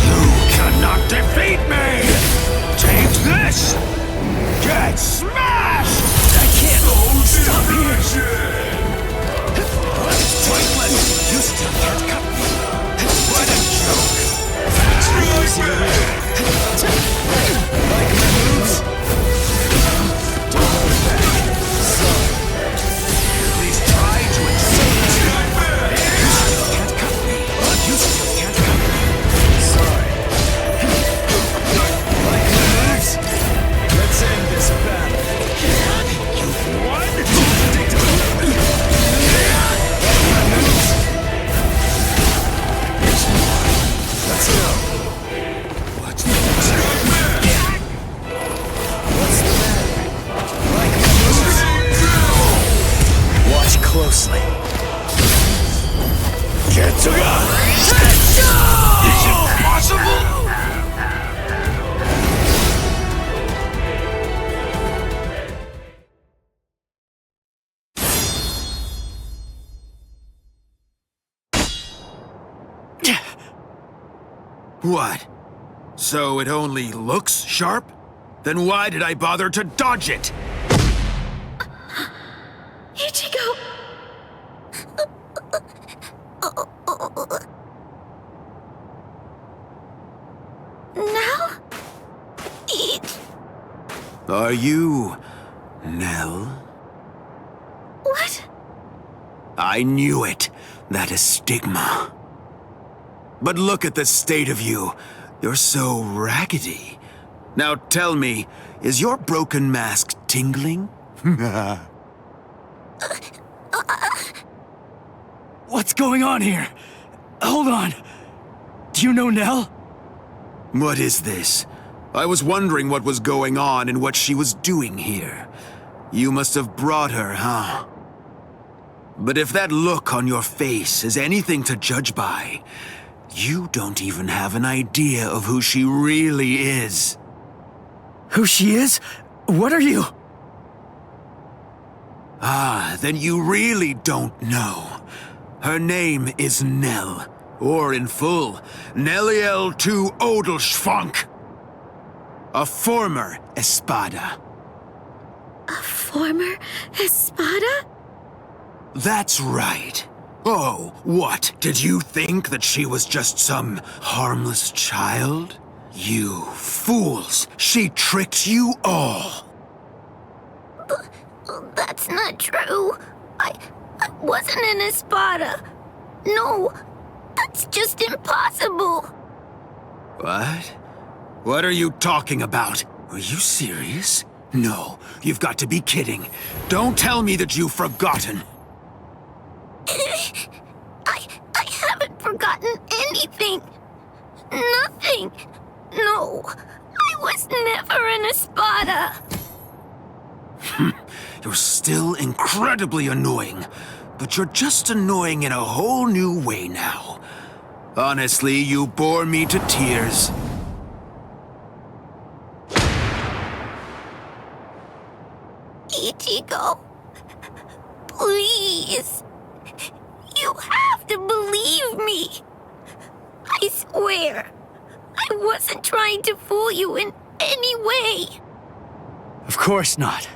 You cannot defeat me! Take this! Get smashed! I can't stop here! It's pointless! You still can't cut me! What a joke! Like my moves? Don't hold back. Sorry. At least try to accept it. You still can't cut me. You still can't cut me. Sorry. Like my moves? Let's end this battle. You've won? Predictable. Like my moves? There's more. Let's go. Watch me. What's the matter? Like my moves? Watch closely. Get to go! Is it possible? What? So it only looks sharp? Then why did I bother to dodge it?
Ichigo! Now? Eat.
Are you Nell?
What?
I knew it. That is stigma. But look at the state of you. You're so raggedy. Now tell me, is your broken mask tingling?
What's going on here? Hold on. Do you know Nell?
What is this? I was wondering what was going on and what she was doing here. You must have brought her, huh? But if that look on your face is anything to judge by, you don't even have an idea of who she really is.
Who she is? What are you?
Ah, then you really don't know. Her name is Nell, or in full, Nelliel to Odelschfonk. A former Espada.
A former Espada?
That's right. Oh, what? Did you think that she was just some harmless child? You fools! She tricked you all!
That's not true. I wasn't an Espada. No, that's just impossible.
What? What are you talking about? Are you serious? No, you've got to be kidding. Don't tell me that you've forgotten.
I haven't forgotten anything. Nothing. No, I was never an Espada.
You're still incredibly annoying, but you're just annoying in a whole new way now. Honestly, you bore me to tears.
Ichigo, Please. You have to believe me. I swear, I wasn't trying to fool you in any way.
Of course not.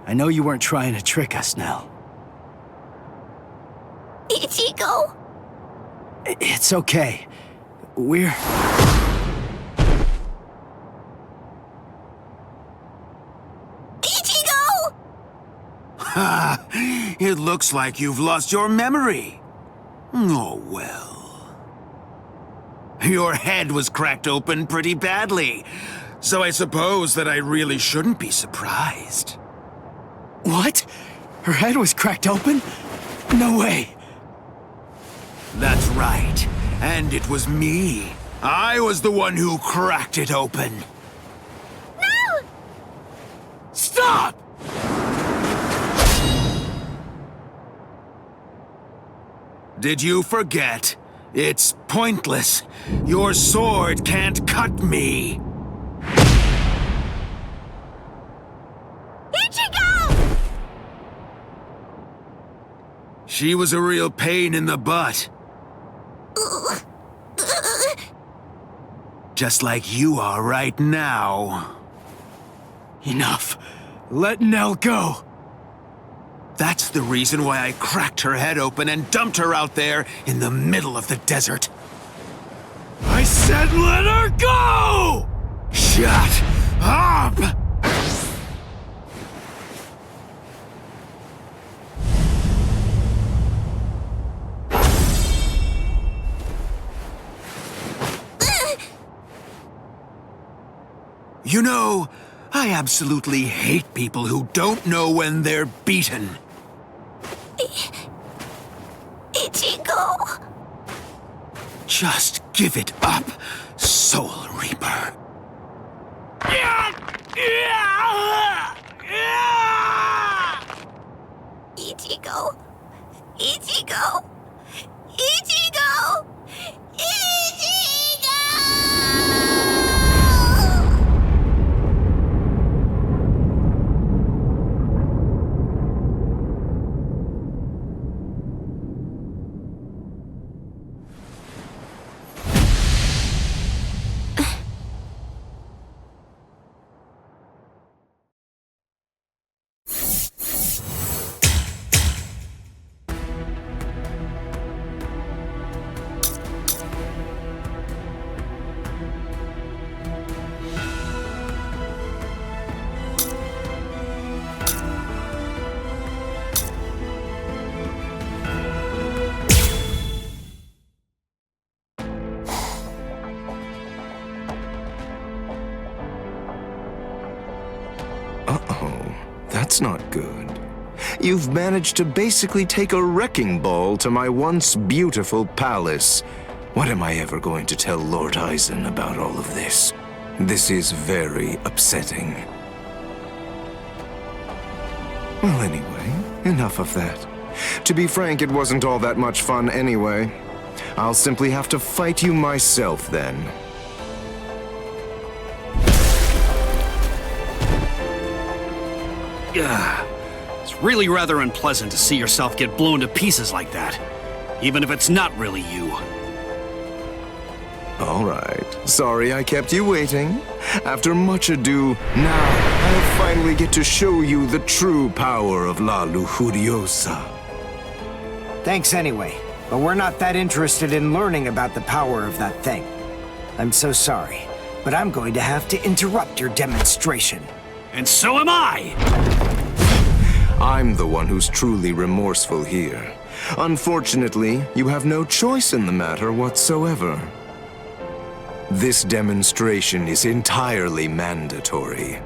I know you weren't trying to trick us, Nell.
Ichigo?
It's okay. We're...
Ichigo!
Ha! It looks like you've lost your memory. Oh, well. Your head was cracked open pretty badly, so I suppose that I really shouldn't be surprised.
What? Her head was cracked open? No way.
That's right. And it was me. I was the one who cracked it open.
No!
Stop! Did you forget? It's pointless. Your sword can't cut me.
Ichigo!
She was a real pain in the butt. Just like you are right now.
Enough. Let Nell go.
That's the reason why I cracked her head open and dumped her out there in the middle of the desert. I said let her go! Shut up! You know, I absolutely hate people who don't know when they're beaten.
Ichigo.
Just give it up, Soul Reaper.
Ichigo. Ichigo. Ichigo.
That's not good. You've managed to basically take a wrecking ball to my once beautiful palace. What am I ever going to tell Lord Aizen about all of this? This is very upsetting. Well, anyway, enough of that. To be frank, it wasn't all that much fun anyway. I'll simply have to fight you myself then.
It's really rather unpleasant to see yourself get blown to pieces like that, even if it's not really you.
All right. Sorry I kept you waiting. After much ado, now I'll finally get to show you the true power of La Lujuriosa.
Thanks anyway, but we're not that interested in learning about the power of that thing. I'm so sorry, but I'm going to have to interrupt your demonstration.
And so am I!
I'm the one who's truly remorseful here. Unfortunately, you have no choice in the matter whatsoever. This demonstration is entirely mandatory.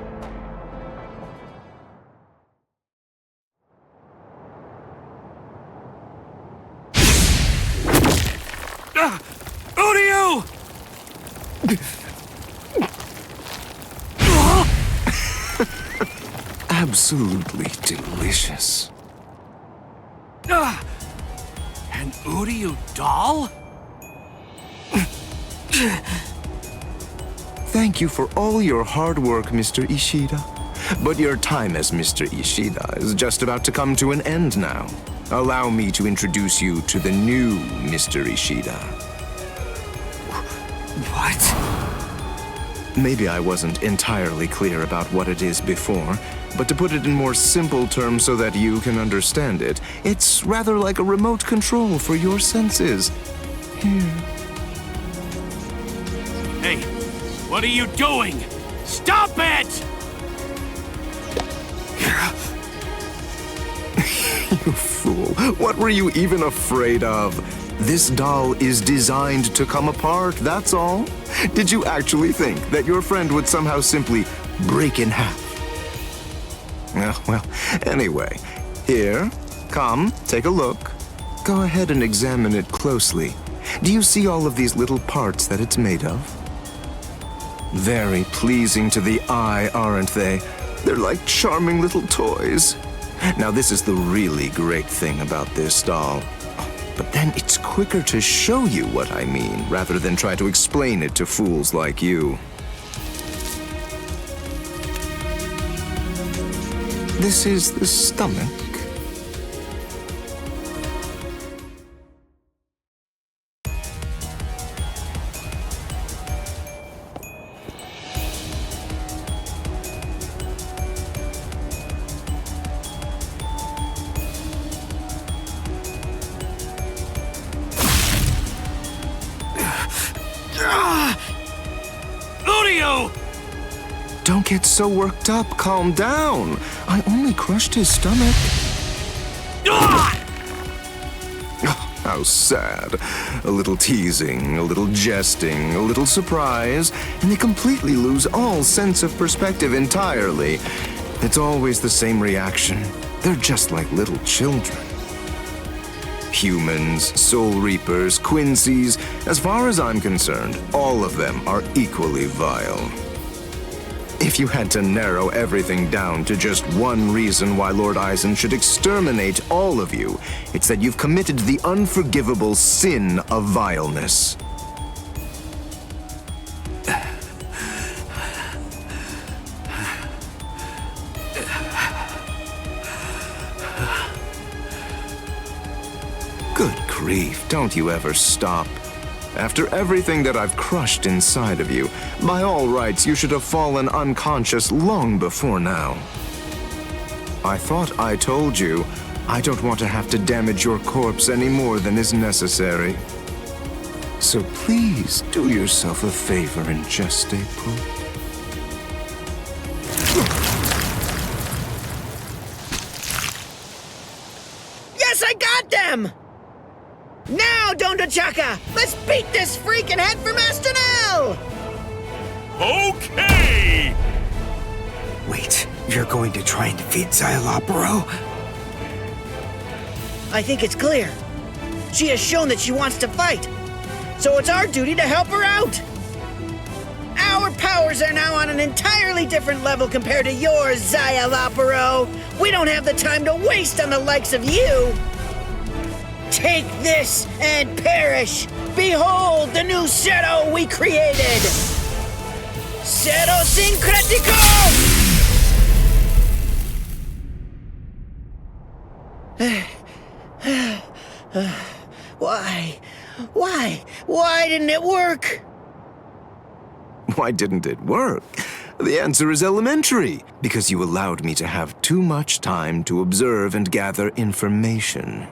Uryu!
Absolutely delicious.
An Uryu doll?
Thank you for all your hard work, Mr. Ishida.
But your time as Mr. Ishida is just about to come to an end now. Allow me to introduce you to the new Mr. Ishida.
What?
Maybe I wasn't entirely clear about what it is before, but to put it in more simple terms so that you can understand it, it's rather like a remote control for your senses. Here.
Hey, what are you doing? Stop it!
You fool. What were you even afraid of? This doll is designed to come apart, that's all. Did you actually think that your friend would somehow simply break in half? Well, anyway, here, come, take a look. Go ahead and examine it closely. Do you see all of these little parts that it's made of? Very pleasing to the eye, aren't they? They're like charming little toys. Now, this is the really great thing about this doll. But then it's quicker to show you what I mean, rather than try to explain it to fools like you. This is the stomach.
Uryu!
Don't get so worked up. Calm down. I only crushed his stomach. Oh, how sad. A little teasing, a little jesting, a little surprise, and they completely lose all sense of perspective entirely. It's always the same reaction. They're just like little children. Humans, Soul Reapers, Quincy's, as far as I'm concerned, all of them are equally vile. If you had to narrow everything down to just one reason why Lord Aizen should exterminate all of you, it's that you've committed the unforgivable sin of vileness. Good grief, don't you ever stop. After everything that I've crushed inside of you, by all rights, you should have fallen unconscious long before now. I thought I told you, I don't want to have to damage your corpse any more than is necessary. So please, do yourself a favor and just stay put.
Yes, I got them! Now, Dondachaka! Let's beat this freak and head for Master Nell!
Okay!
Wait, you're going to try and defeat Xyalopero?
I think it's clear. She has shown that she wants to fight. So it's our duty to help her out. Our powers are now on an entirely different level compared to yours, Xyalopero. We don't have the time to waste on the likes of you. Take this and perish! Behold the new Zero we created! Zero Syncretico! Why didn't it work?
Why didn't it work? The answer is elementary, because you allowed me to have too much time to observe and gather information.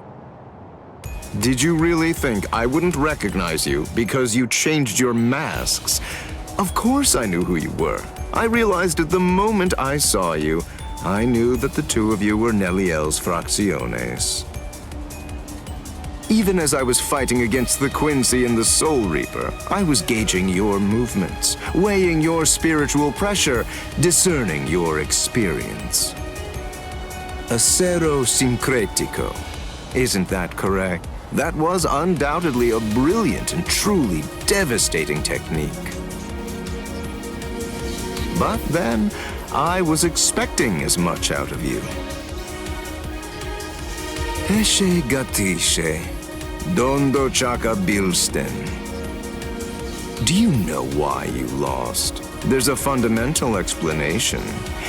Did you really think I wouldn't recognize you because you changed your masks? Of course I knew who you were. I realized it the moment I saw you. I knew that the two of you were Neliel's fracciones. Even as I was fighting against the Quincy and the Soul Reaper, I was gauging your movements, weighing your spiritual pressure, discerning your experience. Acero Syncretico. Isn't that correct? That was undoubtedly a brilliant and truly devastating technique. But then, I was expecting as much out of you. Eshe gatishe, dondo chaka bilsten. Do you know why you lost? There's a fundamental explanation.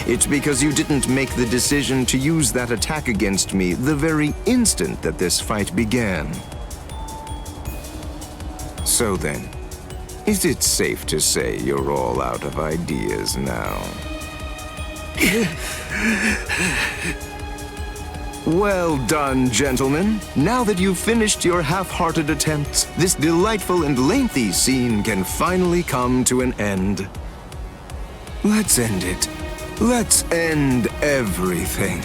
It's because you didn't make the decision to use that attack against me the very instant that this fight began. So then, is it safe to say you're all out of ideas now? Well done, gentlemen. Now that you've finished your half-hearted attempts, this delightful and lengthy scene can finally come to an end. Let's end it. Let's end everything.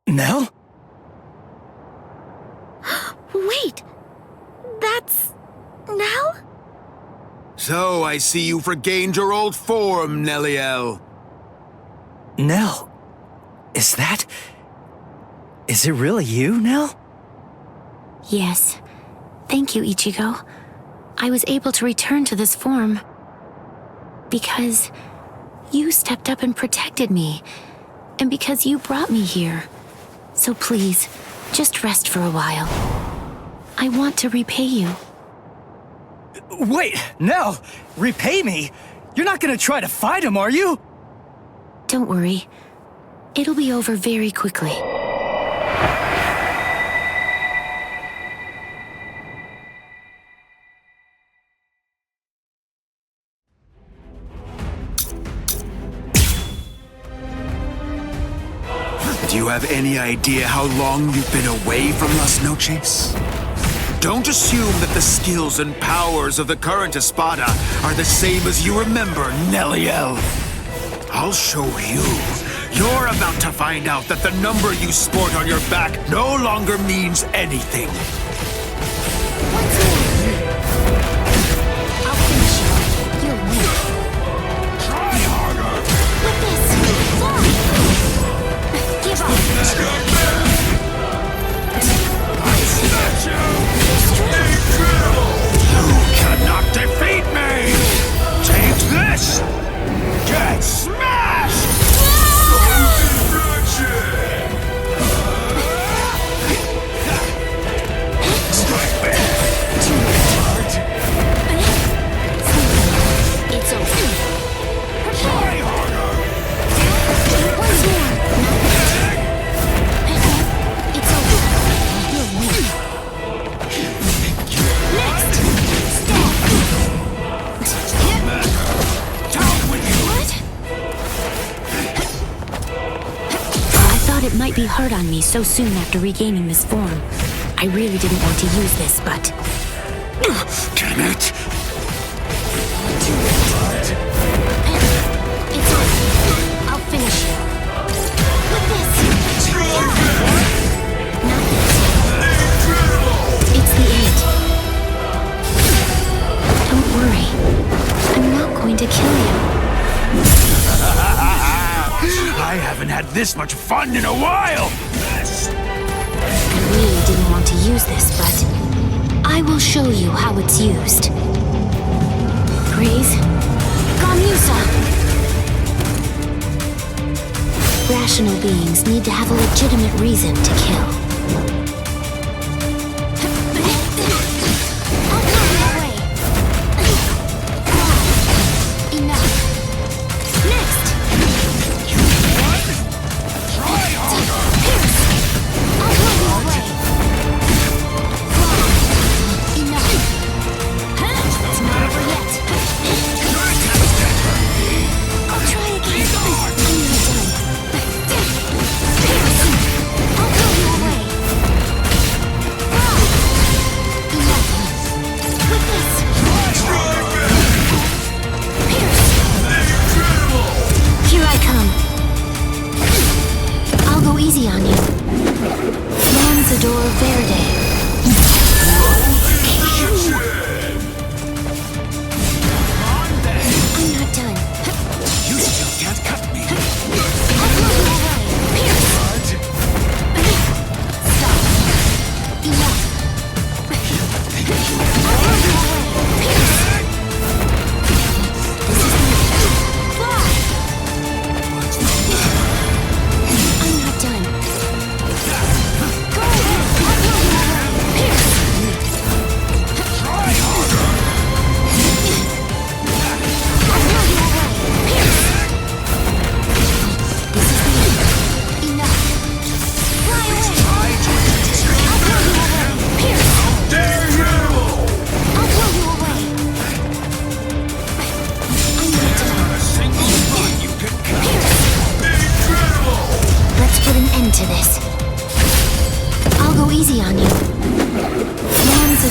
Nell?
Wait, that's Nell?
So I see you've regained your old form, Nelliel.
Nell? Is it really you, Nell?
Yes. Thank you, Ichigo. I was able to return to this form because you stepped up and protected me, and because you brought me here. So please, just rest for a while. I want to repay you.
Wait, Nell! Repay me? You're not gonna try to fight him, are you?
Don't worry. It'll be over very quickly.
Do you have any idea how long you've been away from Las Noches? Don't assume that the skills and powers of the current Espada are the same as you remember, Nelliel. I'll show you. You're about to find out that the number you sport on your back no longer means anything.
I'll finish you. You're weak.
Try harder!
With this, give up.
You cannot defeat me! Take this! Get smashed! Strike back! Too hard!
It's over.
Try harder!
Once more. It's over. You're weak. Next! Step!
Down with you!
What? I thought it might be hard on me so soon after regaining this form. I really didn't want to use this, but...
Damn it!
It's over. I'll finish you. With this. Not this. It's the end. Don't worry. I'm not going to kill you.
I haven't had this much fun in a while!
I really didn't want to use this, but I will show you how it's used. Praise Gamusa! Rational beings need to have a legitimate reason to kill. I'll blow you away. Enough. Next!
Try harder!
Pierce! I'll blow you away. Enough. It's not over yet. I'll try again. I'm nearly done. Pierce! I'll blow you away.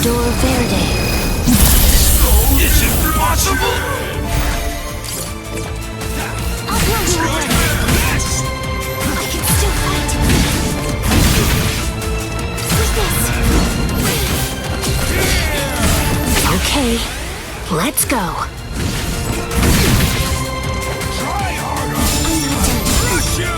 Lanzador Verde.
Is it possible?
I'll blow you away. I can still fight. With this. Okay, let's go.
Try harder! Push you!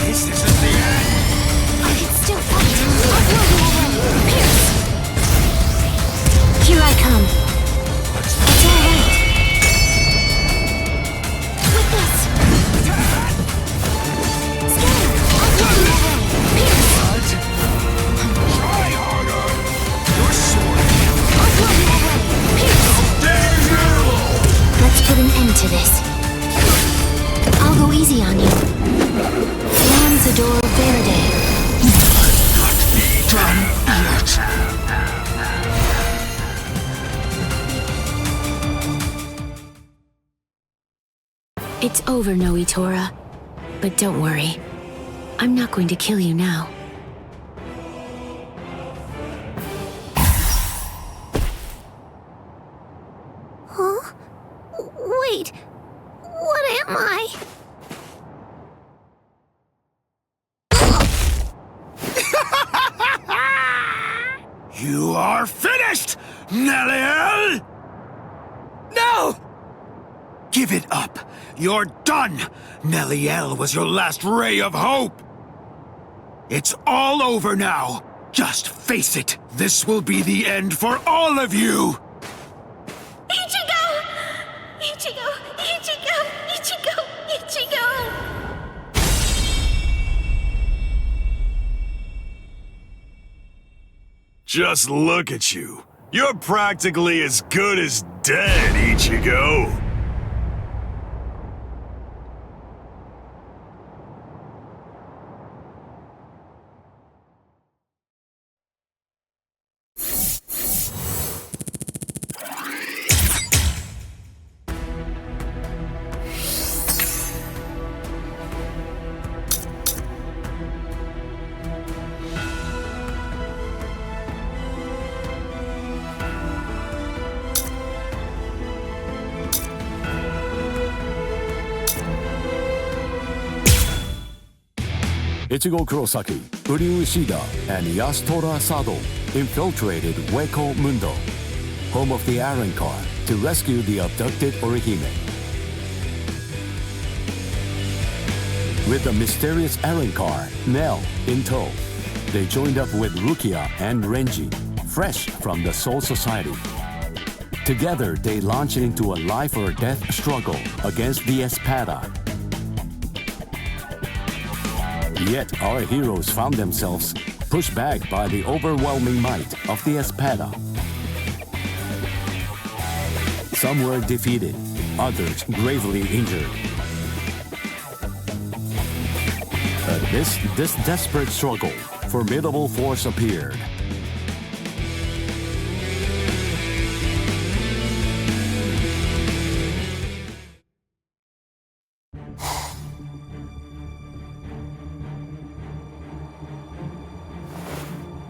This isn't the end!
I can still fight. I'll blow you away. Pierce! Here I come. It's alright. With this. Scatter! I'll blow you away. Pierce!
Try harder! Your sword!
I'll blow you away. Pierce!
How dare you!
Let's put an end to this. I'll go easy on you. Lanzador Verde.
Not be done yet.
It's over, Noitora. But don't worry. I'm not going to kill you now. Huh? Wait. What am I?
You are finished, Neliel!
No! Give it up. You're done. Neliel was your last ray of hope. It's all over now. Just face it. This will be the end for all of you.
Ichigo! Ichigo! Ichigo! Ichigo! Ichigo!
Just look at you. You're practically as good as dead, Ichigo.
Ichigo Kurosaki, Uryu Ishida, and Yasutora Sado infiltrated Hueco Mundo, home of the Iron Car, to rescue the abducted Orihime. With the mysterious Iron Car, Nell, in tow, they joined up with Rukia and Renji, fresh from the Soul Society. Together, they launched into a life-or-death struggle against the Espada. Yet our heroes found themselves pushed back by the overwhelming might of the Espada. Some were defeated, others gravely injured. Amidst this desperate struggle, formidable force appeared.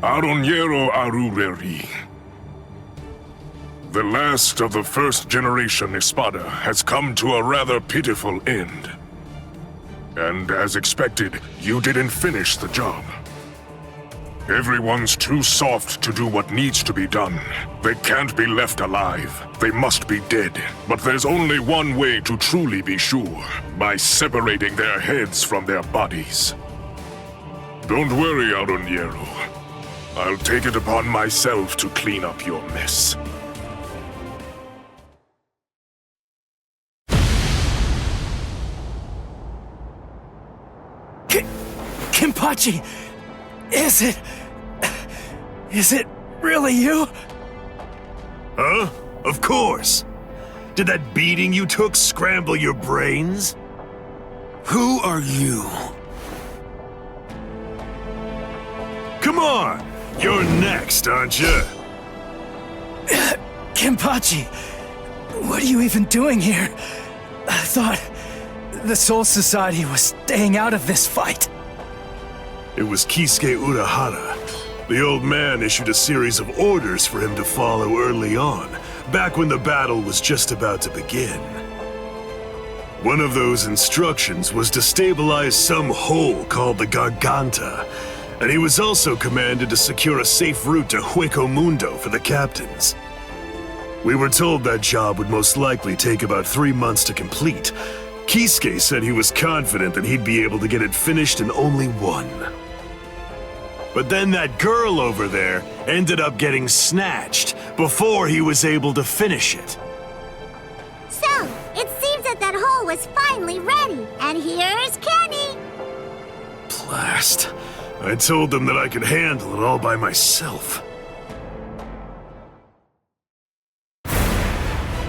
Aroniero Arureri. The last of the first generation Espada has come to a rather pitiful end. And as expected, you didn't finish the job. Everyone's too soft to do what needs to be done. They can't be left alive. They must be dead. But there's only one way to truly be sure, by separating their heads from their bodies. Don't worry, Aroniero. I'll take it upon myself to clean up your mess.
Kenpachi! Is it really you?
Huh? Of course. Did that beating you took scramble your brains?
Who are you?
Come on! You're next, aren't you?
Kenpachi, what are you even doing here? I thought the Soul Society was staying out of this fight.
It was Kisuke Urahara. The old man issued a series of orders for him to follow early on, back when the battle was just about to begin. One of those instructions was to stabilize some hole called the Garganta, and he was also commanded to secure a safe route to Hueco Mundo for the captains. We were told that job would most likely take about 3 months to complete. Kisuke said he was confident that he'd be able to get it finished in only 1. But then that girl over there ended up getting snatched before he was able to finish it.
So, it seems that hole was finally ready, and here's Kenny!
Blast. I told them that I could handle it all by myself.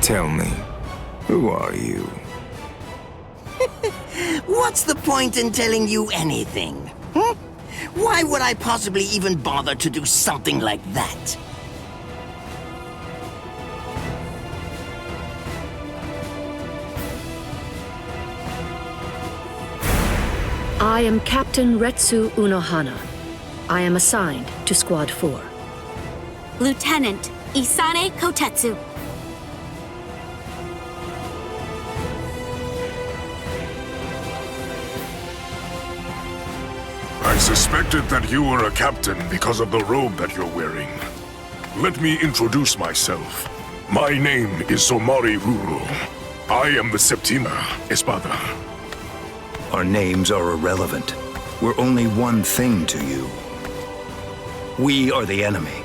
Tell me, who are you?
What's the point in telling you anything? Why would I possibly even bother to do something like that?
I am Captain Retsu Unohana. I am assigned to Squad 4.
Lieutenant Isane Kotetsu.
I suspected that you were a captain because of the robe that you're wearing. Let me introduce myself. My name is Somari Ruro. I am the Septima Espada.
Our names are irrelevant. We're only one thing to you. We are the enemy.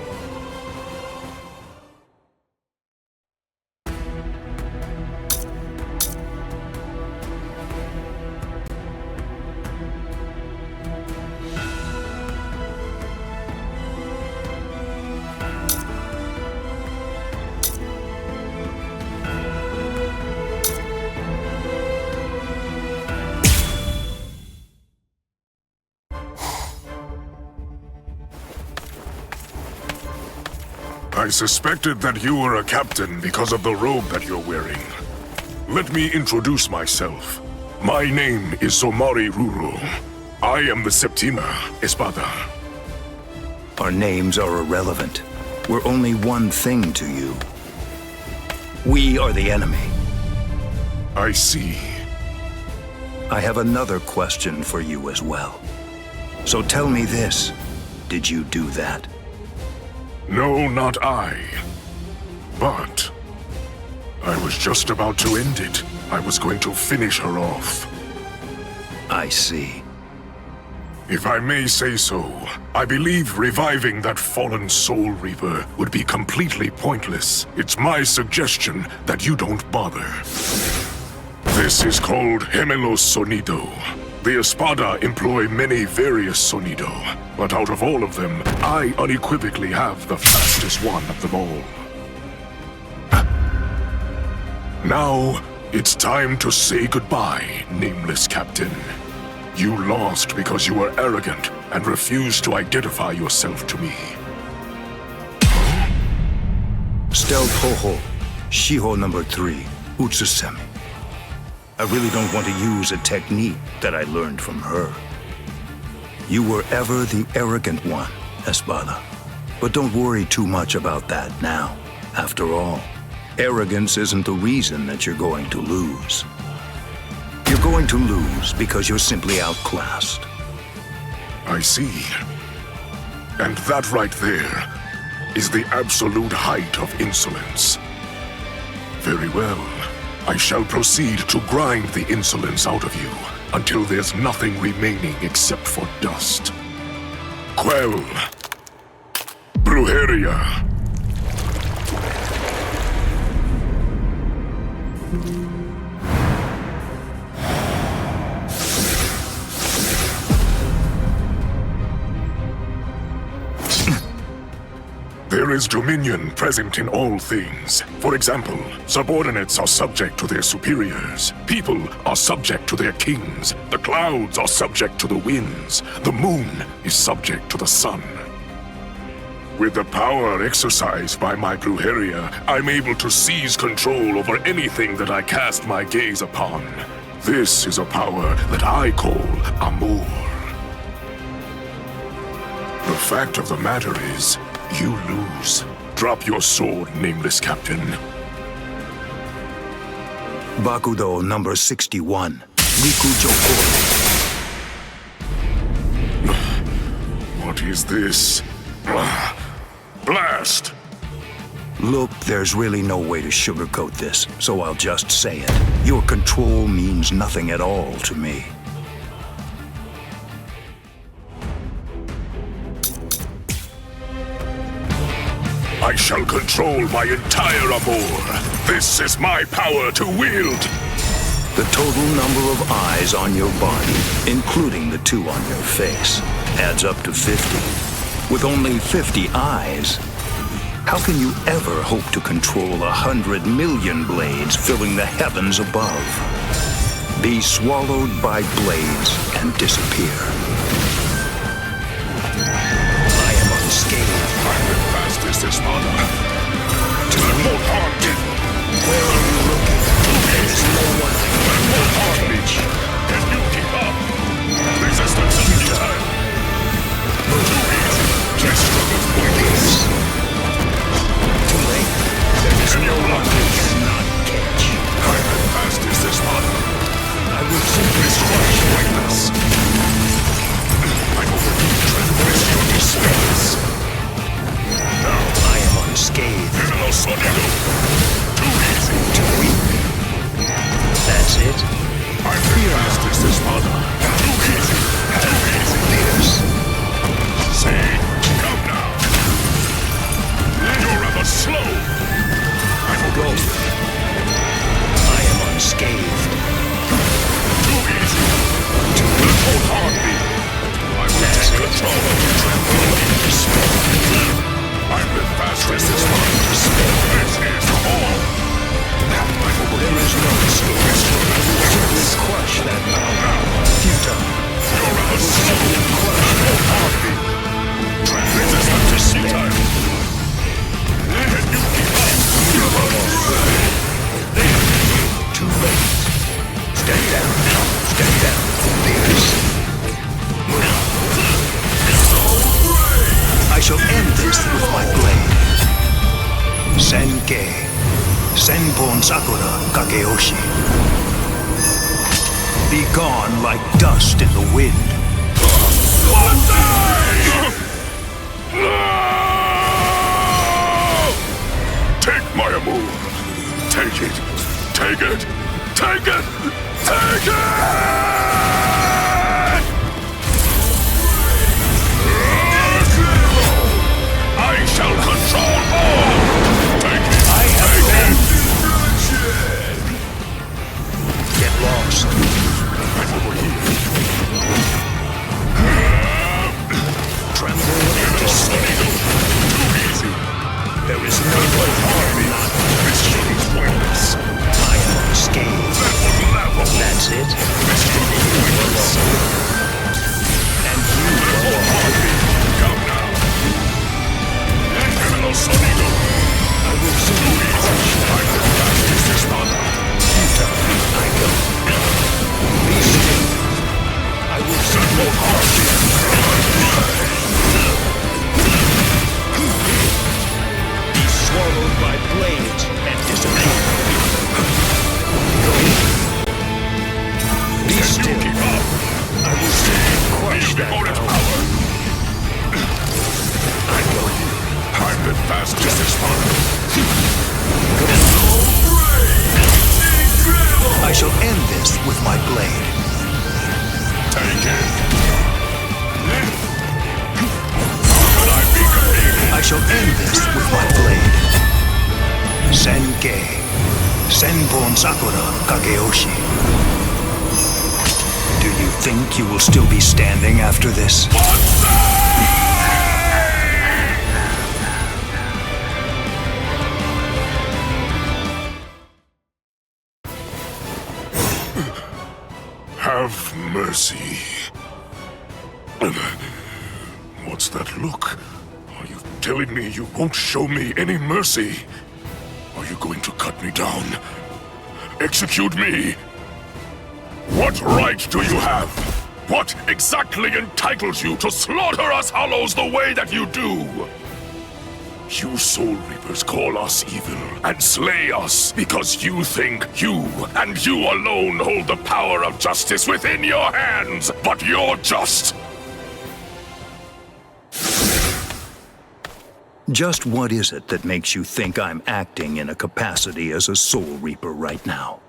I suspected that you were a captain because of the robe that you're wearing. Let me introduce myself. My name is Somari Ruro. I am the Septima Espada.
Our names are irrelevant. We're only one thing to you. We are the enemy.
I see.
I have another question for you as well. So tell me this. Did you do that?
No, not I. But I was just about to end it. I was going to finish her off.
I see.
If I may say so, I believe reviving that fallen Soul Reaper would be completely pointless. It's my suggestion that you don't bother. This is called Gemelo Sonido. The Espada employ many various Sonido, but out of all of them, I unequivocally have the fastest one of them all. Now, it's time to say goodbye, nameless captain. You lost because you were arrogant and refused to identify yourself to me.
Stealth Hoho, Shiho number 3, Utsusemi. I really don't want to use a technique that I learned from her. You were ever the arrogant one, Espada. But don't worry too much about that now. After all, arrogance isn't the reason that you're going to lose. You're going to lose because you're simply outclassed.
I see. And that right there is the absolute height of insolence. Very well. I shall proceed to grind the insolence out of you until there's nothing remaining except for dust. Quell. Brujeria. There is dominion present in all things. For example, subordinates are subject to their superiors. People are subject to their kings. The clouds are subject to the winds. The moon is subject to the sun. With the power exercised by my Brujeria, I'm able to seize control over anything that I cast my gaze upon. This is a power that I call Amour. The fact of the matter is, you lose. Drop your sword, nameless captain.
Bakudo number 61. Rikujokoro.
What is this? Blast!
Look, there's really no way to sugarcoat this, so I'll just say it. Your control means nothing at all to me.
I shall control my entire Amour. This is my power to wield.
The total number of eyes on your body, including the 2 on your face, adds up to 50. With only 50 eyes, how can you ever hope to control 100 million blades filling the heavens above? Be swallowed by blades and disappear. I am unscathed.
I'm the fastest Espada. To the whole target.
Where are you looking? There is no one I can reach.
Can you keep up? Resistance is futile.
Just pointless. Too late. There is no one you cannot catch.
I'm the fastest Espada.
I will simply squash my mouth.
I overcame transgression in space. Now
I am unscathed.
Too easy.
Too weak. That's it.
I'm the fastest Espada. Too easy.
Fierce.
Say, come now. You're rather slow. I will
go. I am unscathed.
Too easy. Too weak. Hold on me. I will take control of you. Tremble in despair. I'm the fastest Espada. This is all.
There is no escape. Simply crush that power. Futile.
You're rather slow. Hold on me. Resistance is futile. Can you keep up?
Too late. Stand down. Stand down. Fierce. I shall end this with my blade. Senkei. Senpon Sakura Kageyoshi. Be gone like dust in the wind.
Take my Amour. Take it. Take it. Take it. Take it! I shall control all. Take it.
I have
Take
been.
it.
Get lost.
I'm over here.
Tremble and despair.
Too easy.
There is no one harm not.
This shit is pointless.
I am unscathed.
That was laughable.
That's it.
This shit is pointless.
And you
will harm me. Come now. Criminal sonido.
I will simply crush that.
I'm the fastest Espada.
Futile. I know. Be still. I will simply crush them. Be swallowed by blades and disappear. Be still.
Keep up.
I will simply crush that
power.
I go.
I'm the fastest Espada.
I shall end this with my blade.
Take it. How could I be defeated?
I shall end this with my blade. Senkei. Senpon Sakura Kageyoshi. Do you think you will still be standing after this?
Have mercy. What's that look? Are you telling me you won't show me any mercy? Are you going to cut me down? Execute me? What right do you have? What exactly entitles you to slaughter us hollows the way that you do? You Soul Reapers call us evil and slay us because you think you and you alone hold the power of justice within your hands, but you're just...
Just what is it that makes you think I'm acting in a capacity as a Soul Reaper right now?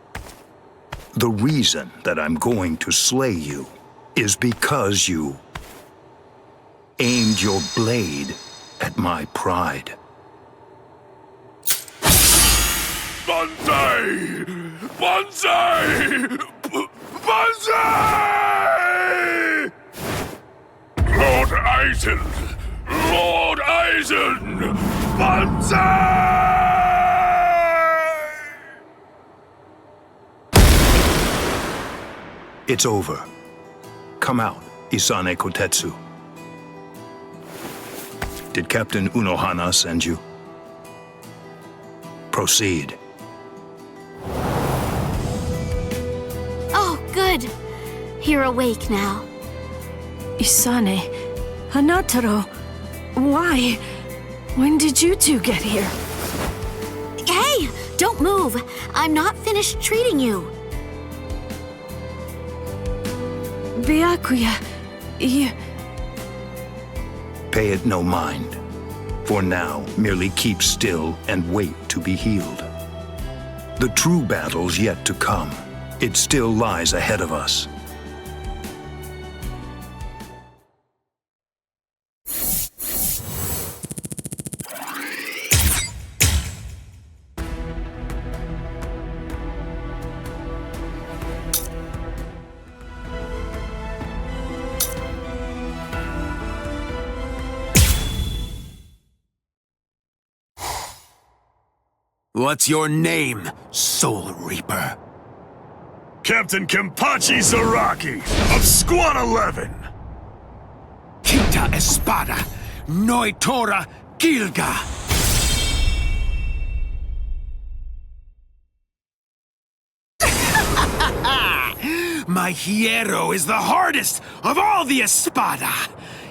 The reason that I'm going to slay you is because you aimed your blade at my pride.
Banzai! Banzai! Banzai! Lord Aizen! Lord Aizen! Banzai!
It's over. Come out, Isane Kotetsu. Did Captain Unohana send you? Proceed.
Oh, good. You're awake now.
Isane, Hanataro, why? When did you two get here?
Hey, don't move. I'm not finished treating you.
Byakuya, you...
Pay it no mind. For now, merely keep still and wait to be healed. The true battle's yet to come. It still lies ahead of us.
What's your name, Soul Reaper?
Captain Kenpachi Zaraki of Squad 11.
Eighth Espada, Noitora Gilga. My hierro is the hardest of all the Espada.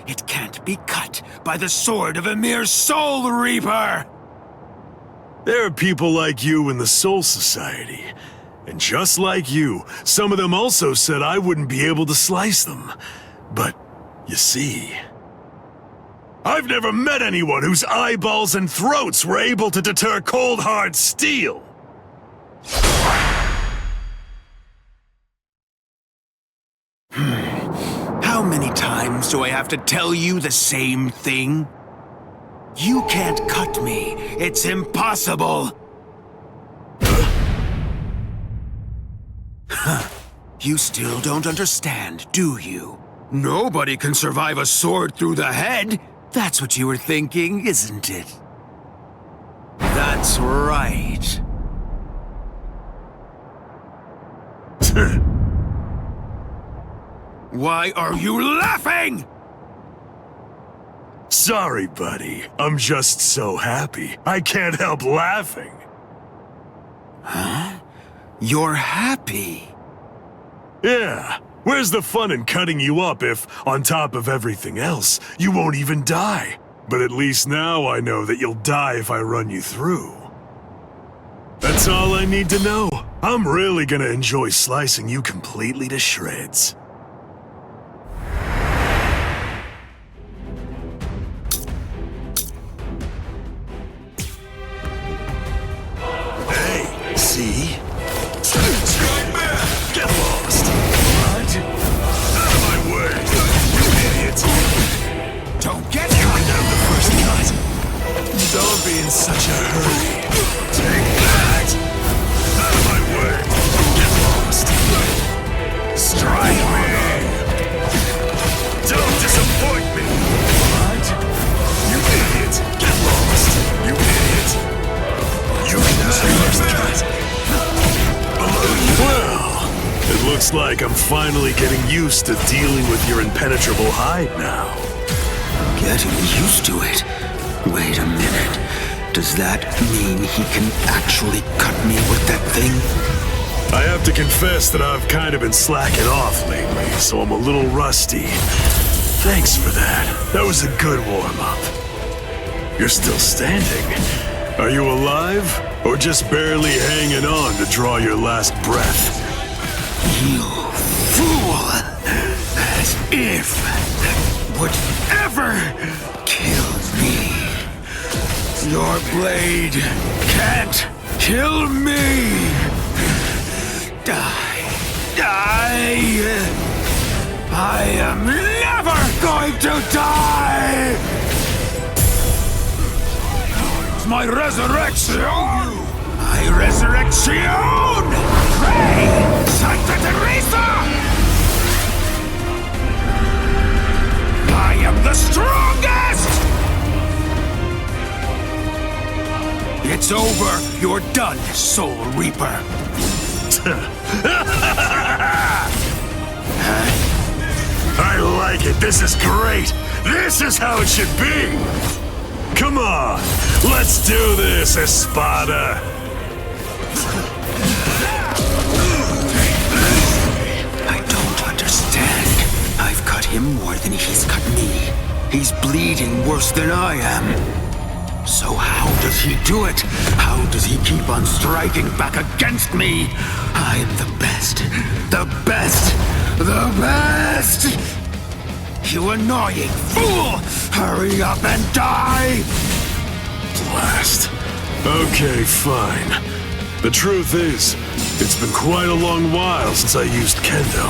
It can't be cut by the sword of a mere Soul Reaper.
There are people like you in the Soul Society. And just like you, some of them also said I wouldn't be able to slice them. But, you see... I've never met anyone whose eyeballs and throats were able to deter cold hard steel.
How many times do I have to tell you the same thing? You can't cut me. It's impossible. You still don't understand, do you? Nobody can survive a sword through the head. That's what you were thinking, isn't it? That's right. Why are you laughing?
Sorry, buddy. I'm just so happy. I can't help laughing.
Huh? You're happy?
Yeah. Where's the fun in cutting you up if, on top of everything else, you won't even die? But at least now I know that you'll die if I run you through. That's all I need to know. I'm really gonna enjoy slicing you completely to shreds. Hey, see? Get lost! What? Out of my way, you idiot!
Don't get
caught down the first cut! Don't be in such a hurry. Take that! Out of my way! Get lost! Strike me! Don't disappoint me! What? You idiot! Get lost! You idiot! You missed the first cut! Well, it looks like I'm finally getting used to dealing with your impenetrable hide now.
Getting used to it? Wait a minute. Does that mean he can actually cut me with that thing?
I have to confess that I've kind of been slacking off lately, so I'm a little rusty. Thanks for that. That was a good warm-up. You're still standing. Are you alive, or just barely hanging on to draw your last breath?
You fool! As if that would ever kill me. Your blade can't kill me! Die! I am never going to die! It's my resurrection! My resurrection! Pray! Santa Teresa! I am the strongest! It's over. You're done, Soul Reaper.
I like it. This is great. This is how it should be. Come on. Let's do this, Espada.
I don't understand. I've cut him more than he's cut me. He's bleeding worse than I am. So how does he do it? How does he keep on striking back against me? I'm the best. The best. The best! You annoying fool! Hurry up and die!
Blast. Okay, fine. The truth is, it's been quite a long while since I used Kendo.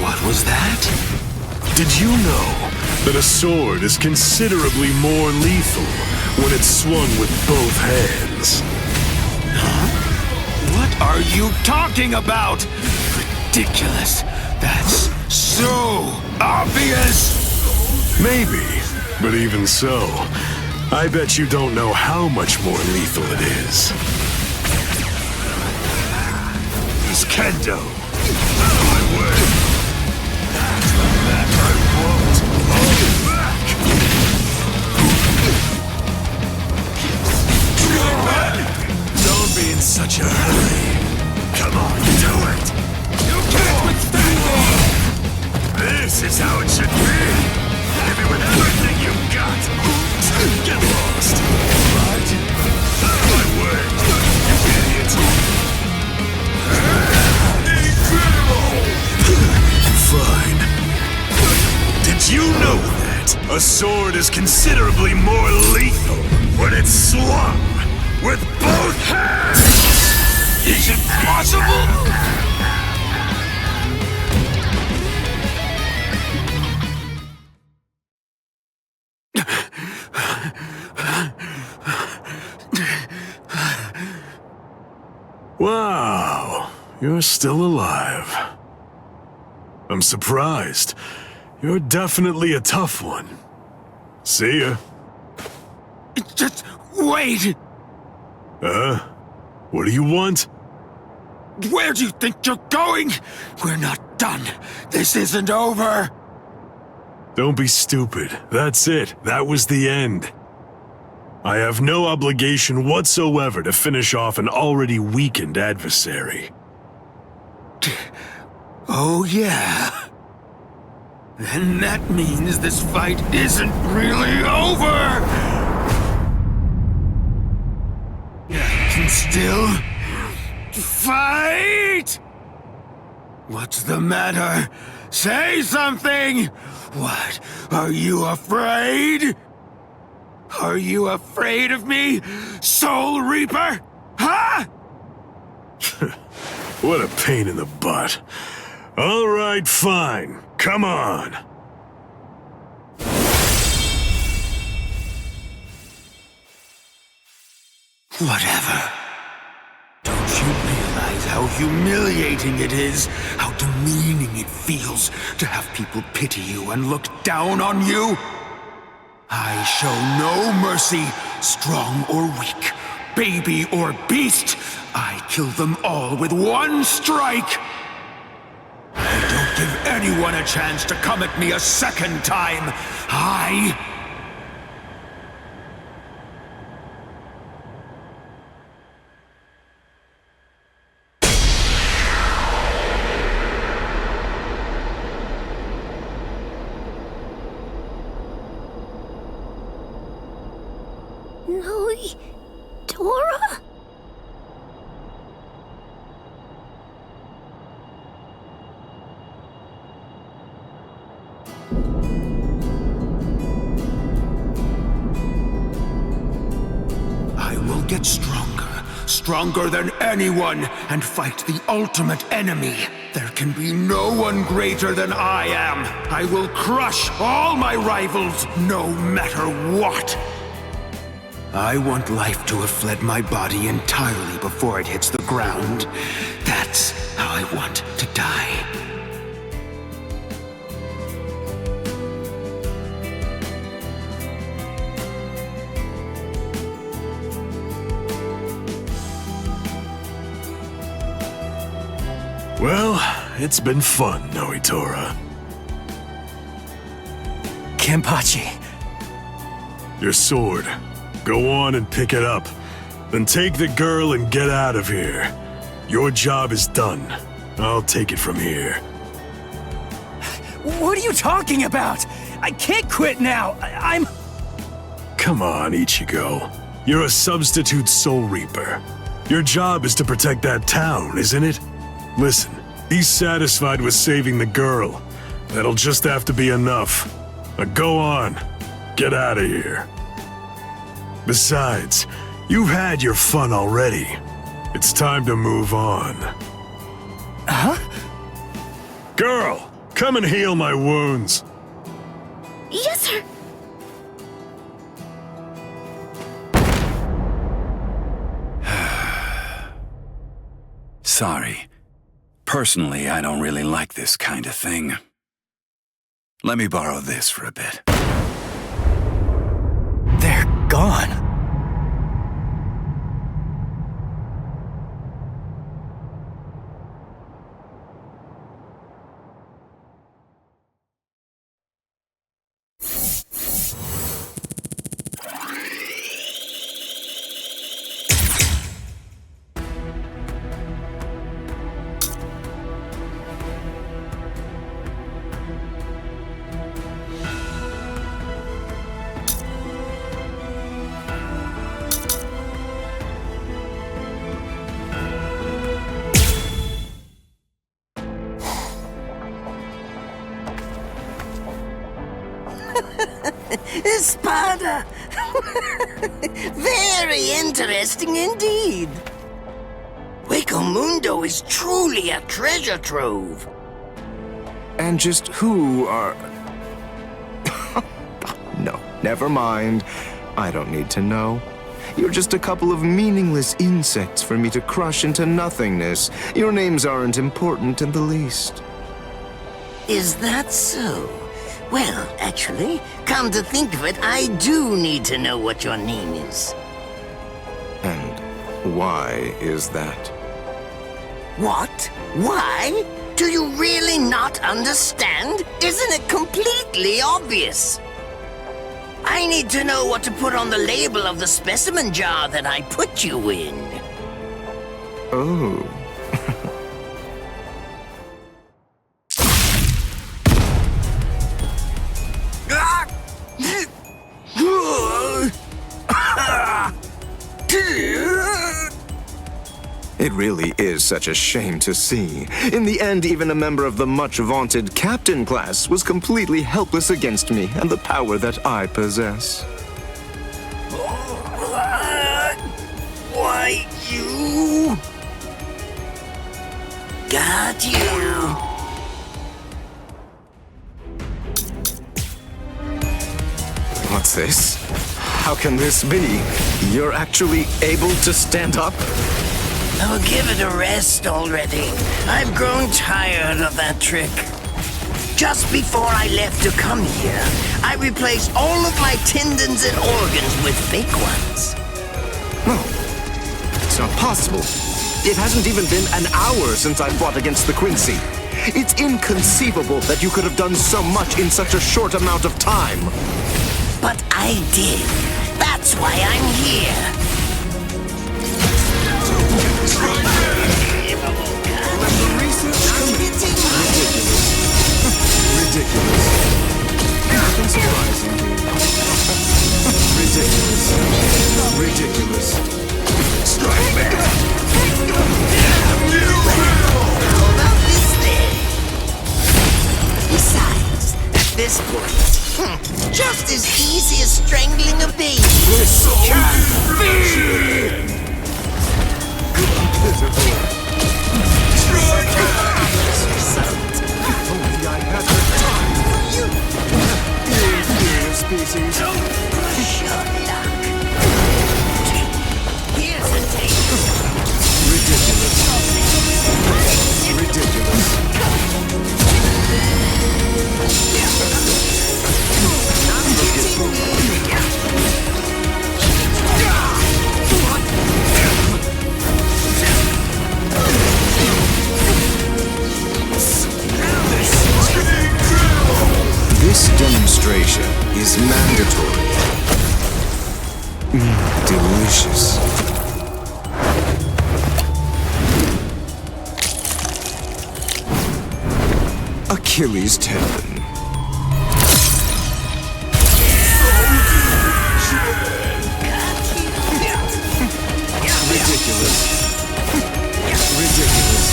What was that?
Did you know that a sword is considerably more lethal when it's swung with both hands?
Huh? What are you talking about? Ridiculous. That's so obvious.
Maybe, but even so, I bet you don't know how much more lethal it is. It's Kendo. My way. That's the match I won't hold back. Don't be in such a hurry. Come on, do it. You can't withstand me. This is how it should be. Give me with everything you've got. Get lost. What? My way. You idiot. Incredible! Fine. Did you know that a sword is considerably more lethal when it's swung with both hands? Is it possible? Wow, you're still alive. I'm surprised. You're definitely a tough one. See ya.
Just wait!
What do you want?
Where do you think you're going? We're not done. This isn't over.
Don't be stupid. That's it. That was the end. I have no obligation whatsoever to finish off an already weakened adversary.
Oh, yeah. Then that means this fight isn't really over! I can still fight! What's the matter? Say something! What? Are you afraid? Are you afraid of me, Soul Reaper? Huh?
What a pain in the butt. All right, fine. Come on.
Whatever. Don't you realize how humiliating it is, how demeaning it feels to have people pity you and look down on you? I show no mercy, strong or weak, baby or beast. I kill them all with one strike. I don't give anyone a chance to come at me a second time. I
Dora?
I will get stronger than anyone, and fight the ultimate enemy. There can be no one greater than I am. I will crush all my rivals, no matter what. I want life to have fled my body entirely before it hits the ground. That's how I want to die.
Well, it's been fun, Noitora.
Kenpachi.
Your sword. Go on and pick it up. Then take the girl and get out of here. Your job is done. I'll take it from here.
What are you talking about? I can't quit now. I'm...
Come on, Ichigo. You're a substitute Soul Reaper. Your job is to protect that town, isn't it? Listen, be satisfied with saving the girl. That'll just have to be enough. Now go on. Get out of here. Besides, you've had your fun already. It's time to move on.
Huh?
Girl, come and heal my wounds.
Yes, sir.
Sorry. Personally, I don't really like this kind of thing. Let me borrow this for a bit.
They're gone.
Espada! Very interesting indeed. Hueco Mundo is truly a treasure trove.
And just who are... No, never mind. I don't need to know. You're just a couple of meaningless insects for me to crush into nothingness. Your names aren't important in the least.
Is that so? Well, actually, come to think of it, I do need to know what your name is.
And why is that?
What? Why? Do you really not understand? Isn't it completely obvious? I need to know what to put on the label of the specimen jar that I put you in.
Oh. It really is such a shame to see. In the end, even a member of the much-vaunted captain class was completely helpless against me and the power that I possess.
Why, you... Got you.
What's this? How can this be? You're actually able to stand up?
Oh, give it a rest already. I've grown tired of that trick. Just before I left to come here, I replaced all of my tendons and organs with fake ones.
No, it's not possible. It hasn't even been an hour since I fought against the Quincy. It's inconceivable that you could have done so much in such a short amount of time.
But I did. That's why I'm here.
Ridiculous. Nothing surprising. Ridiculous.
this point, just as easy as strangling a baby.
This can't be! Only I had the time. Inferior species.
Don't push your luck. Here's a taste.
Ridiculous.
This demonstration is mandatory. Delicious. Achilles tendon.
Ridiculous. Ridiculous.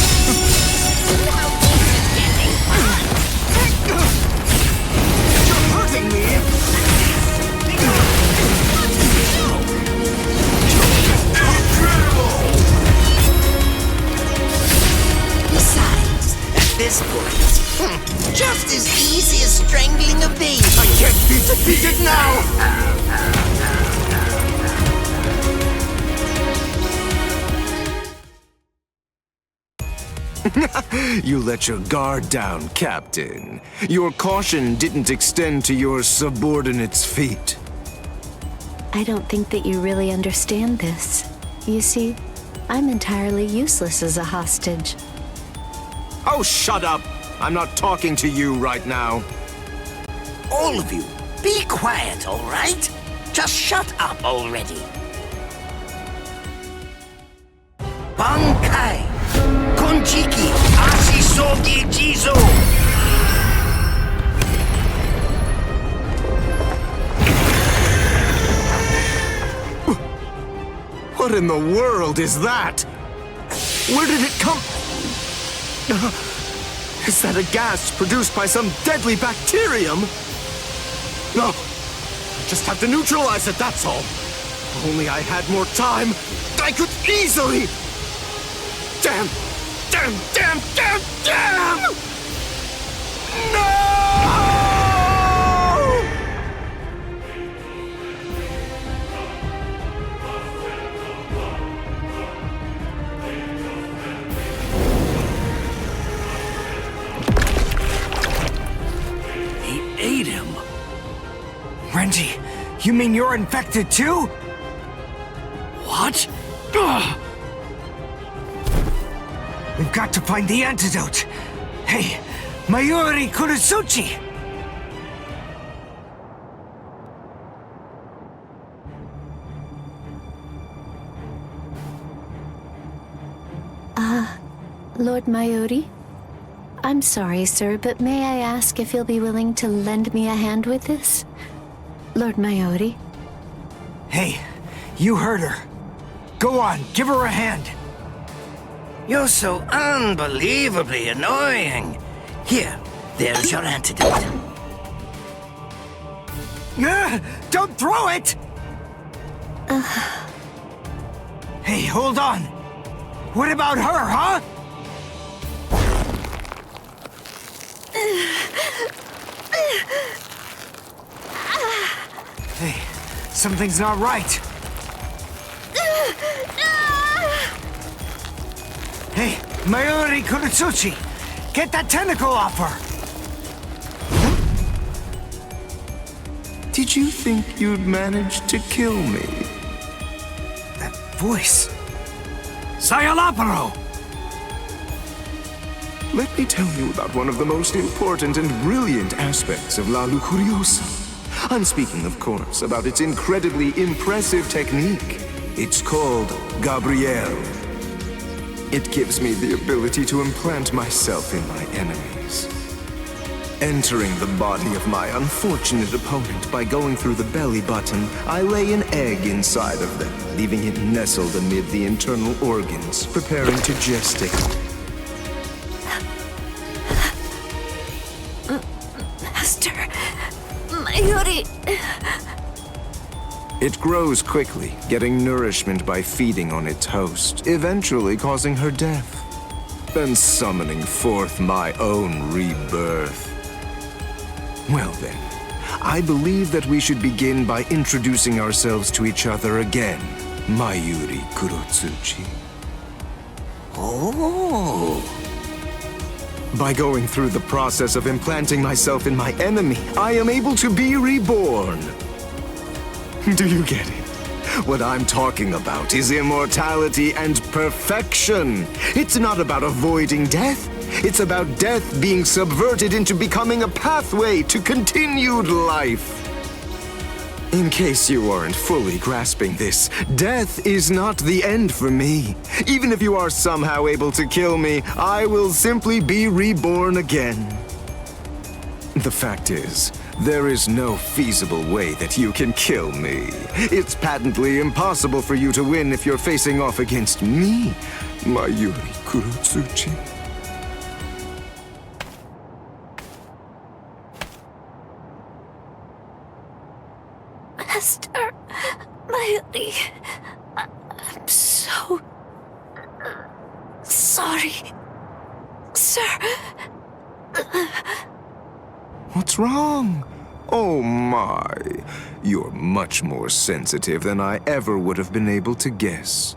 You're hurting me!
Besides, at this point, just as easy as strangling a baby.
I can't be defeated now! You let your guard down, Captain. Your caution didn't extend to your subordinate's feet.
I don't think that you really understand this. You see, I'm entirely useless as a hostage.
Oh, shut up! I'm not talking to you right now.
All of you, be quiet, all right? Just shut up already. Bankai! Konjiki! Asisogi Jizo!
What in the world is that? Where did it come? Is that a gas produced by some deadly bacterium? No, I just have to neutralize it, that's all. If only I had more time, I could easily... Damn! Damn! Damn! Damn! Damn! No!
He ate him. Renji, you mean you're infected too? What? Ugh. We've got to find the antidote. Hey, Mayuri Kunosuchi!
Lord Mayuri? I'm sorry, sir, but may I ask if you'll be willing to lend me a hand with this? Lord Mayuri?
Hey, you heard her. Go on, give her a hand.
You're so unbelievably annoying. Here, there's your antidote.
Don't throw it! Hey, hold on. What about her, huh? Hey, something's not right. Hey, Mayuri Kunosuchi, get that tentacle off her!
Did you think you'd manage to kill me?
That voice... Sayalaparo!
Let me tell you about one of the most important and brilliant aspects of La Lucuriosa. I'm speaking, of course, about its incredibly impressive technique. It's called Gabrielle. It gives me the ability to implant myself in my enemies. Entering the body of my unfortunate opponent by going through the belly button, I lay an egg inside of them, leaving it nestled amid the internal organs, preparing to gestate.
Master,
Mayuri!
It grows quickly, getting nourishment by feeding on its host, eventually causing her death, then summoning forth my own rebirth. Well then, I believe that we should begin by introducing ourselves to each other again, Mayuri Kurotsuchi.
Oh.
By going through the process of implanting myself in my enemy, I am able to be reborn. Do you get it? What I'm talking about is immortality and perfection. It's not about avoiding death. It's about death being subverted into becoming a pathway to continued life. In case you aren't fully grasping this, death is not the end for me. Even if you are somehow able to kill me, I will simply be reborn again. The fact is, there is no feasible way that you can kill me. It's patently impossible for you to win if you're facing off against me, Mayuri Kurotsuchi.
Master Mayuri, I'm so sorry, sir.
What's wrong? Oh my, you're much more sensitive than I ever would have been able to guess.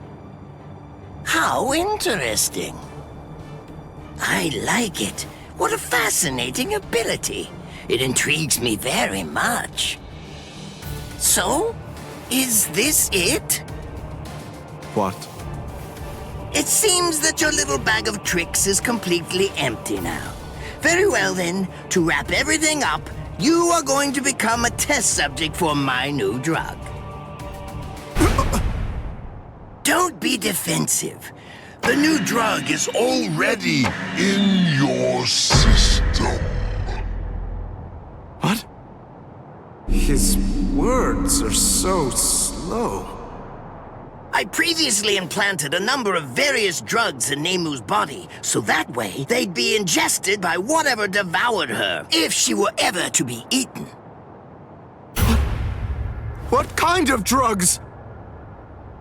How interesting. I like it. What a fascinating ability. It intrigues me very much. So, is this it?
What?
It seems that your little bag of tricks is completely empty now. Very well then, to wrap everything up, you are going to become a test subject for my new drug. Don't be defensive. The new drug is already
in your system.
What? His words are so slow.
I previously implanted a number of various drugs in Nemu's body, so that way they'd be ingested by whatever devoured her, if she were ever to be eaten.
What kind of drugs?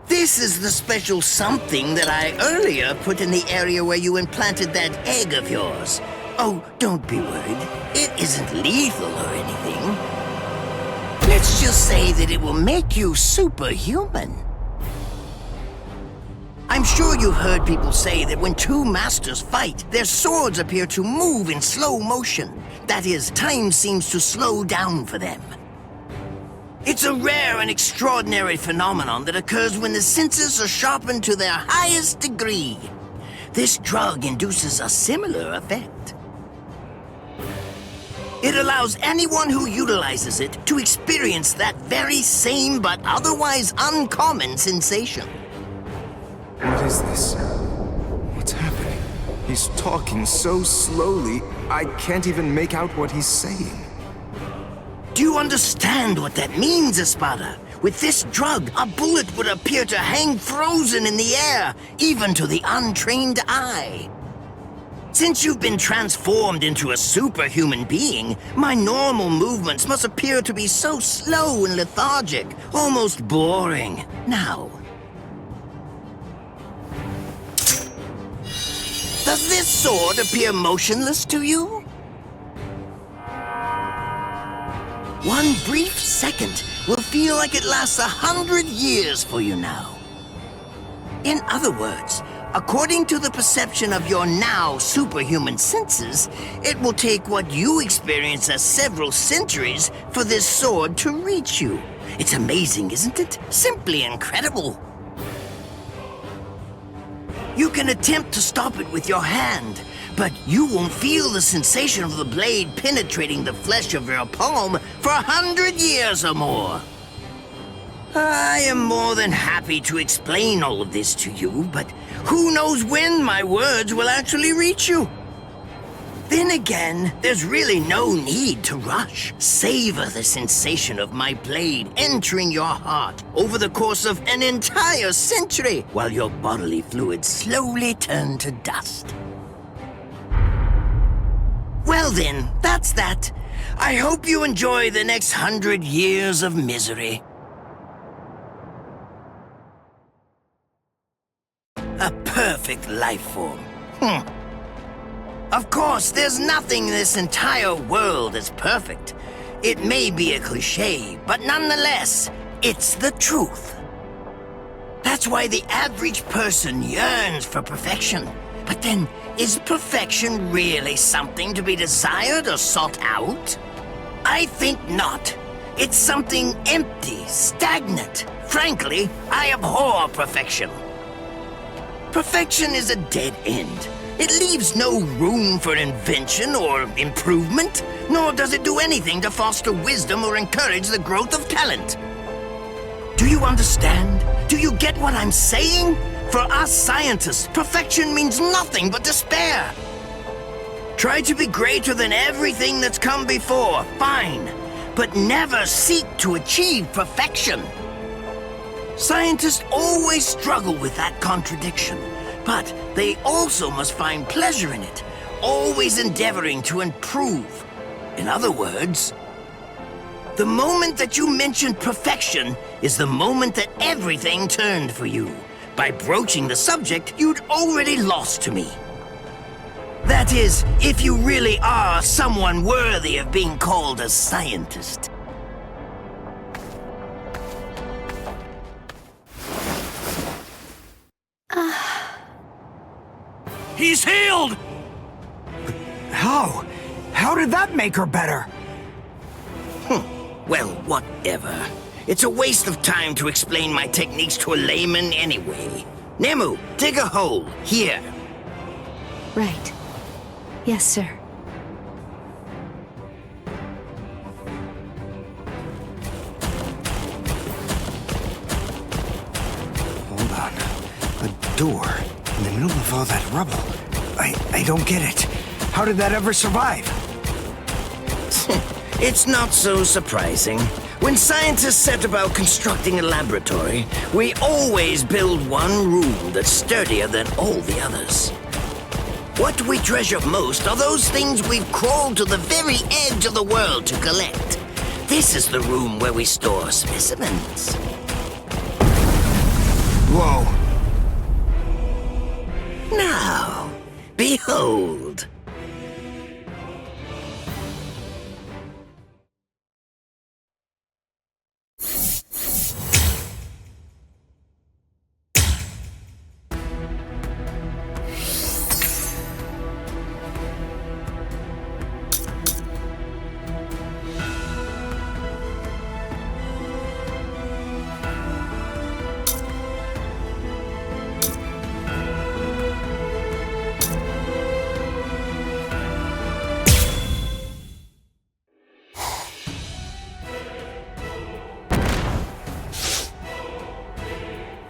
This is the special something that I earlier put in the area where you implanted that egg of yours. Oh, don't be worried. It isn't lethal or anything. Let's just say that it will make you superhuman. I'm sure you've heard people say that when two masters fight, their swords appear to move in slow motion. That is, time seems to slow down for them. It's a rare and extraordinary phenomenon that occurs when the senses are sharpened to their highest degree. This drug induces a similar effect. It allows anyone who utilizes it to experience that very same but otherwise uncommon sensation.
What is this? What's happening? He's talking so slowly, I can't even make out what he's saying.
Do you understand what that means, Espada? With this drug, a bullet would appear to hang frozen in the air, even to the untrained eye. Since you've been transformed into a superhuman being, my normal movements must appear to be so slow and lethargic, almost boring. Now, does this sword appear motionless to you? One brief second will feel like it lasts 100 years for you now. In other words, according to the perception of your now superhuman senses, it will take what you experience as several centuries for this sword to reach you. It's amazing, isn't it? Simply incredible. You can attempt to stop it with your hand, but you won't feel the sensation of the blade penetrating the flesh of your palm for 100 years or more. I am more than happy to explain all of this to you, but who knows when my words will actually reach you? Then again, there's really no need to rush. Savor the sensation of my blade entering your heart over the course of an entire century, while your bodily fluids slowly turn to dust. Well then, that's that. I hope you enjoy the next 100 years of misery. A perfect life form. Of course, there's nothing in this entire world that's perfect. It may be a cliché, but nonetheless, it's the truth. That's why the average person yearns for perfection. But then, is perfection really something to be desired or sought out? I think not. It's something empty, stagnant. Frankly, I abhor perfection. Perfection is a dead end. It leaves no room for invention or improvement, nor does it do anything to foster wisdom or encourage the growth of talent. Do you understand? Do you get what I'm saying? For us scientists, perfection means nothing but despair. Try to be greater than everything that's come before, fine, but never seek to achieve perfection. Scientists always struggle with that contradiction, but they also must find pleasure in it, always endeavoring to improve. In other words, the moment that you mentioned perfection is the moment that everything turned for you. By broaching the subject, you'd already lost to me. That is, if you really are someone worthy of being called a scientist.
He's healed!
How? How did that make her better?
Well, whatever. It's a waste of time to explain my techniques to a layman anyway. Nemu, dig a hole, here.
Right. Yes, sir.
Hold on. A door in the middle of all that rubble. I don't get it. How did that ever survive?
It's not so surprising. When scientists set about constructing a laboratory, we always build one room that's sturdier than all the others. What we treasure most are those things we've crawled to the very edge of the world to collect. This is the room where we store specimens.
Whoa.
Now, behold.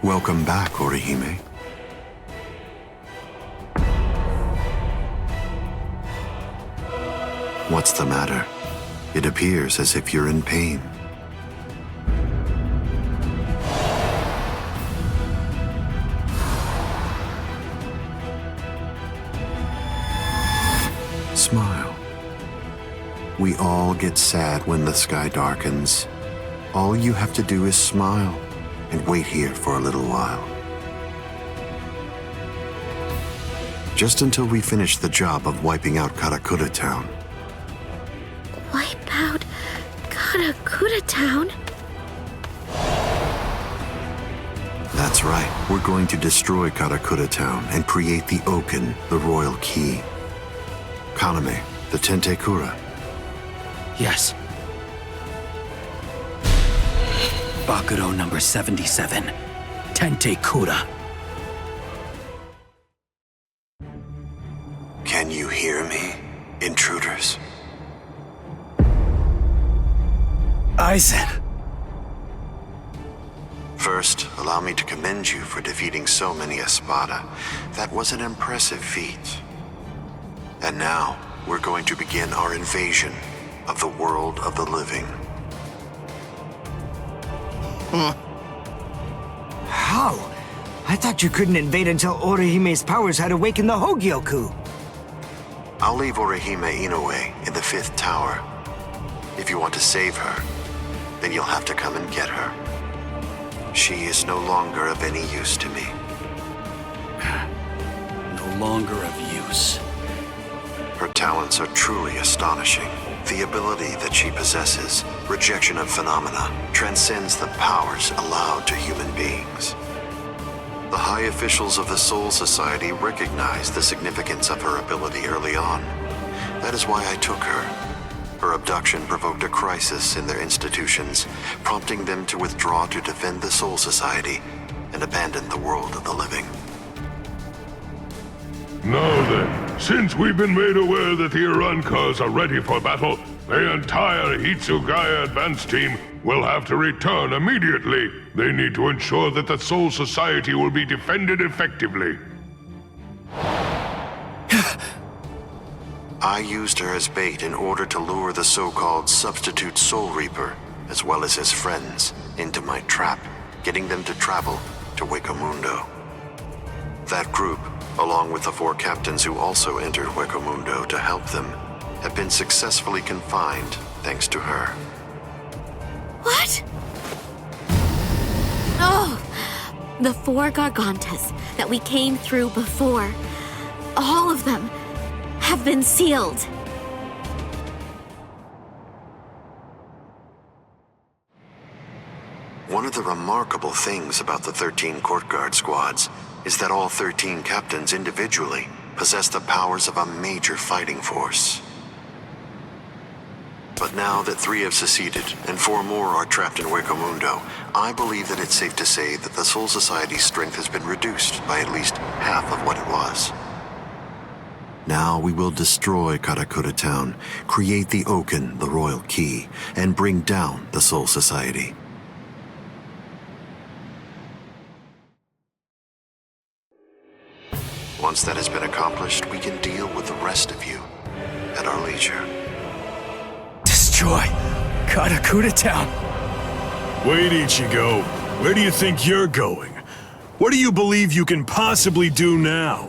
Welcome back, Orihime. What's the matter? It appears as if you're in pain. Smile. We all get sad when the sky darkens. All you have to do is smile and wait here for a little while. Just until we finish the job of wiping out Karakura Town.
Wipe out Karakura Town?
That's right. We're going to destroy Karakura Town and create the Oken, the royal key. Kaname, the Tentekura.
Yes. Bakuro number 77. Tentekura.
Can you hear me, intruders?
Aizen.
First, allow me to commend you for defeating so many Espada. That was an impressive feat. And now, we're going to begin our invasion of the world of the living.
How? I thought you couldn't invade until Orihime's powers had awakened the Hogyoku.
I'll leave Orihime Inoue in the 5th tower. If you want to save her, then you'll have to come and get her. She is no longer of any use to me.
No longer of use.
Her talents are truly astonishing. The ability that she possesses, rejection of phenomena, transcends the powers allowed to human beings. The high officials of the Soul Society recognized the significance of her ability early on. That is why I took her. Her abduction provoked a crisis in their institutions, prompting them to withdraw to defend the Soul Society and abandon the world of the living.
Now then, since we've been made aware that the Arancars are ready for battle, the entire Hitsugaya advance team will have to return immediately. They need to ensure that the Soul Society will be defended effectively.
I used her as bait in order to lure the so-called substitute Soul Reaper, as well as his friends, into my trap, getting them to travel to Hueco Mundo. That group, along with the 4 captains who also entered Hueco Mundo to help them, have been successfully confined thanks to her.
What? Oh, the 4 Gargantas that we came through before, all of them have been sealed.
One of the remarkable things about the 13 Court Guard squads is that all 13 captains individually possess the powers of a major fighting force. But now that 3 have seceded and 4 more are trapped in Hueco Mundo, I believe that it's safe to say that the Soul Society's strength has been reduced by at least half of what it was. Now we will destroy Karakura Town, create the Oaken, the Royal Key, and bring down the Soul Society. Once that has been accomplished, we can deal with the rest of you at our leisure.
Destroy Karakura Town.
Wait, Ichigo. Where do you think you're going? What do you believe you can possibly do now?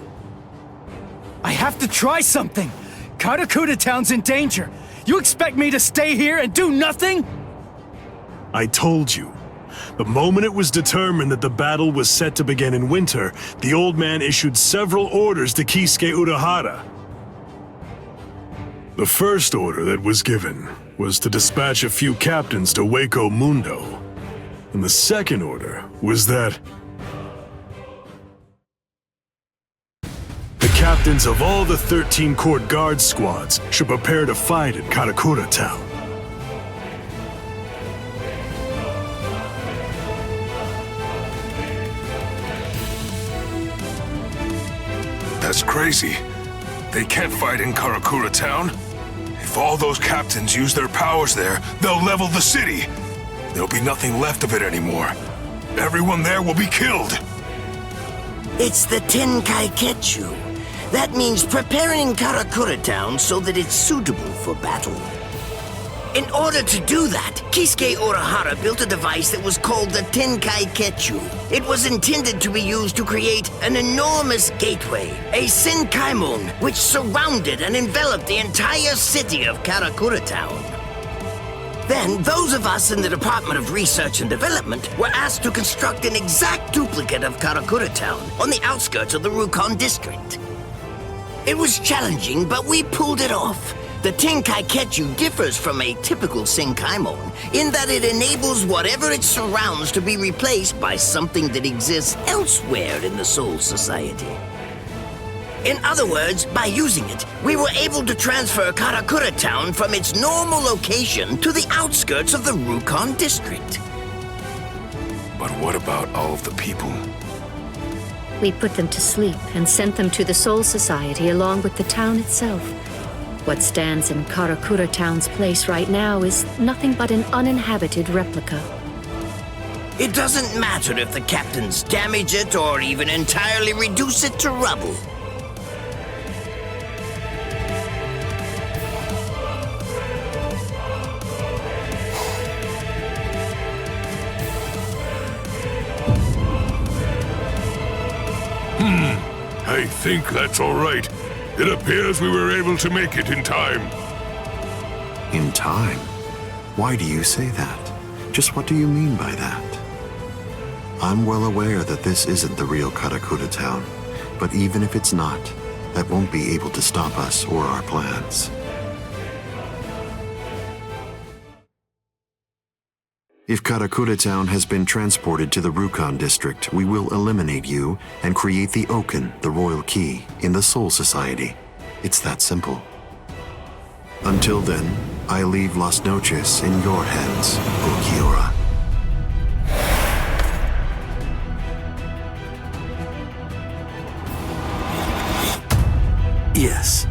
I have to try something. Karakura Town's in danger. You expect me to stay here and do nothing?
I told you. The moment it was determined that the battle was set to begin in winter, the old man issued several orders to Kisuke Urahara. The first order that was given was to dispatch a few captains to Hueco Mundo. And the second order was that the captains of all the 13 Court Guard squads should prepare to fight in Karakura Town.
That's crazy. They can't fight in Karakura Town. If all those captains use their powers there, they'll level the city. There'll be nothing left of it anymore. Everyone there will be killed.
It's the Tenkai-Ketchu. That means preparing Karakura Town so that it's suitable for battle. In order to do that, Kisuke Urahara built a device that was called the Tenkai-Ketchu. It was intended to be used to create an enormous gateway, a Senkaimon, which surrounded and enveloped the entire city of Karakura Town. Then, those of us in the Department of Research and Development were asked to construct an exact duplicate of Karakura Town on the outskirts of the Rukon district. It was challenging, but we pulled it off. The Tenkai-Ketchu differs from a typical Senkaimon in that it enables whatever it surrounds to be replaced by something that exists elsewhere in the Soul Society. In other words, by using it, we were able to transfer Karakura Town from its normal location to the outskirts of the Rukon district.
But what about all of the people?
We put them to sleep and sent them to the Soul Society along with the town itself. What stands in Karakura Town's place right now is nothing but an uninhabited replica.
It doesn't matter if the captains damage it or even entirely reduce it to rubble.
I think that's all right. It appears we were able to make it in time.
In time? Why do you say that? Just what do you mean by that? I'm well aware that this isn't the real Karakura town, but even if it's not, that won't be able to stop us or our plans. If Karakura town has been transported to the Rukon district, we will eliminate you and create the Oken, the royal key, in the Soul Society. It's that simple. Until then, I leave Las Noches in your hands, Ulquiorra.
Yes.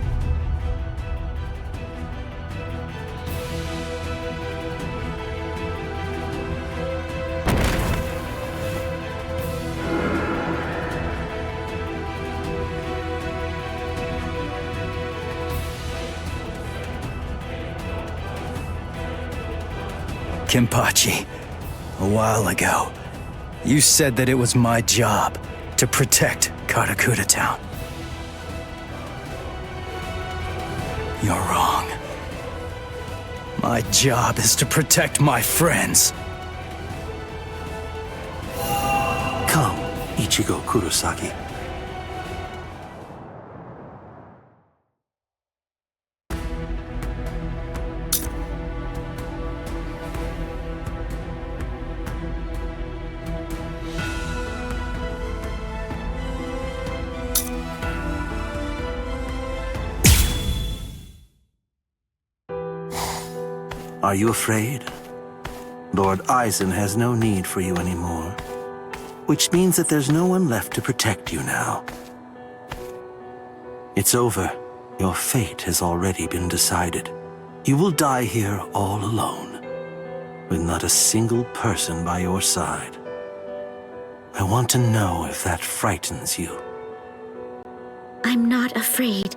Kenpachi, a while ago, you said that it was my job to protect Karakura town. You're wrong. My job is to protect my friends.
Come, Ichigo Kurosaki. Are you afraid? Lord Aizen has no need for you anymore, which means that there's no one left to protect you now. It's over. Your fate has already been decided. You will die here all alone, with not a single person by your side. I want to know if that frightens you.
I'm not afraid.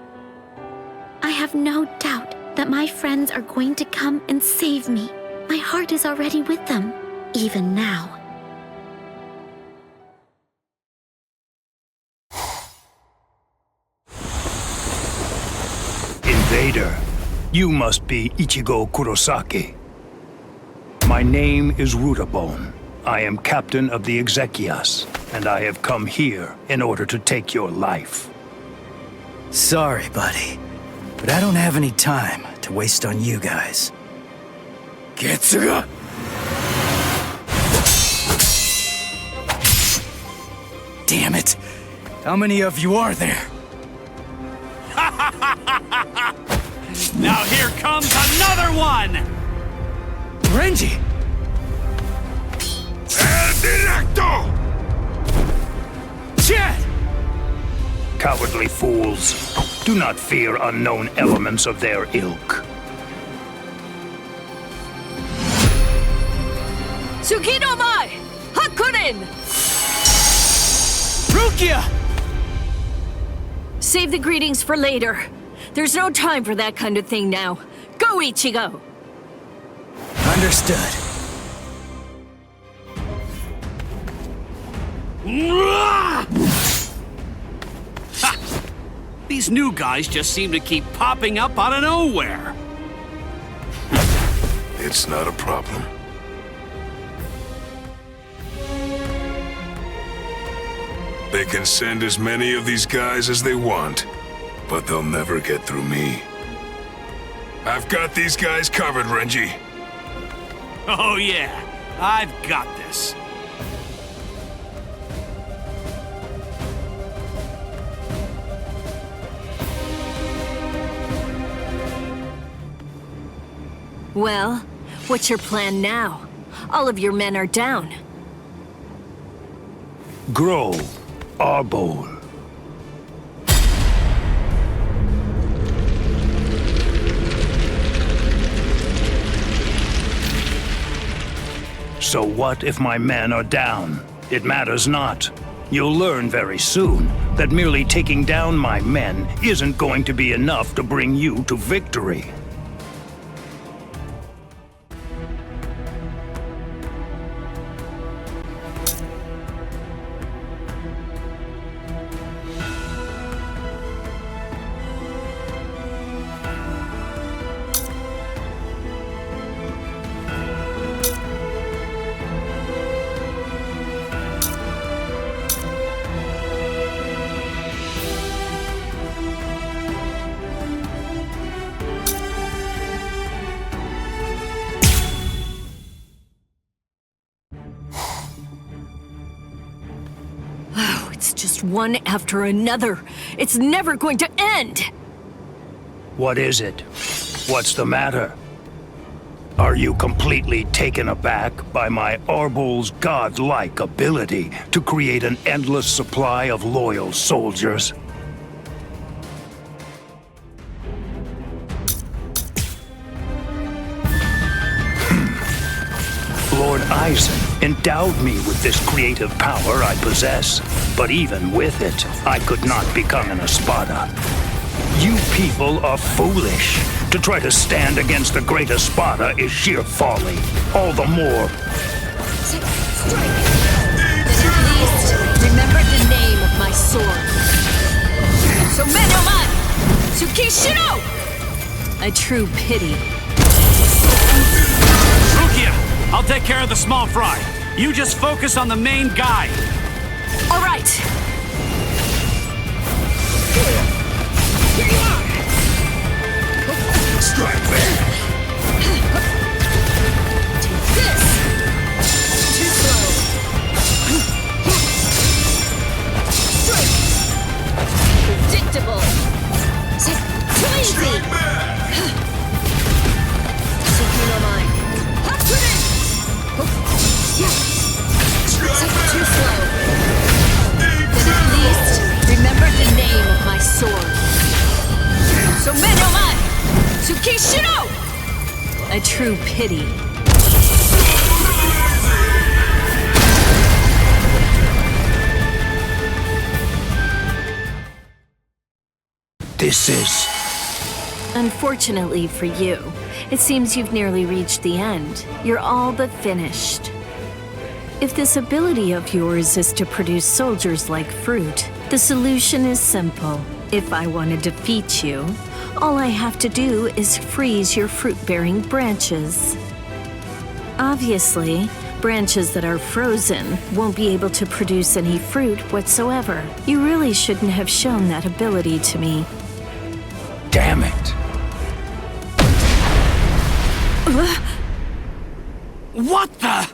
I have no doubt that my friends are going to come and save me. My heart is already with them, even now.
Invader, you must be Ichigo Kurosaki. My name is Rutabone. I am captain of the Exequias, and I have come here in order to take your life.
Sorry, buddy, but I don't have any time to waste on you guys.
Getsuga!
Damn it! How many of you are there?
Now here comes another one!
Renji!
El Directo!
Chad!
Cowardly fools. Do not fear unknown elements of their ilk.
Tsukino mai! Hakunin!
Rukia!
Save the greetings for later. There's no time for that kind of thing now. Go, Ichigo!
Understood.
These new guys just seem to keep popping up out of nowhere.
It's not a problem. They can send as many of these guys as they want, but they'll never get through me. I've got these guys covered, Renji.
Oh yeah, I've got this.
Well, what's your plan now? All of your men are down.
Grow, Arbol. So what if my men are down? It matters not. You'll learn very soon that merely taking down my men isn't going to be enough to bring you to victory.
Just one after another. It's never going to end!
What is it? What's the matter? Are you completely taken aback by my Arbul's godlike ability to create an endless supply of loyal soldiers? Lord Aizen endowed me with this creative power I possess, but even with it, I could not become an Espada. You people are foolish. To try to stand against the Great Espada is sheer folly. All the more.
Strike! Then at least remember the name of my sword. Somenoman! Tsukishiro! A true pity.
Rukia! I'll take care of the small fry. You just focus on the main guy.
All right.
Here you are!
Strike back!
Take this! Too slow. Strike! Predictable. Too easy! Too mine. Too slow. Then at least remember the name of my sword. Somenoman! Tsukishiro! A true pity.
This is...
Unfortunately for you, it seems you've nearly reached the end. You're all but finished. If this ability of yours is to produce soldiers like fruit, the solution is simple. If I want to defeat you, all I have to do is freeze your fruit-bearing branches. Obviously, branches that are frozen won't be able to produce any fruit whatsoever. You really shouldn't have shown that ability to me.
Damn it!
What the?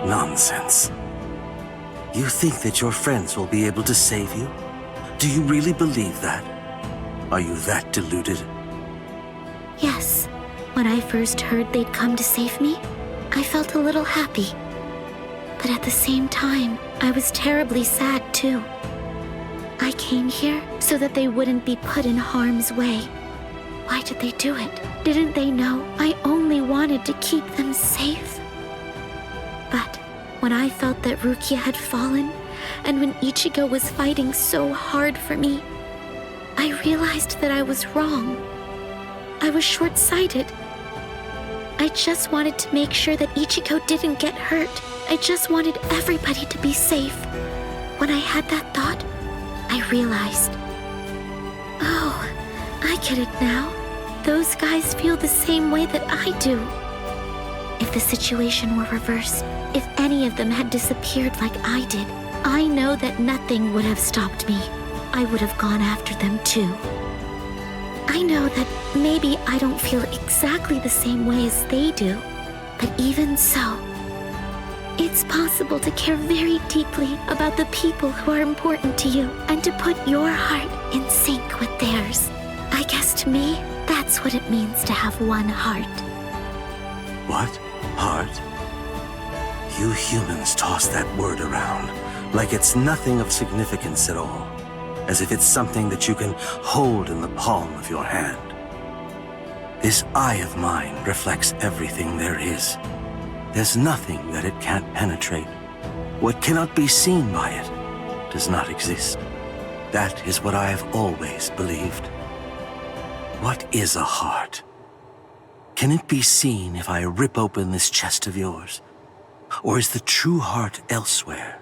Nonsense. You think that your friends will be able to save you? Do you really believe that? Are you that deluded?
Yes. When I first heard they'd come to save me, I felt a little happy. But at the same time, I was terribly sad too. I came here so that they wouldn't be put in harm's way. Why did they do it? Didn't they know I only wanted to keep them safe? But when I felt that Rukia had fallen, and when Ichigo was fighting so hard for me, I realized that I was wrong. I was short-sighted. I just wanted to make sure that Ichigo didn't get hurt. I just wanted everybody to be safe. When I had that thought, I realized, oh, I get it now. Those guys feel the same way that I do. If the situation were reversed, if any of them had disappeared like I did, I know that nothing would have stopped me. I would have gone after them too. I know that maybe I don't feel exactly the same way as they do, but even so, it's possible to care very deeply about the people who are important to you and to put your heart in sync with theirs. I guess to me, that's what it means to have one heart.
What? Heart? You humans toss that word around like it's nothing of significance at all, as if it's something that you can hold in the palm of your hand. This eye of mine reflects everything there is. There's nothing that it can't penetrate. What cannot be seen by it does not exist. That is what I have always believed. What is a heart? Can it be seen if I rip open this chest of yours? Or is the true heart elsewhere?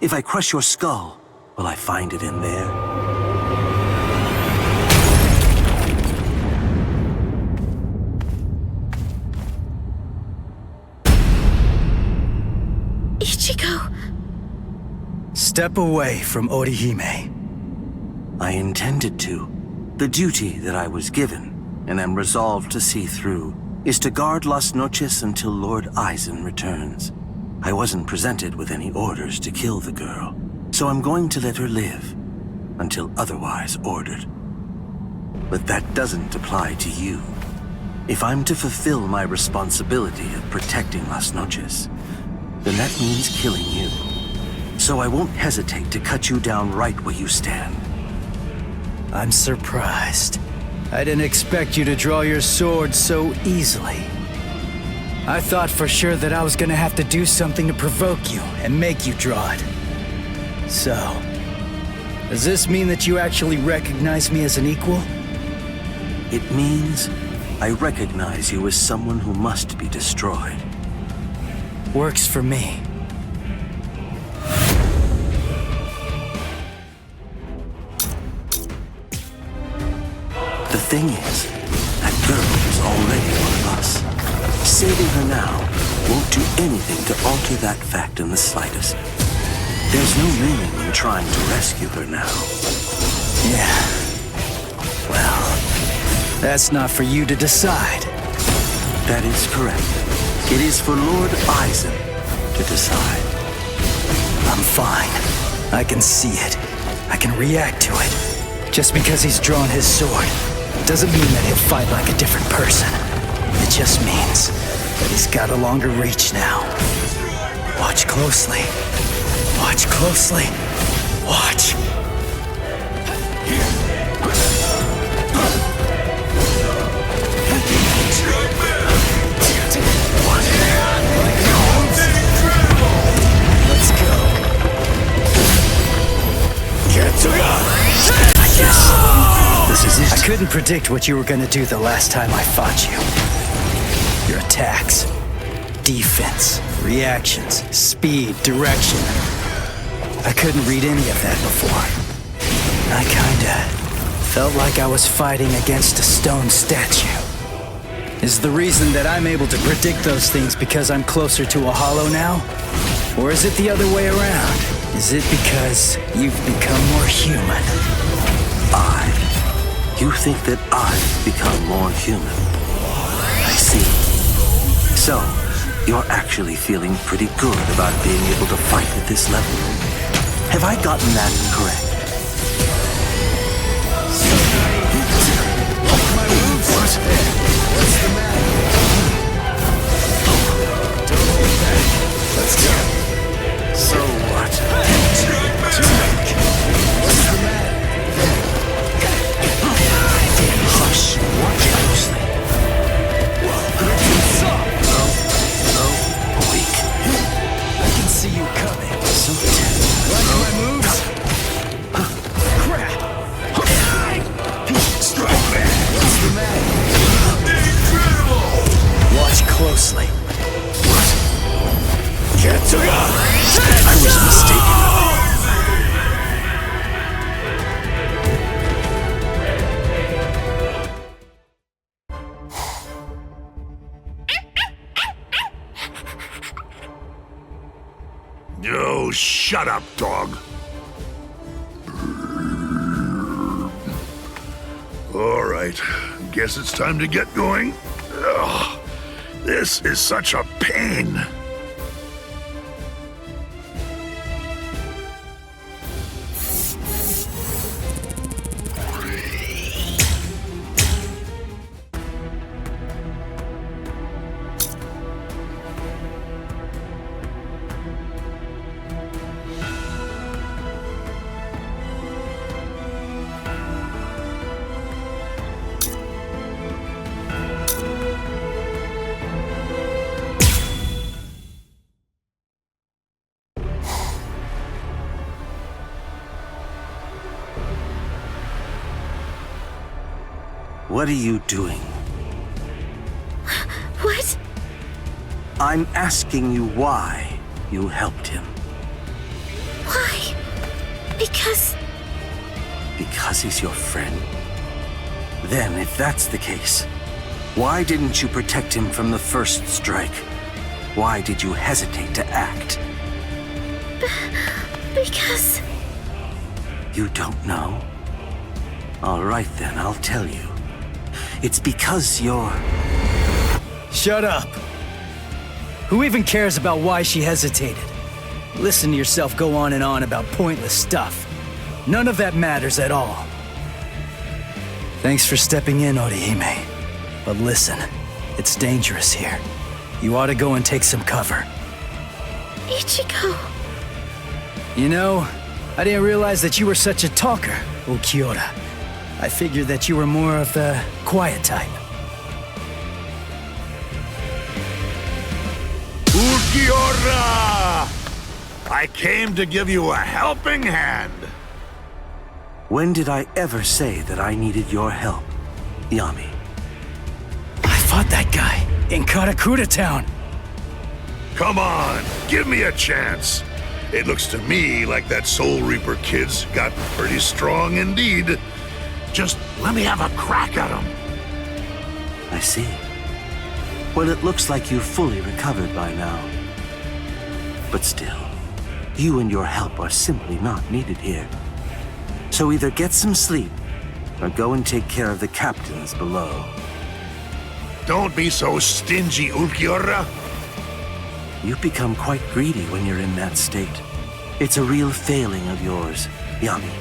If I crush your skull, will I find it in there?
step away from Orihime.
I intended to. The duty that I was given, and am resolved to see through, is to guard Las Noches until Lord Aizen returns. I wasn't presented with any orders to kill the girl, so I'm going to let her live, until otherwise ordered. But that doesn't apply to you. If I'm to fulfill my responsibility of protecting Las Noches, then that means killing you. So I won't hesitate to cut you down right where you stand.
I'm surprised. I didn't expect you to draw your sword so easily. I thought for sure that I was gonna have to do something to provoke you and make you draw it. So, does this mean that you actually recognize me as an equal?
It means I recognize you as someone who must be destroyed.
Works for me.
The thing is, that girl is already one of us. Saving her now won't do anything to alter that fact in the slightest. There's no meaning in trying to rescue her now.
Yeah. Well, that's not for you to decide.
That is correct. It is for Lord Aizen to decide.
I'm fine. I can see it. I can react to it. Just because he's drawn his sword doesn't mean that he'll fight like a different person. It just means that he's got a longer reach now. Watch closely. Watch closely. Watch. Let's go. I guess this is it. I couldn't predict what you were gonna do the last time I fought you. Your attacks, defense, reactions, speed, direction. I couldn't read any of that before. I kinda felt like I was fighting against a stone statue. Is the reason that I'm able to predict those things because I'm closer to a hollow now? Or is it the other way around? Is it because you've become more human?
You think that I've become more human? I see. So, you're actually feeling pretty good about being able to fight at this level. Have I gotten that correct?
What's the matter? Don't hold back. Let's go.
So what?
What's the matter?
Hush. Watch closely. Weak.
I can see you coming.
So tense.
Like my moves? Crap! Strike back! What's the matter? Incredible!
Watch closely.
What?
I was mistaken.
Oh, shut up, dog. All right, guess it's time to get going. Ugh, this is such a pain.
What are you doing?
What?
I'm asking you why you helped him.
Why? Because
he's your friend? Then, if that's the case, why didn't you protect him from the first strike? Why did you hesitate to act?
Because...
You don't know? All right then, I'll tell you. It's because you're...
Shut up! Who even cares about why she hesitated? Listen to yourself go on and on about pointless stuff. None of that matters at all. Thanks for stepping in, Orihime. But listen, it's dangerous here. You ought to go and take some cover.
Ichigo...
You know, I didn't realize that you were such a talker, Ulquiorra. I figured that you were more of the quiet type.
Ulquiorra! I came to give you a helping hand.
When did I ever say that I needed your help, Yami?
I fought that guy in Karakura Town.
Come on, give me a chance. It looks to me like that Soul Reaper kid's got pretty strong indeed. Just let me have a crack at him.
I see. Well, it looks like you've fully recovered by now. But still, you and your help are simply not needed here. So either get some sleep, or go and take care of the captains below.
Don't be so stingy, Ulquiorra.
You become quite greedy when you're in that state. It's a real failing of yours, Yami.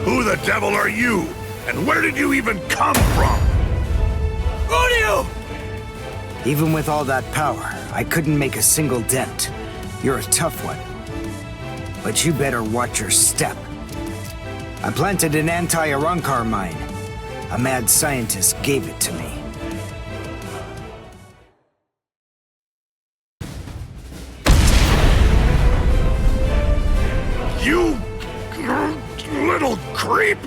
Who the devil are you? And where did you even come from?
Uryu!
Even with all that power, I couldn't make a single dent. You're a tough one. But you better watch your step. I planted an anti-Arrancar mine. A mad scientist gave it to me.
You little creep!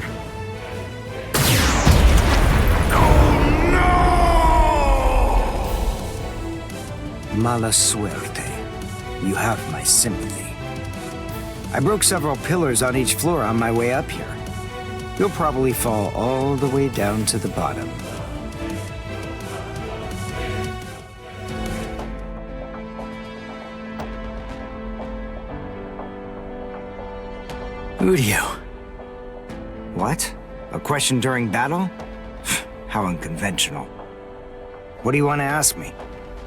Mala suerte. You have my sympathy. I broke several pillars on each floor on my way up here. You'll probably fall all the way down to the bottom.
Uryu.
What? A question during battle? How unconventional. What do you want to ask me?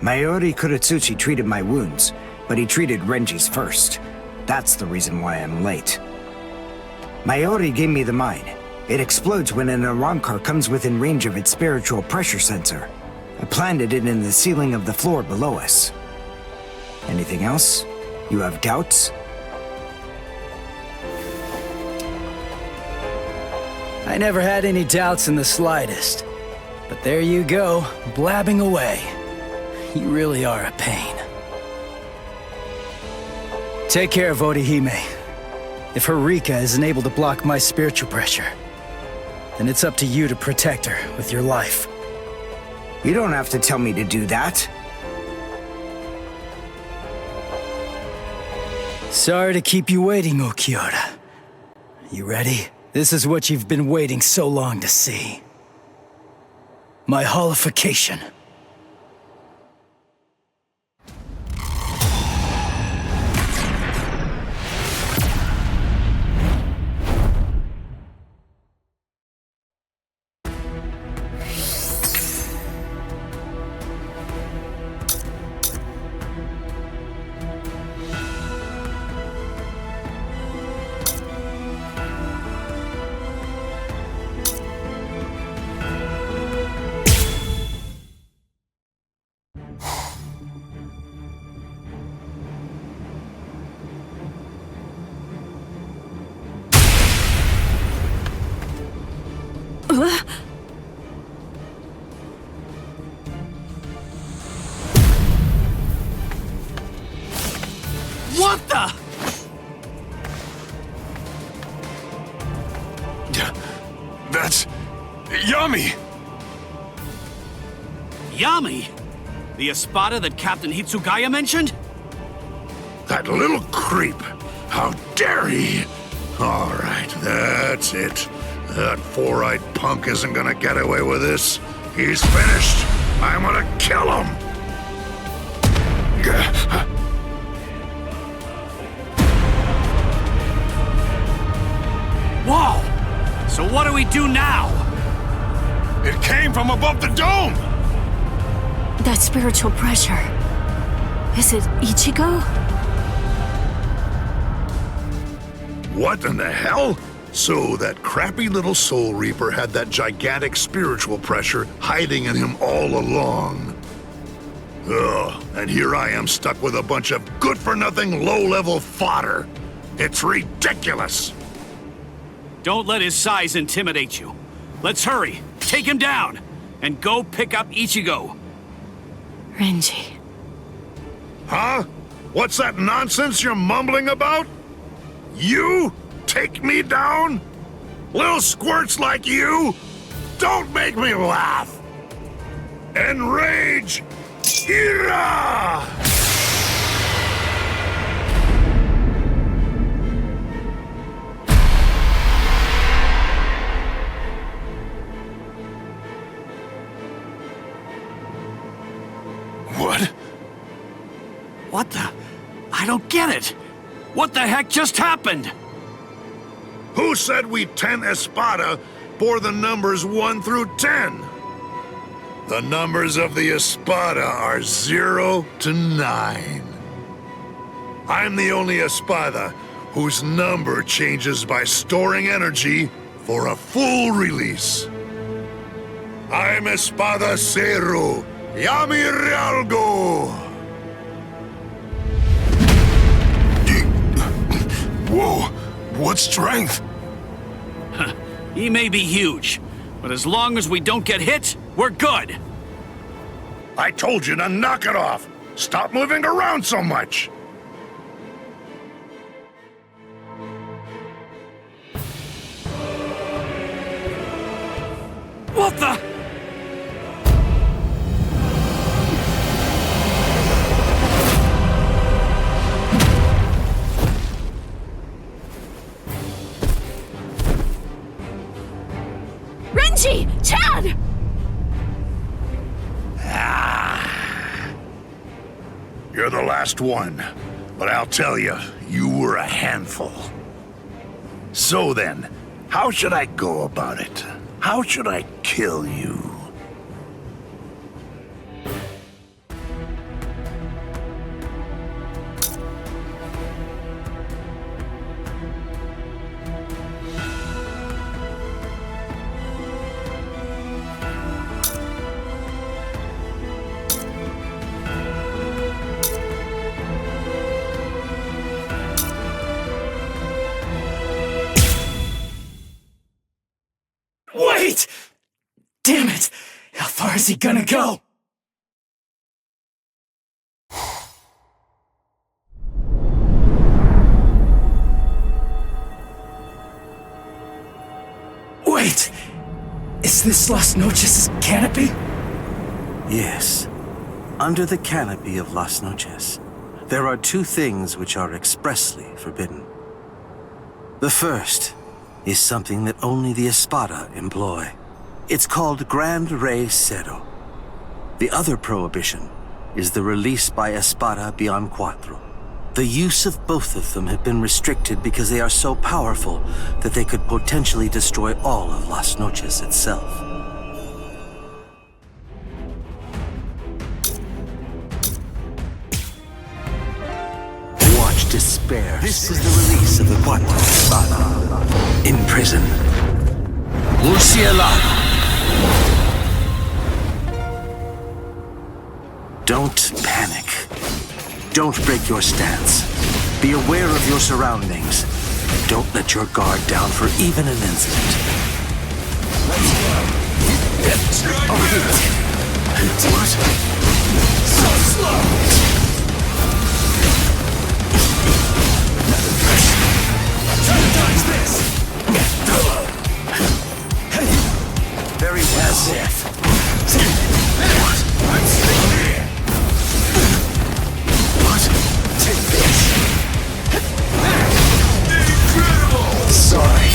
Mayuri Kuratsuchi treated my wounds, but he treated Renji's first. That's the reason why I'm late. Mayuri gave me the mine. It explodes when an Arrancar comes within range of its spiritual pressure sensor. I planted it in the ceiling of the floor below us. Anything else? You have doubts?
I never had any doubts in the slightest. But there you go, blabbing away. You really are a pain. Take care of Orihime. If her Rika isn't able to block my spiritual pressure, then it's up to you to protect her with your life.
You don't have to tell me to do that.
Sorry to keep you waiting, Ulquiorra. You ready? This is what you've been waiting so long to see. My holification.
What the?
That's... Yami!
Yami? The Espada that Captain Hitsugaya mentioned?
That little creep! How dare he! All right, that's it.
That four-eyed punk isn't gonna get away with this. He's finished. I'm gonna kill him.
Whoa! So what do we do now?
It came from above the dome!
That spiritual pressure. Is it Ichigo?
What in the hell? So that crappy little Soul Reaper had that gigantic spiritual pressure hiding in him all along. Ugh, and here I am stuck with a bunch of good-for-nothing low-level fodder. It's ridiculous!
Don't let his size intimidate you. Let's hurry, take him down, and go pick up Ichigo.
Renji.
Huh? What's that nonsense you're mumbling about? You? Take me down? Little squirts like you? Don't make me laugh! Enrage! Ira!
What? What the? I don't get it! What the heck just happened?
Who said we 10 Espada bore the numbers 1 through 10? The numbers of the Espada are 0 to 9. I'm the only Espada whose number changes by storing energy for a full release. I'm Espada Zero, Yami Realgo!
Whoa, what strength?
He may be huge, but as long as we don't get hit, we're good.
I told you to knock it off! Stop moving around so much!
What the?
Renji! Chad!
You're the last one, but I'll tell you, you were a handful. So then, how should I go about it? How should I kill you?
Wait! Damn it! How far is he gonna go? Wait! Is this Las Noches' canopy?
Yes. Under the canopy of Las Noches, there are 2 things which are expressly forbidden. The first is something that only the Espada employ. It's called Grand Rey Cero. The other prohibition is the release by Espada beyond Cuatro. The use of both of them have been restricted because they are so powerful that they could potentially destroy all of Las Noches itself. Watch despair. This is the release of the Cuatro Espada. In prison. Murcielago. Don't panic. Don't break your stance. Be aware of your surroundings. Don't let your guard down for even an instant. Let's go. What? So slow. Try to dodge this! Very well. That's it. I'm still here. What? Take this. Incredible! Sorry.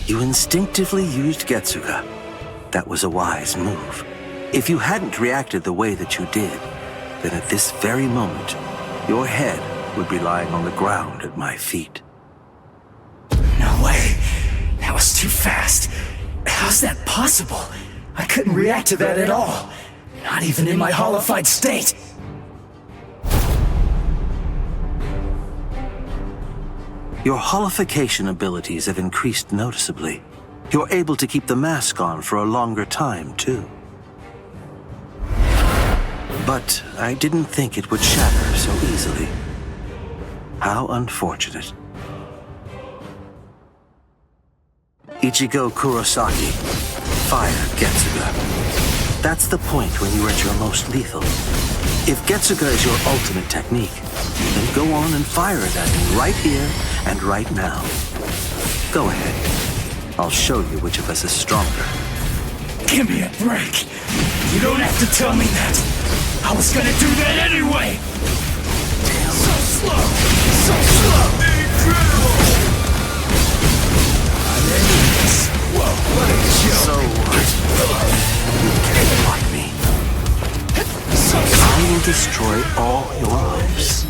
You instinctively used Getsuga. That was a wise move. If you hadn't reacted the way that you did, then at this very moment, your head would be lying on the ground at my feet.
No way. That was too fast. How's that possible? I couldn't react to that at all. Not even in my hollified state.
Your holification abilities have increased noticeably. You're able to keep the mask on for a longer time, too. But I didn't think it would shatter so easily. How unfortunate. Ichigo Kurosaki, fire Getsuga. That's the point when you're at your most lethal. If Getsuga is your ultimate technique, then go on and fire it at me right here and right now. Go ahead. I'll show you which of us is stronger.
Give me a break. You don't have to tell me that. I was gonna do that anyway. So slow. So slow. Incredible. I'm into this. Whoa, what a joke.
So what? You can't block me.
So
I will destroy all your hopes.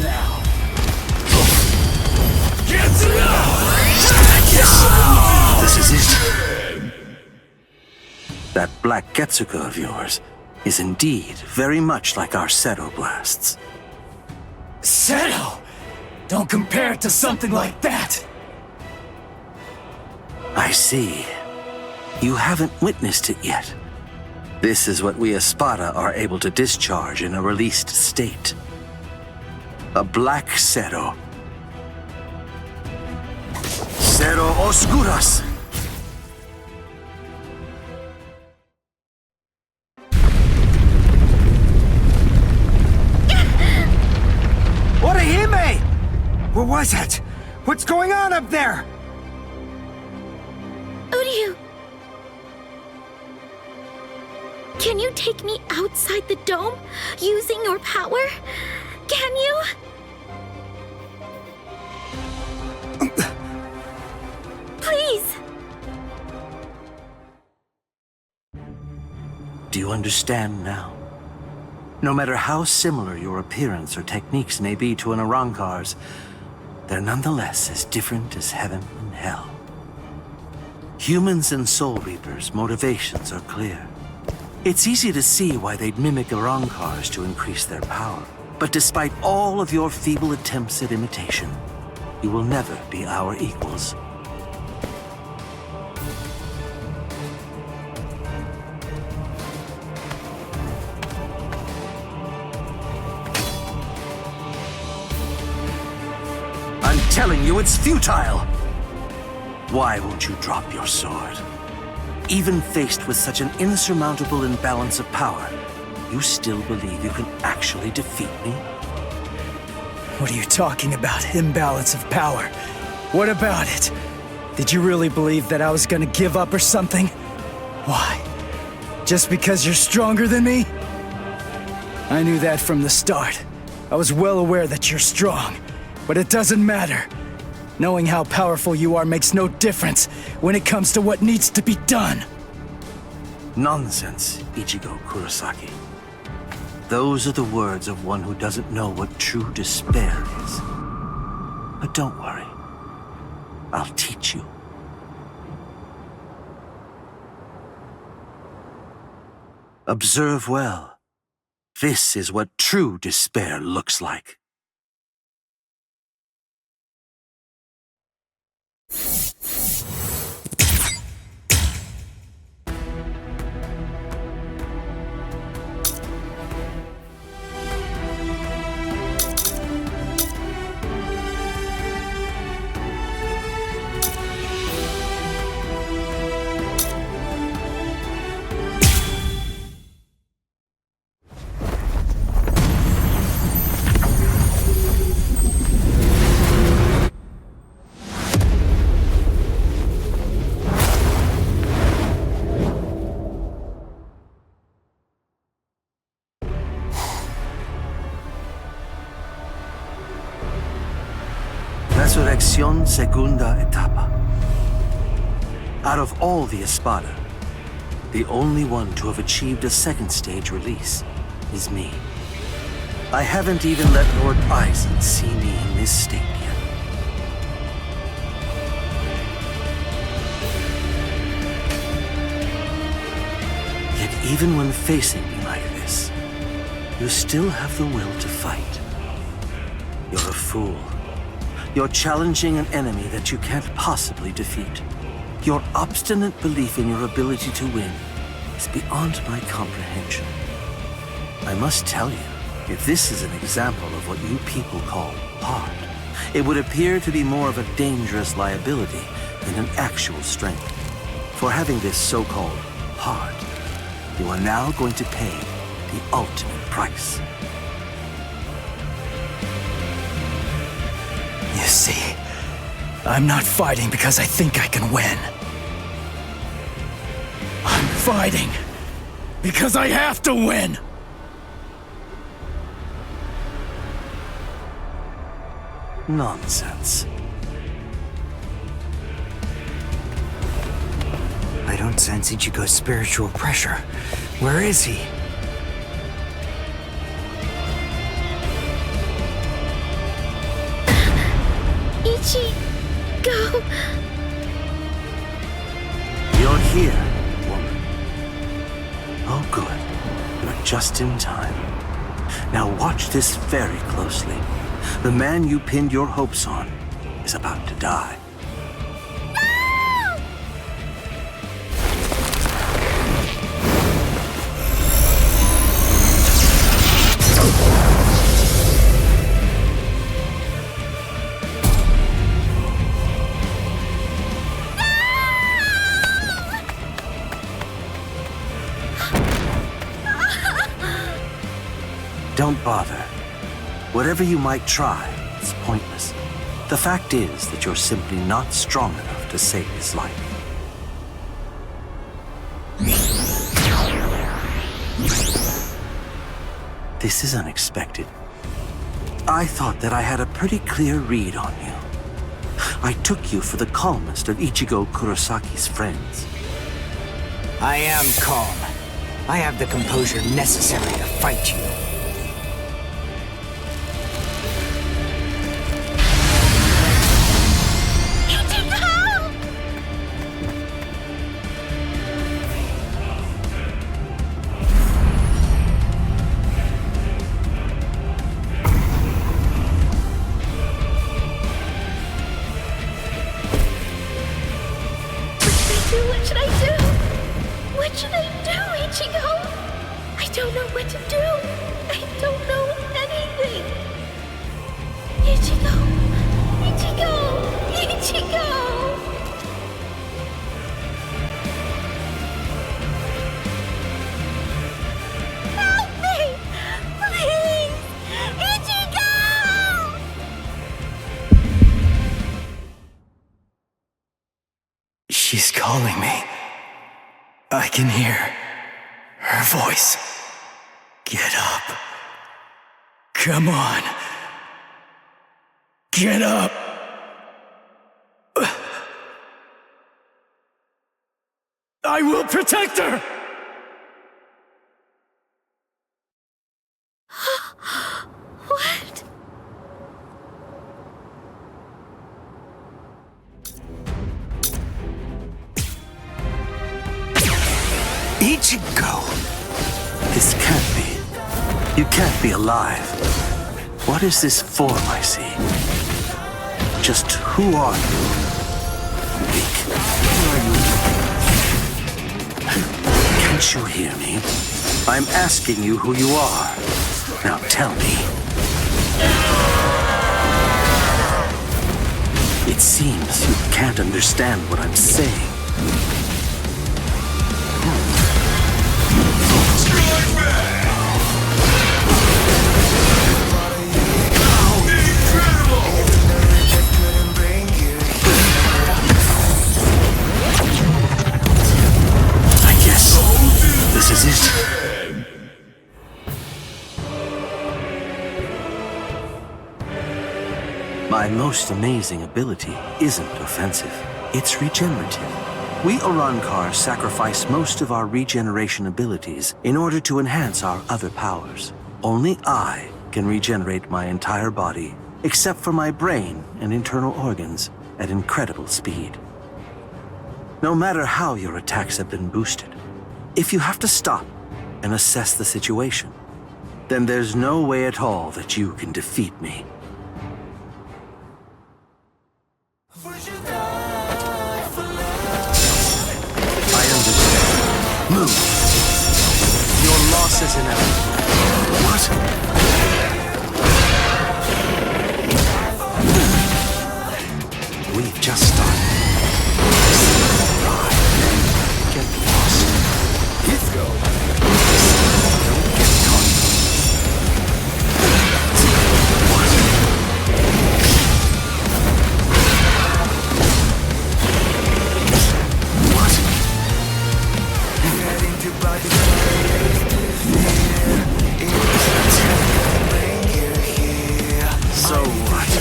This is it. That black Getsuga of yours is indeed very much like our Seto blasts.
Seto? Don't compare it to something like that.
I see. You haven't witnessed it yet. This is what we Espada are able to discharge in a released state. A black Seto. Seto Oscuras.
Orihime! What was it? What's going on up there?
Uryu! Can you take me outside the dome, using your power? Can you? Please!
Do you understand now? No matter how similar your appearance or techniques may be to an Arrancar's, they're nonetheless as different as heaven and hell. Humans and Soul Reapers' motivations are clear. It's easy to see why they'd mimic Arrancars to increase their power. But despite all of your feeble attempts at imitation, you will never be our equals. I'm telling you, it's futile! Why won't you drop your sword? Even faced with such an insurmountable imbalance of power, you still believe you can actually defeat me?
What are you talking about, imbalance of power? What about it? Did you really believe that I was gonna give up or something? Why? Just because you're stronger than me? I knew that from the start. I was well aware that you're strong, but it doesn't matter. Knowing how powerful you are makes no difference when it comes to what needs to be done.
Nonsense, Ichigo Kurosaki. Those are the words of one who doesn't know what true despair is. But don't worry. I'll teach you. Observe well. This is what true despair looks like. Resurrección segunda etapa. Out of all the Espada, the only one to have achieved a second stage release is me. I haven't even let Lord Aizen see me in this state yet. Yet even when facing me like this, you still have the will to fight. You're a fool. You're challenging an enemy that you can't possibly defeat. Your obstinate belief in your ability to win is beyond my comprehension. I must tell you, if this is an example of what you people call heart, it would appear to be more of a dangerous liability than an actual strength. For having this so-called heart, you are now going to pay the ultimate price.
You see, I'm not fighting because I think I can win. I'm fighting because I have to win!
Nonsense.
I don't sense Ichigo's spiritual pressure. Where is he?
Ichigo!
You're here, woman. Oh, good. You're just in time. Now watch this very closely. The man you pinned your hopes on is about to die. Don't bother. Whatever you might try, it's pointless. The fact is that you're simply not strong enough to save his life. This is unexpected. I thought that I had a pretty clear read on you. I took you for the calmest of Ichigo Kurosaki's friends.
I am calm. I have the composure necessary to fight you.
She's calling me. I can hear her voice. Get up. Come on. Get up. I will protect her!
What?
Ichigo!
This can't be. You can't be alive. What is this form I see? Just who are you? Weak. Can't you hear me? I'm asking you who you are. Now tell me. It seems you can't understand what I'm saying. This is it. My most amazing ability isn't offensive. It's regenerative. We Urankar sacrifice most of our regeneration abilities in order to enhance our other powers. Only I can regenerate my entire body, except for my brain and internal organs, at incredible speed. No matter how your attacks have been boosted, if you have to stop and assess the situation, then there's no way at all that you can defeat me. I understand. Move. Your loss is inevitable. What? We've just started. Get lost. Let's go. Don't get caught. What? So what?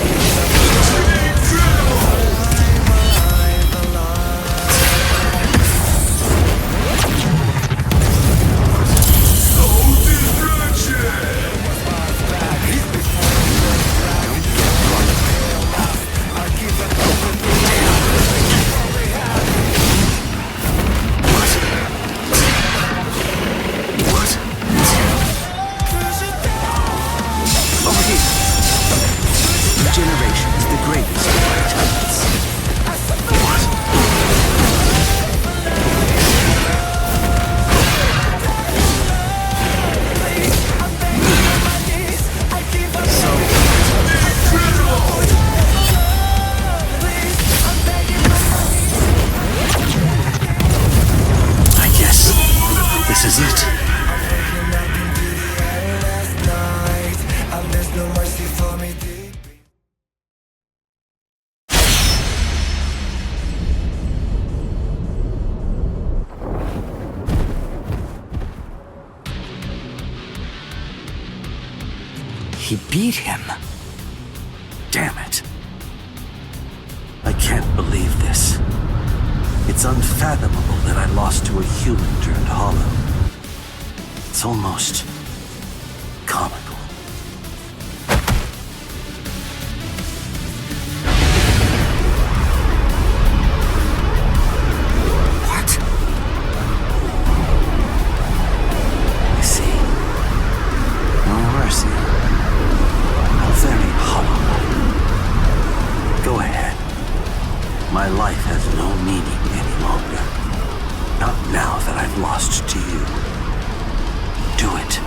He beat him.
Damn it. I can't believe this. It's unfathomable that I lost to a human turned hollow. It's almost comical. What? I see. No mercy. A very hollow life. Go ahead. My life has no meaning any longer. Not now that I've lost to you. Do it.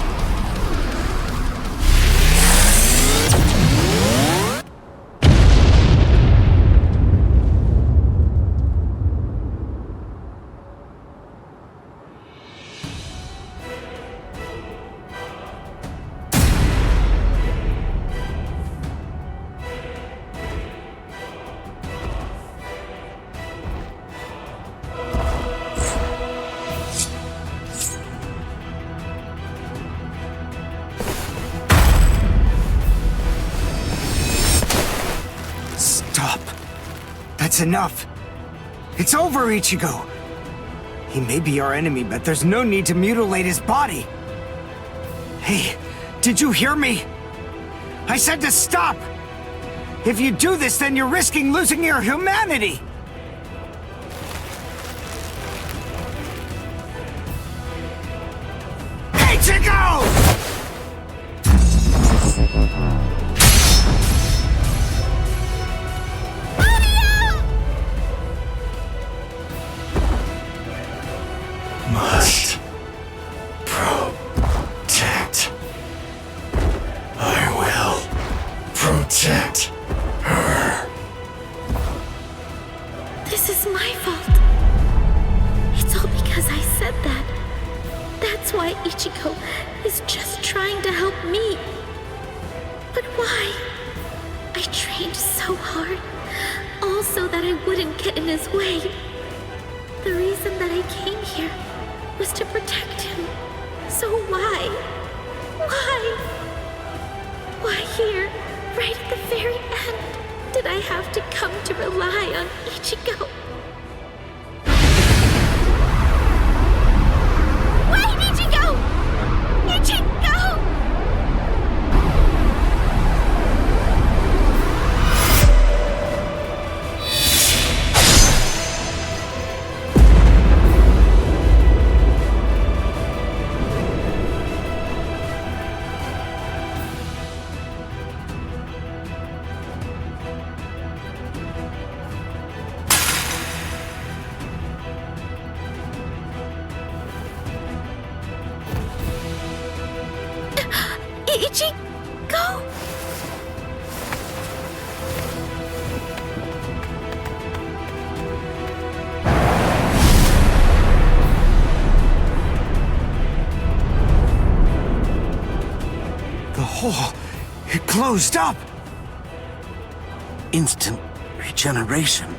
That's enough. It's over, Ichigo. He may be our enemy, but there's no need to mutilate his body. Hey, did you hear me? I said to stop! If you do this, then you're risking losing your humanity! Ichigo!
Must protect. I will protect her.
This is my fault. It's all because I said that. That's why Ichigo is just trying to help me. But why? I trained so hard, all so that I wouldn't get in his way. The reason that I came here was to protect him. So why? Why here, right at the very end, did I have to come to rely on Ichigo?
hole, it closed up.
Instant regeneration.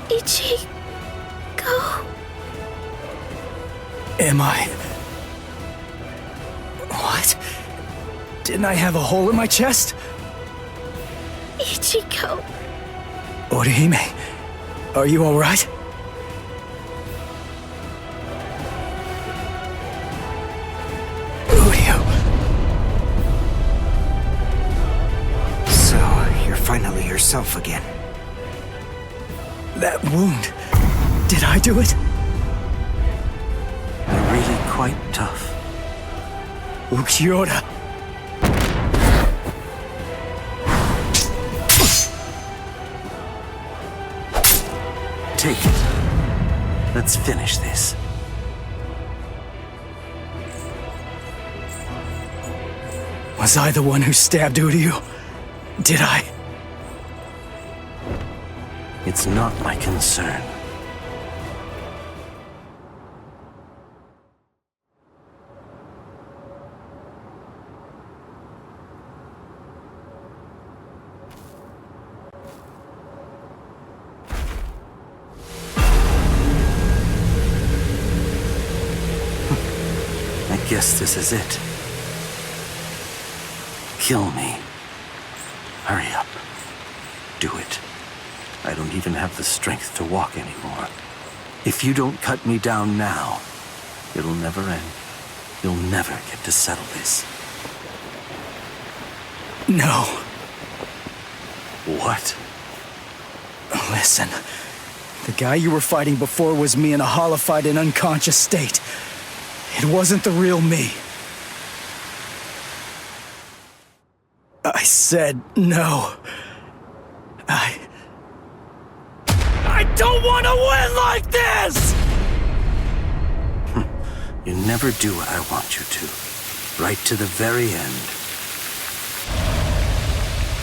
Ichigo.
Am I... What? Didn't I have a hole in my chest?
Ichigo.
Orihime, are you alright? Uryu.
So, you're finally yourself again.
That wound... Did I do it?
You're really quite tough.
Ulquiorra.
Take it. Let's finish this.
Was I the one who stabbed Uryu? Did I?
It's not my concern. I guess this is it. Kill me. Hurry up. Do it. I don't even have the strength to walk anymore. If you don't cut me down now, it'll never end. You'll never get to settle this.
No.
What?
Listen. The guy you were fighting before was me in a hollified and unconscious state. It wasn't the real me. I said no. I don't want to win like this!
You never do what I want you to. Right to the very end.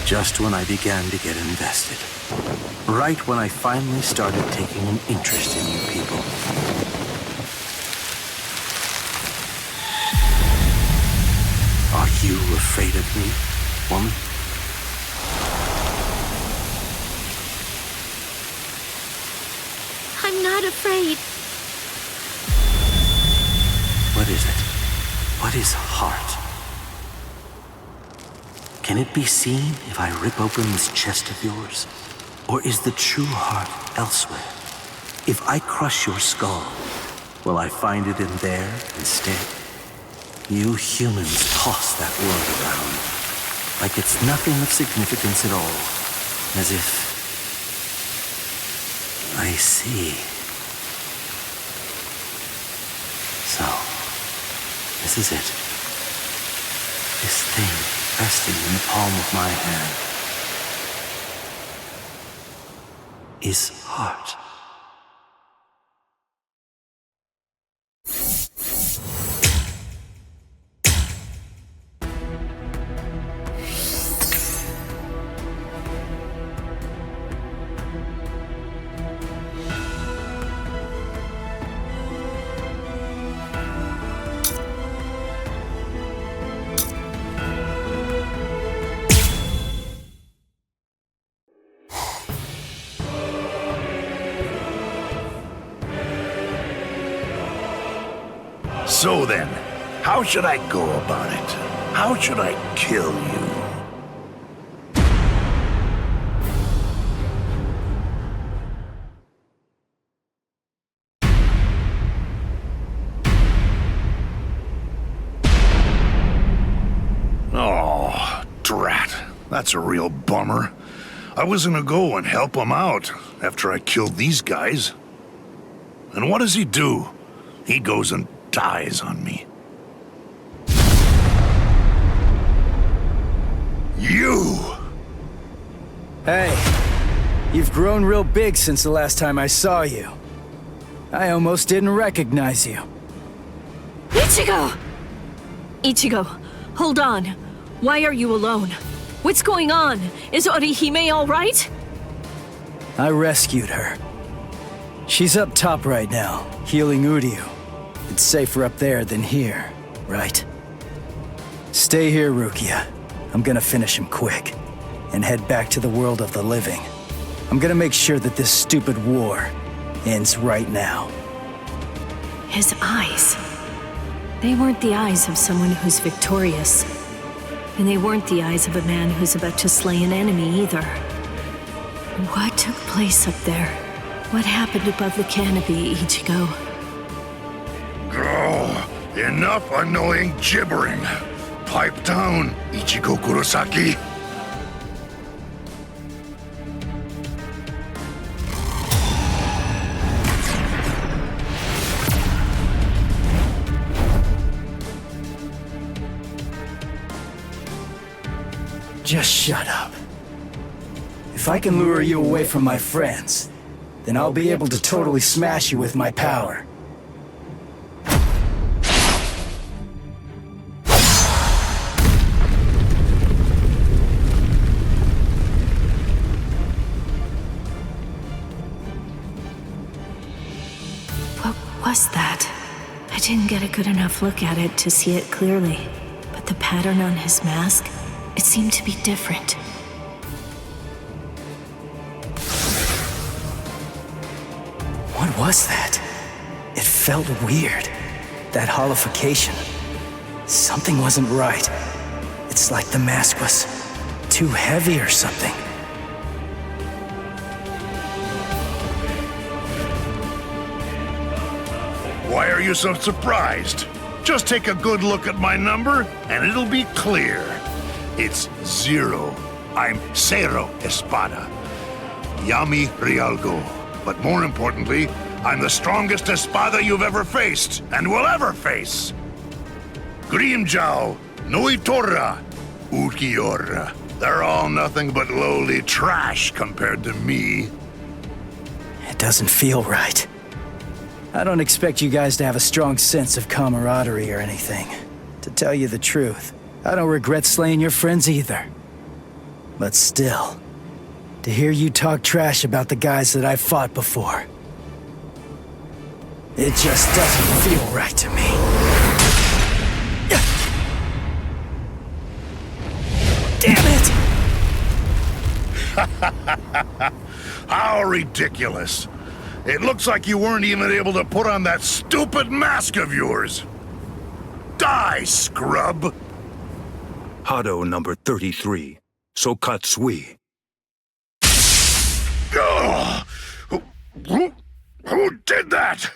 Just when I began to get invested. Right when I finally started taking an interest in you people. Are you afraid of me, woman?
I'm not afraid.
What is it? What is heart? Can it be seen if I rip open this chest of yours? Or is the true heart elsewhere? If I crush your skull, will I find it in there instead? You humans toss that word around like it's nothing of significance at all, as if... I see. So, this is it. This thing resting in the palm of my hand is heart.
So then, how should I go about it? How should I kill you? Oh, drat. That's a real bummer. I was gonna go and help him out after I killed these guys. And what does he do? He goes and dies on me. You!
Hey, you've grown real big since the last time I saw you. I almost didn't recognize you.
Ichigo! Ichigo, hold on. Why are you alone? What's going on? Is Orihime all right?
I rescued her. She's up top right now, healing Uryu. It's safer up there than here, right? Stay here, Rukia. I'm gonna finish him quick, and head back to the world of the living. I'm gonna make sure that this stupid war ends right now.
His eyes. They weren't the eyes of someone who's victorious. And they weren't the eyes of a man who's about to slay an enemy either. What took place up there? What happened above the canopy, Ichigo?
Oh, enough annoying gibbering. Pipe down, Ichigo Kurosaki.
Just shut up. If I can lure you away from my friends, then I'll be able to totally smash you with my power.
What was that? I didn't get a good enough look at it to see it clearly, but the pattern on his mask, it seemed to be different.
What was that? It felt weird. That holification. Something wasn't right. It's like the mask was too heavy or something.
Why are you so surprised? Just take a good look at my number, and it'll be clear. It's 0. I'm Zero Espada. Yami Realgo. But more importantly, I'm the strongest Espada you've ever faced, and will ever face. Grimmjow, Ulquiorra, Ulquiorra. They're all nothing but lowly trash compared to me.
It doesn't feel right. I don't expect you guys to have a strong sense of camaraderie or anything. To tell you the truth, I don't regret slaying your friends either. But still, to hear you talk trash about the guys that I've fought before, it just doesn't feel right to me. Damn it!
How ridiculous. It looks like you weren't even able to put on that stupid mask of yours. Die, scrub!
Hado number 33, Sokatsui.
Who did that?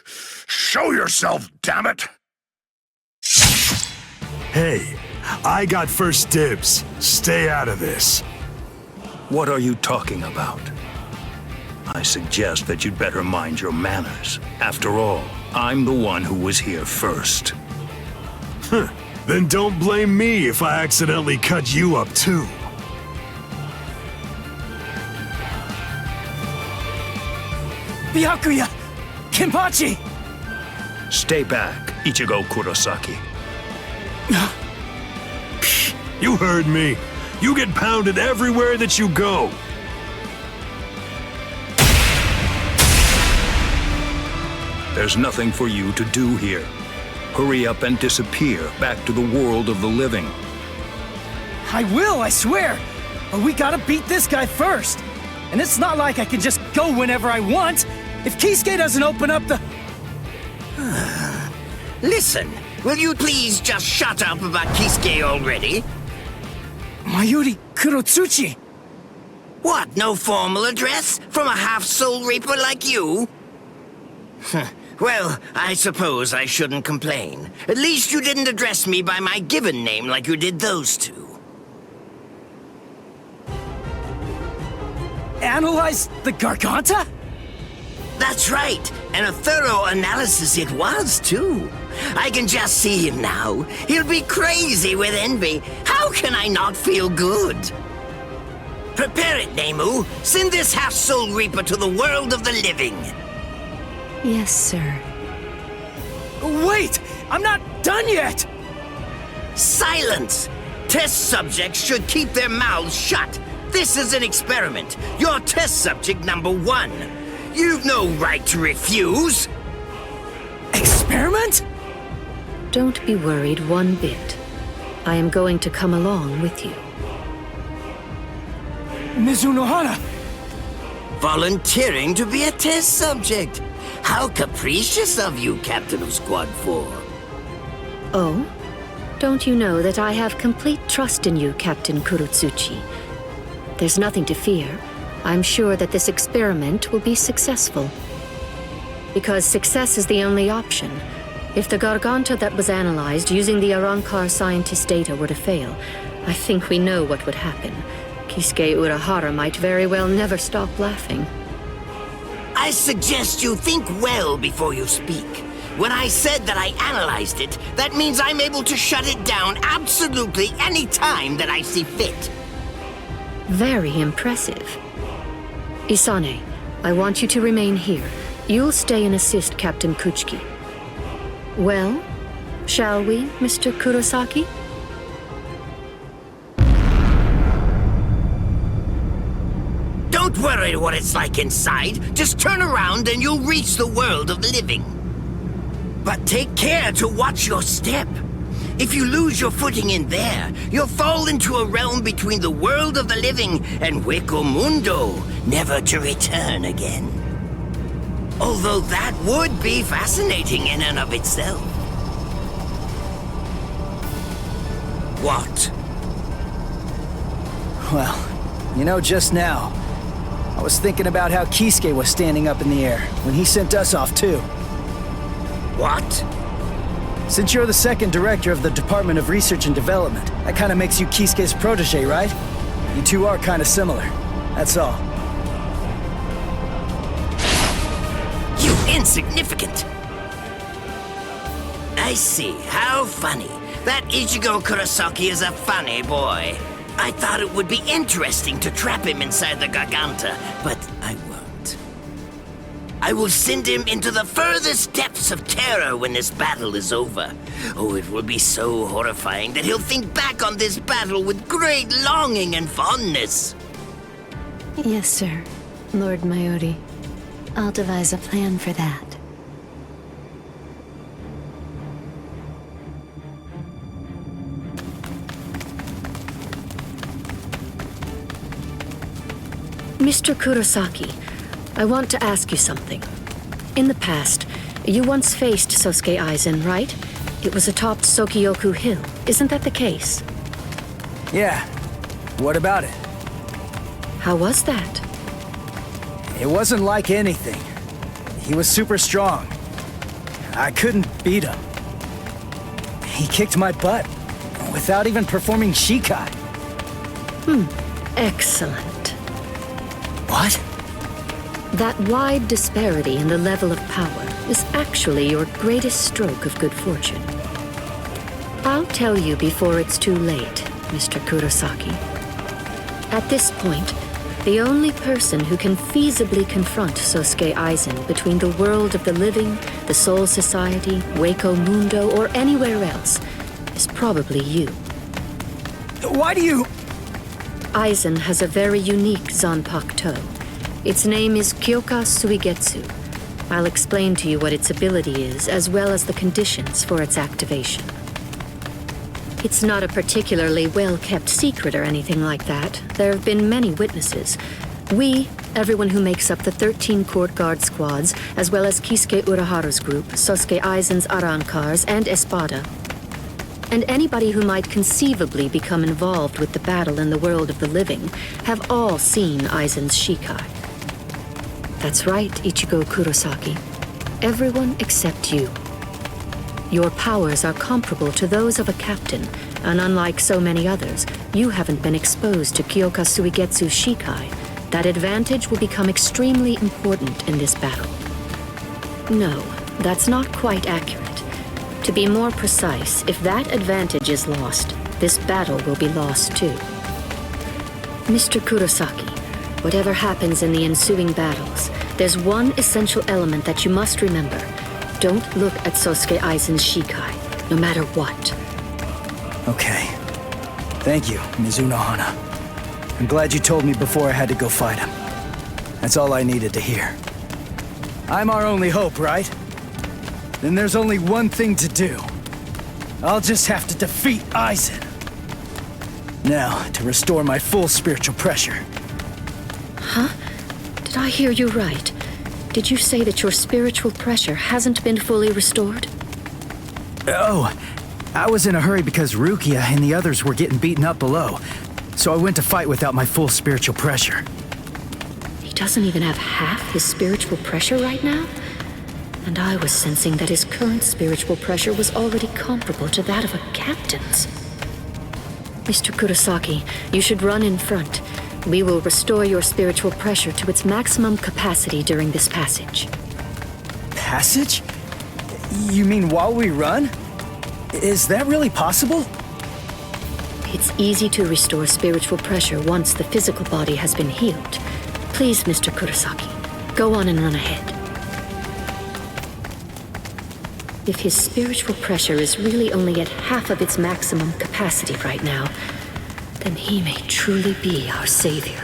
Show yourself, damn it!
Hey, I got first dibs. Stay out of this.
What are you talking about? I suggest that you'd better mind your manners. After all, I'm the one who was here first.
Then don't blame me if I accidentally cut you up too.
Byakuya! Kenpachi!
Stay back, Ichigo Kurosaki.
You heard me. You get pounded everywhere that you go.
There's nothing for you to do here. Hurry up and disappear back to the world of the living.
I will, I swear! But we gotta beat this guy first! And it's not like I can just go whenever I want! If Kisuke doesn't open up the...
Listen, will you please just shut up about Kisuke already?
Mayuri Kurotsuchi!
What, no formal address from a half-soul reaper like you? Well, I suppose I shouldn't complain. At least you didn't address me by my given name like you did those two.
Analyze the Garganta?
That's right, and a thorough analysis it was, too. I can just see him now. He'll be crazy with envy. How can I not feel good? Prepare it, Nemu. Send this half-soul reaper to the world of the living.
Yes, sir.
Wait! I'm not done yet!
Silence! Test subjects should keep their mouths shut. This is an experiment. You're test subject number 1. You've no right to refuse.
Experiment?
Don't be worried one bit. I am going to come along with you.
Mizunohana!
Volunteering to be a test subject. How capricious of you, Captain of Squad 4.
Oh? Don't you know that I have complete trust in you, Captain Kurotsuchi? There's nothing to fear. I'm sure that this experiment will be successful. Because success is the only option. If the Garganta that was analyzed using the Arrancar scientist data were to fail, I think we know what would happen. Kisuke Urahara might very well never stop laughing.
I suggest you think well before you speak. When I said that I analyzed it, that means I'm able to shut it down absolutely any time that I see fit.
Very impressive. Isane, I want you to remain here. You'll stay and assist Captain Kuchiki. Well, shall we, Mr. Kurosaki?
Don't worry what it's like inside. Just turn around and you'll reach the world of the living. But take care to watch your step. If you lose your footing in there, you'll fall into a realm between the world of the living and Hueco Mundo, never to return again. Although that would be fascinating in and of itself. What?
Well, you know, just now, I was thinking about how Kisuke was standing up in the air when he sent us off too.
What?
Since you're the second director of the Department of Research and Development, that kind of makes you Kisuke's protege, right? You two are kind of similar. That's all.
You insignificant! I see. How funny. That Ichigo Kurosaki is a funny boy. I thought it would be interesting to trap him inside the Garganta, but I won't. I will send him into the furthest depths of terror when this battle is over. Oh, it will be so horrifying that he'll think back on this battle with great longing and fondness.
Yes, sir, Lord Mayuri. I'll devise a plan for that.
Mr. Kurosaki, I want to ask you something. In the past, you once faced Sosuke Aizen, right? It was atop Hogyoku Hill. Isn't that the case?
Yeah. What about it?
How was that?
It wasn't like anything. He was super strong. I couldn't beat him. He kicked my butt without even performing Shikai.
Excellent.
What?
That wide disparity in the level of power is actually your greatest stroke of good fortune. I'll tell you before it's too late, Mr. Kurosaki. At this point, the only person who can feasibly confront Sosuke Aizen between the world of the living, the Soul Society, Hueco Mundo, or anywhere else is probably you.
Why do you...
Aizen has a very unique Zanpakuto. Its name is Kyoka Suigetsu. I'll explain to you what its ability is, as well as the conditions for its activation. It's not a particularly well-kept secret or anything like that. There have been many witnesses. We, everyone who makes up the 13 court guard squads, as well as Kisuke Urahara's group, Sosuke Aizen's Arrancars, and Espada, and anybody who might conceivably become involved with the battle in the world of the living, have all seen Aizen's Shikai. That's right, Ichigo Kurosaki. Everyone except you. Your powers are comparable to those of a captain, and unlike so many others, you haven't been exposed to Kyoka Suigetsu's Shikai. That advantage will become extremely important in this battle. No, that's not quite accurate. To be more precise, if that advantage is lost, this battle will be lost too. Mr. Kurosaki, whatever happens in the ensuing battles, there's one essential element that you must remember. Don't look at Sosuke Aizen's Shikai, no matter what.
Okay. Thank you, Mizunohana. I'm glad you told me before I had to go fight him. That's all I needed to hear. I'm our only hope, right? Then there's only one thing to do. I'll just have to defeat Aizen. Now, to restore my full spiritual pressure.
Huh? Did I hear you right? Did you say that your spiritual pressure hasn't been fully restored?
Oh, I was in a hurry because Rukia and the others were getting beaten up below, so I went to fight without my full spiritual pressure.
He doesn't even have half his spiritual pressure right now? And I was sensing that his current spiritual pressure was already comparable to that of a captain's. Mr. Kurosaki, you should run in front. We will restore your spiritual pressure to its maximum capacity during this passage.
Passage? You mean while we run? Is that really possible?
It's easy to restore spiritual pressure once the physical body has been healed. Please, Mr. Kurosaki, go on and run ahead. If his spiritual pressure is really only at half of its maximum capacity right now, then he may truly be our savior.